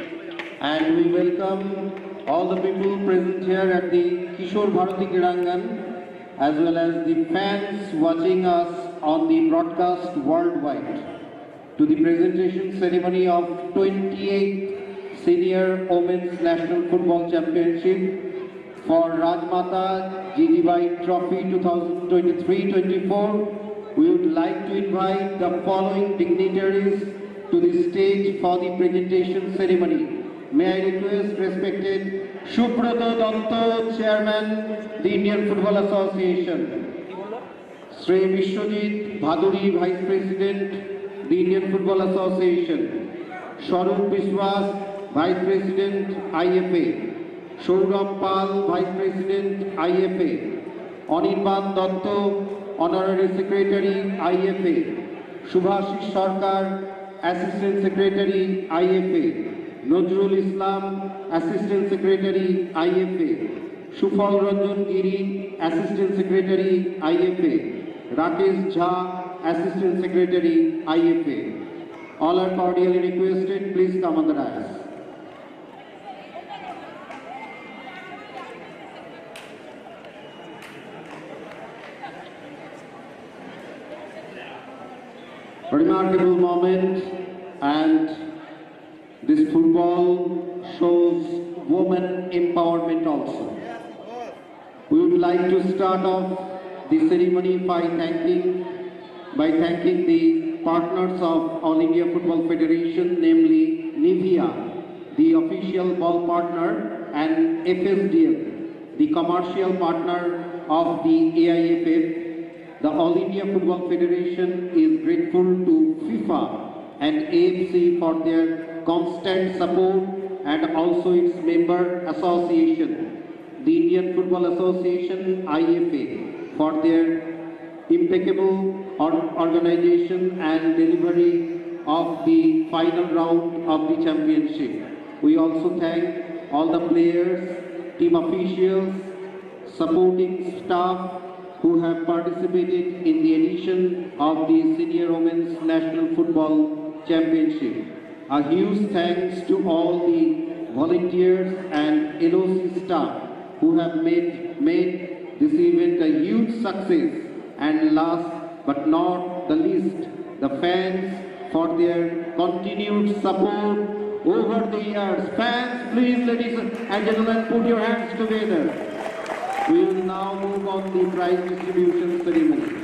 And we welcome all the people present here at the Kishore Bharati Kirangan, as well as the fans watching us on the broadcast worldwide, to the presentation ceremony of 28th Senior Women's National Football Championship for Rajmata Jijabai Trophy 2023-24. We would like to invite the following dignitaries to the stage for the presentation ceremony. May I request respected Subrata Danta, Chairman, the Indian Football Association; Sri Vishwajit Bhaduri, Vice President, the Indian Football Association; Sharup Biswas, Vice President, IFA; Saurabh Pal, Vice President, IFA; Anirban Datta, Honorary Secretary, IFA; Subhashish Sarkar, Assistant Secretary, IFA; Nazrul Islam, Assistant Secretary, IFA; Shufal Ranjan Giri, Assistant Secretary, IFA; Rakesh Jha, Assistant Secretary, IFA. All are cordially requested, please come on the dais. Remarkable moment, and this football shows women empowerment also. We would like to start off the ceremony by thanking the partners of All India Football Federation, namely Nivea, the official ball partner, and FSDL, the commercial partner of the AIFF. The All India Football Federation is grateful to FIFA and AFC for their constant support, and also its member association, the Indian Football Association IFA, for their impeccable organization and delivery of the final round of the championship. We also thank all the players, team officials, supporting staff who have participated in the edition of the Senior Women's National Football Championship. A huge thanks to all the volunteers and LOC staff who have made this event a huge success. And last but not the least, the fans for their continued support over the years. Fans, please, ladies and gentlemen, put your hands together. We will now move on the prize distribution ceremony.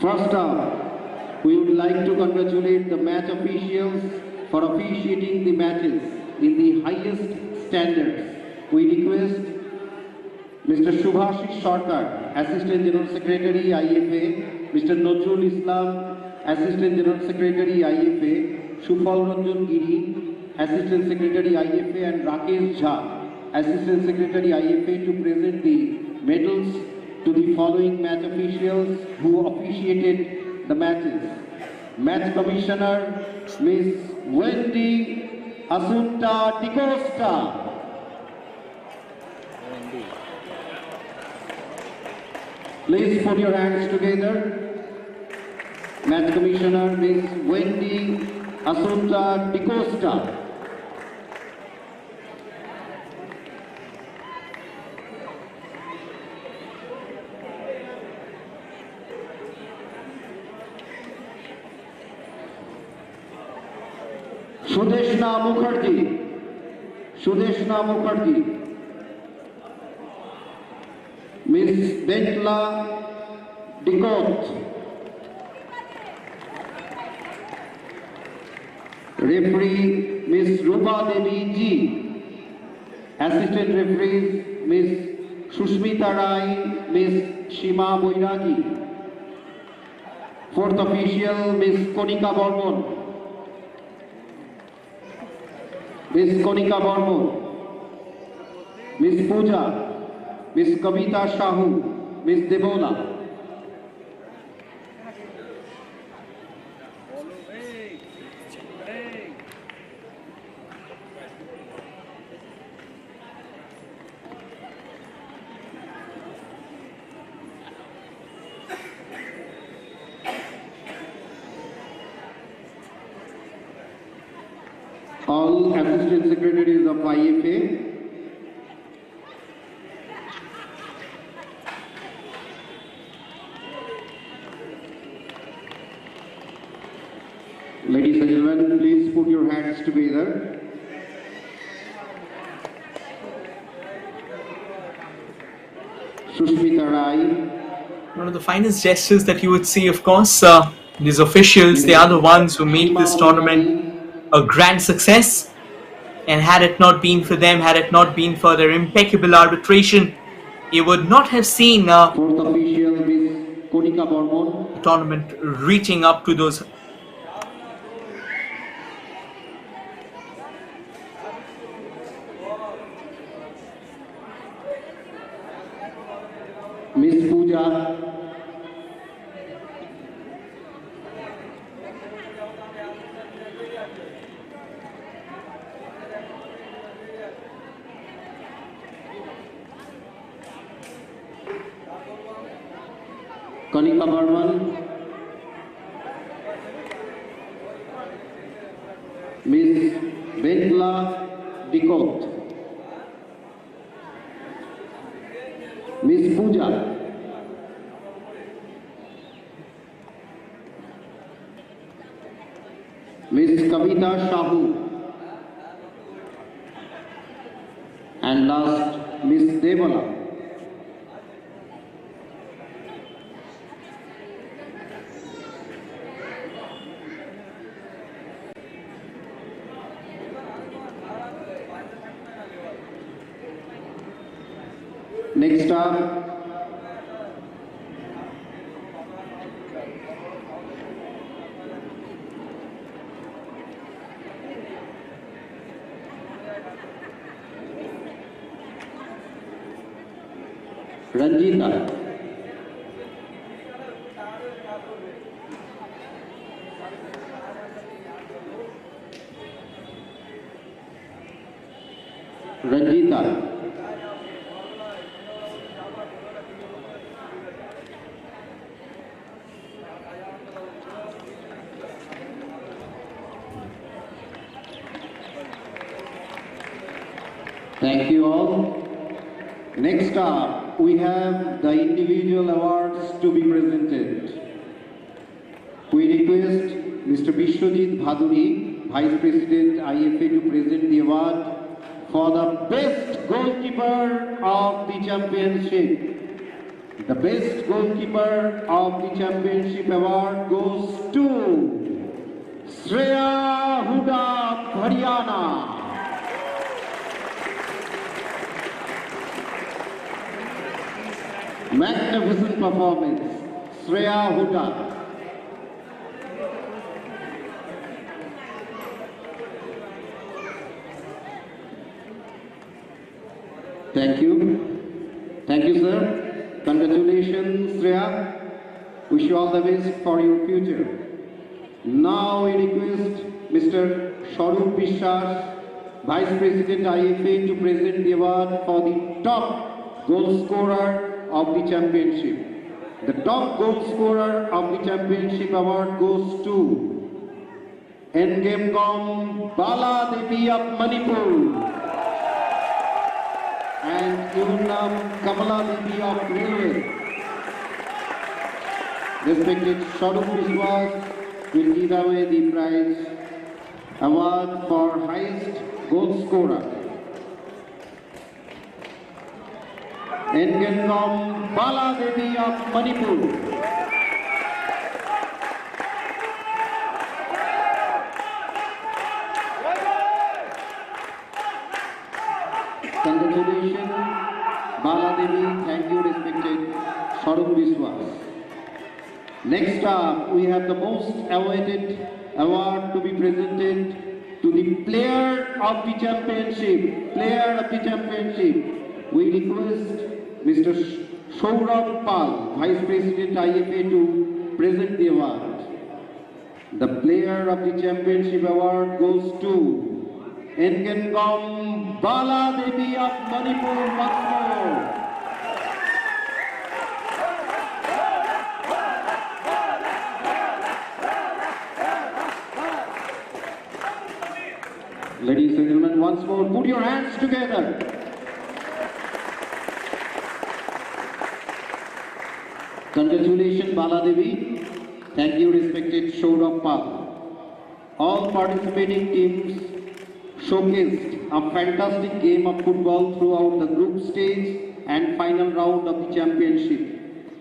First up, we would like to congratulate the match officials for officiating the matches in the highest standards. We request Mr. Shubhashish Sarkar, Assistant General Secretary IFA, Mr. Nazrul Islam, Assistant General Secretary IFA, Shufal Ranjan Giri, Assistant Secretary IFA, and Rakesh Jha, Assistant Secretary IFA, to present the medals to the following match officials who officiated the matches. Match Commissioner Ms. Wendy Asunta Dicosta. Please put your hands together. Match Commissioner Ms. Wendy Asunta Dicosta. Sudeshna Mukherjee. Ms. Bentla Dicot. Referee Ms. Rupa Devi G. Assistant referees Ms. Sushmita Rai, Ms. Shima Boiragi. Fourth official Ms. Konika Bormon. Ms. Pooja, Ms. Kavita Shahu, Ms. Debola. All assistant secretaries of IFA. Ladies and gentlemen, please put your hands together. Sushmita Rai. One of the finest gestures that you would see, of course. These officials, they are the ones who made this tournament a grand success. And had it not been for them, had it not been for their impeccable arbitration, you would not have seen Fourth official Ms. Konika Bormon. tournament reaching up to those. Ms. Pooja. Kanika Barman. Ms. Bentla Dicot. Ms. Pooja. Ms. Kavita Shahu. And last, Ms. Debola. Next up, Ranjita. Thank you all. Next up, we have the individual awards to be presented. We request Mr. Bishwajit Bhaduri, Vice President IFA, to present the award for the best goalkeeper of the championship. The best goalkeeper of the championship award goes to Shreya Huda, Haryana. Magnificent performance, Shreya Huda. Thank you. Thank you, sir. Congratulations, Shreya. Wish you all the best for your future. Now we request Mr. Sharup Bishwas, Vice President IFA, to present the award for the top goal scorer of the championship. The top goal scorer of the championship award goes to Ngemgom Bala Devi of Manipur and Yunam Kamala Devi of Railway. Respected Sharup Bishwas will give away the prize award for highest goal scorer. Ngemgom Bala Devi of Manipur. Congratulations, Bala Devi. Thank you, respected Sharup Bishwas. Next up, we have the most awaited award to be presented to the player of the championship. Player of the championship. We request Mr. Saurabh Pal, Vice President IFA, to present the award. The player of the championship award goes to Ngemgom Bala Devi of Manipur once more. Ladies and gentlemen, once more, put your hands together. Congratulations, Bala Devi. Thank you, respected Saurabh Pal. All participating teams showcased a fantastic game of football throughout the group stage and final round of the championship.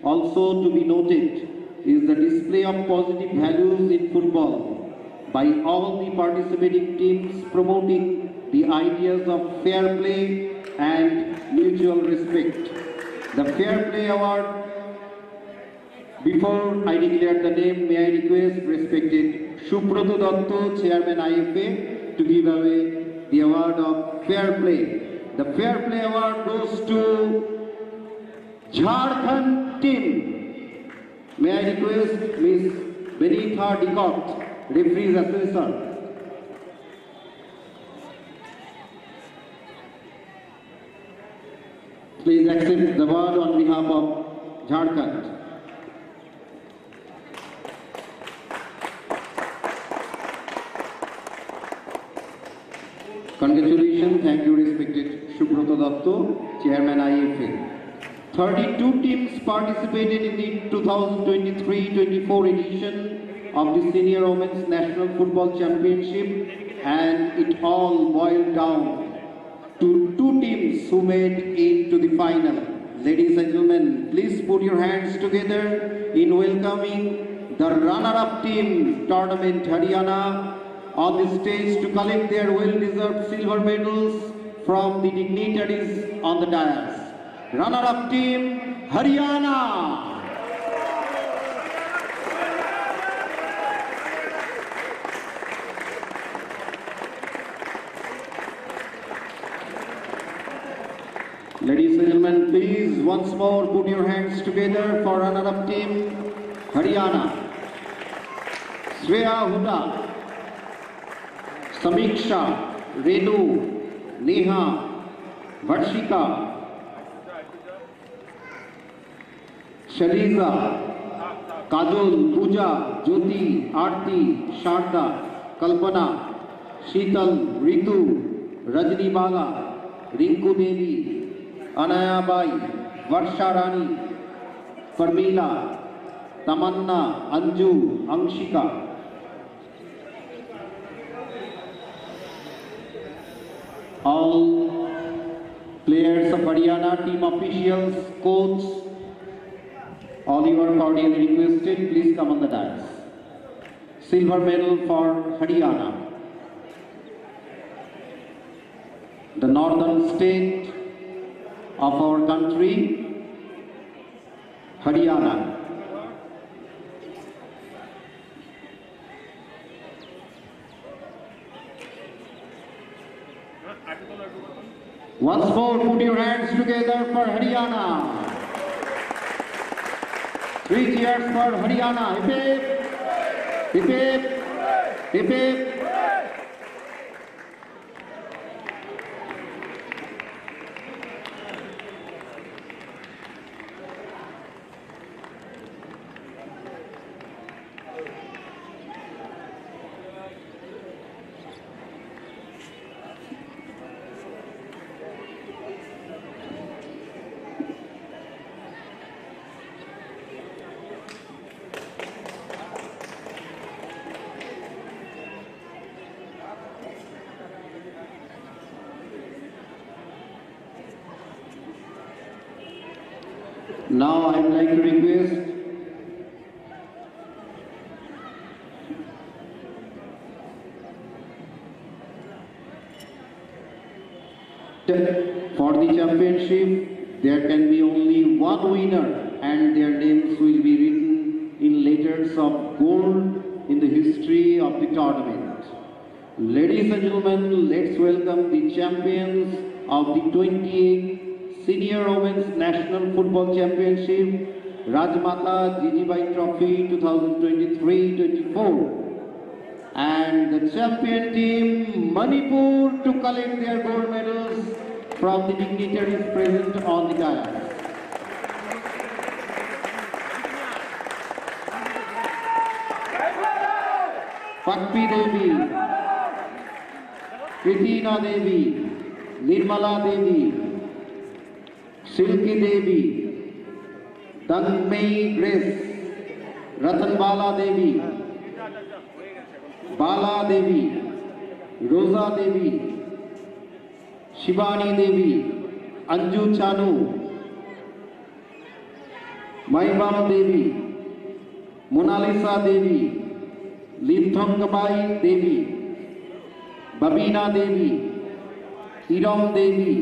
Also to be noted is the display of positive values in football by all the participating teams, promoting the ideas of fair play and mutual respect. The Fair Play Award. Before I declare the name, may I request respected Subrata Datta, Chairman IFA, to give away the award of Fair Play. The Fair Play Award goes to Jharkhand team. May I request Ms. Benita Dicot, referee's assessor. Please accept the award on behalf of Jharkhand. Congratulations, thank you, respected Subrata Datta, Chairman IFA. 32 teams participated in the 2023-24 edition of the Senior Women's National Football Championship, and it all boiled down to 2 teams who made it to the final. Ladies and gentlemen, please put your hands together in welcoming the runner-up team, Tournament Haryana, on the stage to collect their well-deserved silver medals from the dignitaries on the dais. Runner-up team, Haryana. Ladies and gentlemen, please once more put your hands together for runner-up team, Haryana. Shreya Huda, Samiksha, Renu, Neha, Varshika, Shaliza, Kajol, Pooja, Jyoti, Aarti, Sharda, Kalpana, Sheetal, Ritu, Rajni Bala, Rinku Devi, Anaya Bai, Varsha Rani, Parmila, Tamanna, Anju, Angshika. All players of Haryana, team officials, coach, all you are cordially requested, please come on the dais. Silver medal for Haryana. The northern state of our country, Haryana. Once more, put your hands together for Haryana. 3 cheers for Haryana. Hip hip, hip hip, hip hip. Now I would like to request for the championship there can be only one winner and their names will be written in letters of gold in the history of the tournament. Ladies and gentlemen, let's welcome the champions of the 28th Senior Women's National Football Championship, Rajmata Jijabai Trophy 2023-24. And the champion team, Manipur, to collect their gold medals from the dignitaries present on the dais. Pakpi Devi, Kritina Devi, Nirmala Devi, Silki Devi, Tanmay Grace, Ratanbala Devi, Bala Devi, Rosa Devi, Shivani Devi, Anju Chanu, Maibam Devi, Monalisa Devi, Linthongabai Devi, Babina Devi, Iram Devi,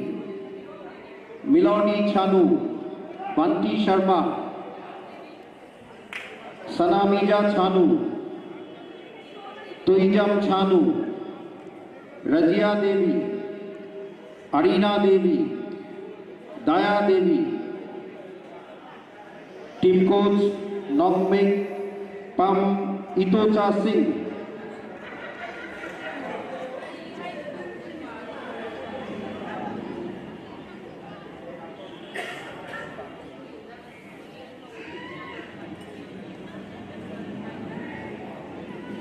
Miloni Chanu, Banti Sharma, Sanamija Chanu, Tuijam Chanu, Rajia Devi, Arina Devi, Daya Devi, team coach Nongmek Pam Itocha Singh.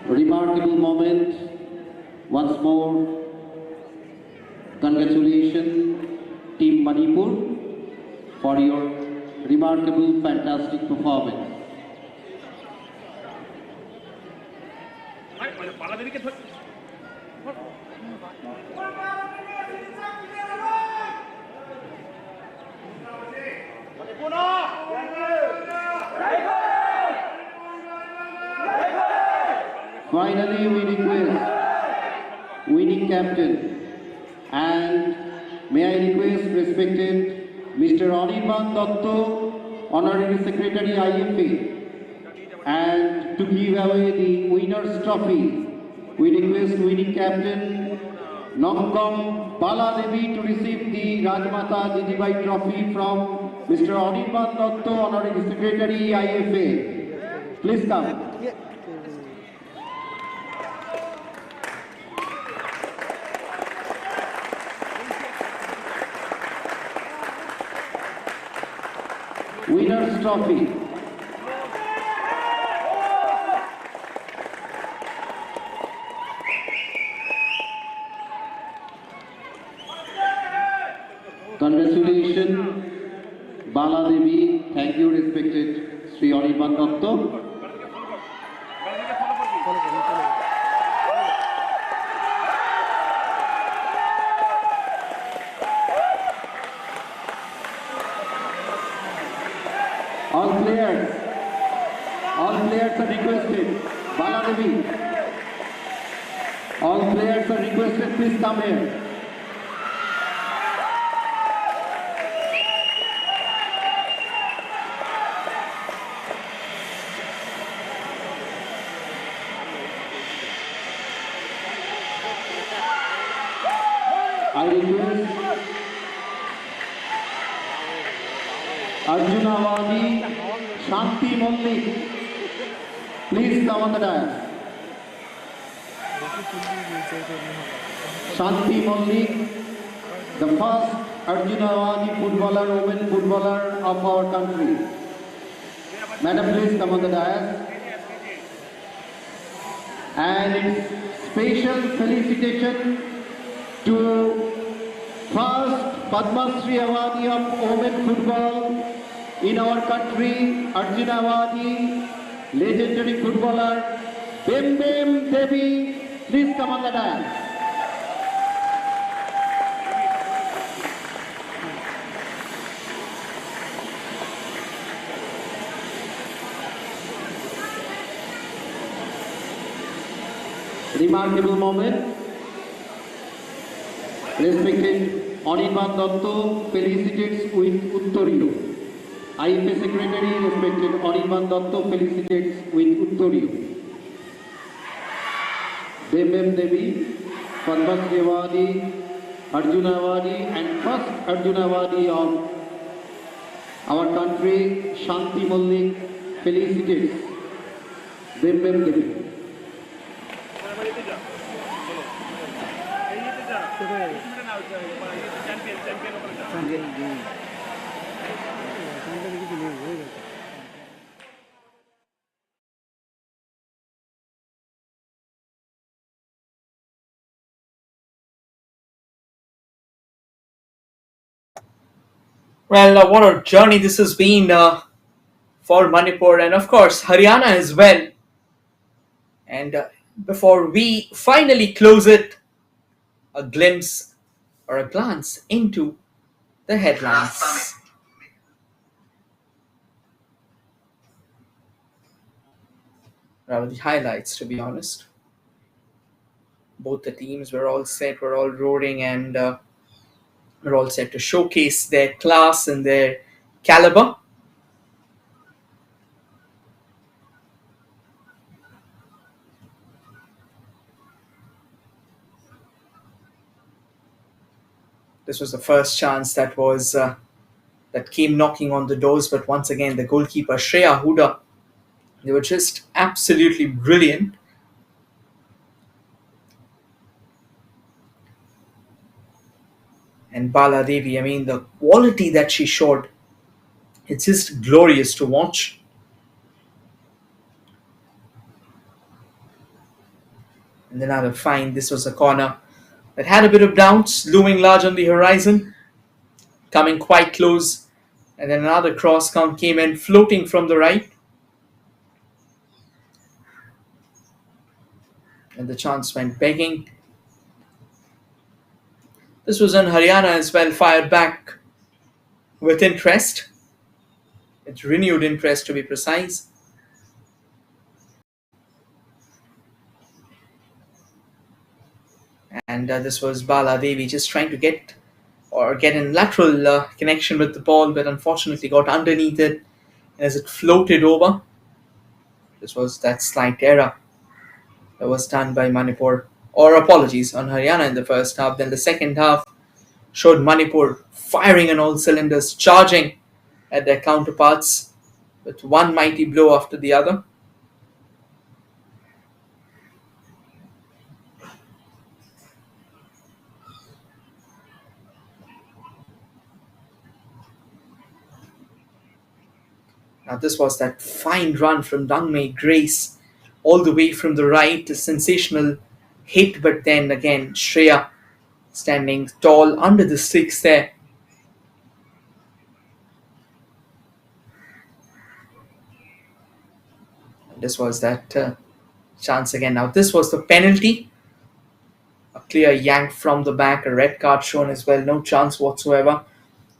Remarkable moment. Once more, congratulations, Team Manipur, for your remarkable, fantastic performance. Finally, we request winning captain, and may I request respected Mr. Anirban Dotto, Honorary Secretary IFA, and to give away the winner's trophy, we request winning captain Nongkom Bala Devi to receive the Rajmata Jijabai trophy from Mr. Anirban Dotto, Honorary Secretary IFA. Please come. Winner's trophy. Congratulations, Bala Devi. Thank you, respected Sri Anirban Dotto. All players are requested. Bala Devi. All players are requested, please come here. I request Arjunawadi Shanti Mallik, please come on the dais. Shanti Mallik, the first Arjunawadi footballer, women footballer of our country. Madam, please come on the dais. And it's special felicitation to first Padma Shri Awadi of women football in our country, Arjuna Awadi, legendary footballer, Bim Bim Devi, please come on the dais. Remarkable moment. Respected Anirban Dotto felicitates with Uttoriyo. IFA Secretary, respected Anirban Dotto felicitates with Uttoriyo. Bim Devi, Padma Shri Awadi, Arjuna Awadi, and first Arjuna Awadi of our country, Shanti Mallik, felicitates Bim Devi. Well, what a journey this has been for Manipur and, of course, Haryana as well. And before we finally close it, a glimpse or a glance into the headlines. Rather, the highlights, to be honest. Both the teams were all set, were all roaring, and were all set to showcase their class and their caliber. This was the first chance that came knocking on the doors, but once again, the goalkeeper Shreya Huda, they were just absolutely brilliant. And Bala Devi, I mean, the quality that she showed, it's just glorious to watch. And another fine, this was a corner that had a bit of doubts, looming large on the horizon, coming quite close. And then another cross count came in, floating from the right. And the chance went begging. This was in Haryana as well, fired back with interest. It's renewed interest, to be precise. And this was Bala Devi just trying to get in lateral connection with the ball, but unfortunately got underneath it. And as it floated over, this was that slight error that was done by Manipur, or apologies, on Haryana in the first half. Then the second half showed Manipur firing on all cylinders, charging at their counterparts with one mighty blow after the other. Now this was that fine run from Dangmei Grace, all the way from the right, a sensational hit, but then again Shreya standing tall under the sticks there This was that chance again. Now, this was the penalty. A clear yank from the back, a red card shown as well, no chance whatsoever.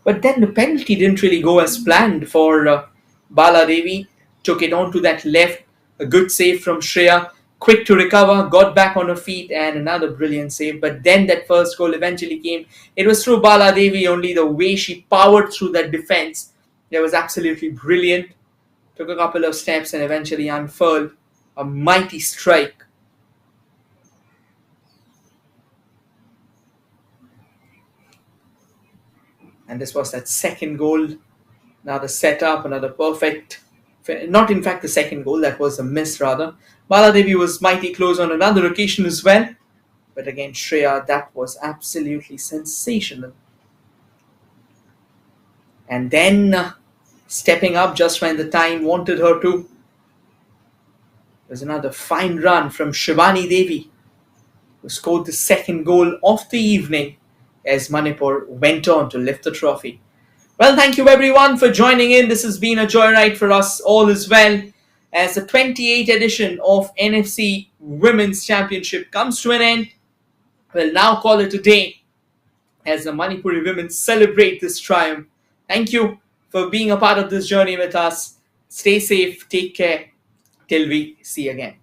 But then the penalty didn't really go as planned for Bala Devi. Took it on to that left, a good save from Shreya, quick to recover, got back on her feet, and another brilliant save. But then that first goal eventually came. It was through Bala Devi only. The way she powered through that defense, that was absolutely brilliant. Took a couple of steps and eventually unfurled a mighty strike. And this was that second goal. Another setup, another perfect. Not in fact the second goal, that was a miss rather. Baladevi was mighty close on another occasion as well. But again, Shreya, that was absolutely sensational. And then stepping up just when the time wanted her to. There's another fine run from Shivani Devi, who scored the second goal of the evening as Manipur went on to lift the trophy. Well, thank you everyone for joining in. This has been a joyride for us all as well, as the 28th edition of NFC Women's Championship comes to an end. We'll now call it a day as the Manipuri women celebrate this triumph. Thank you for being a part of this journey with us. Stay safe, take care, till we see again.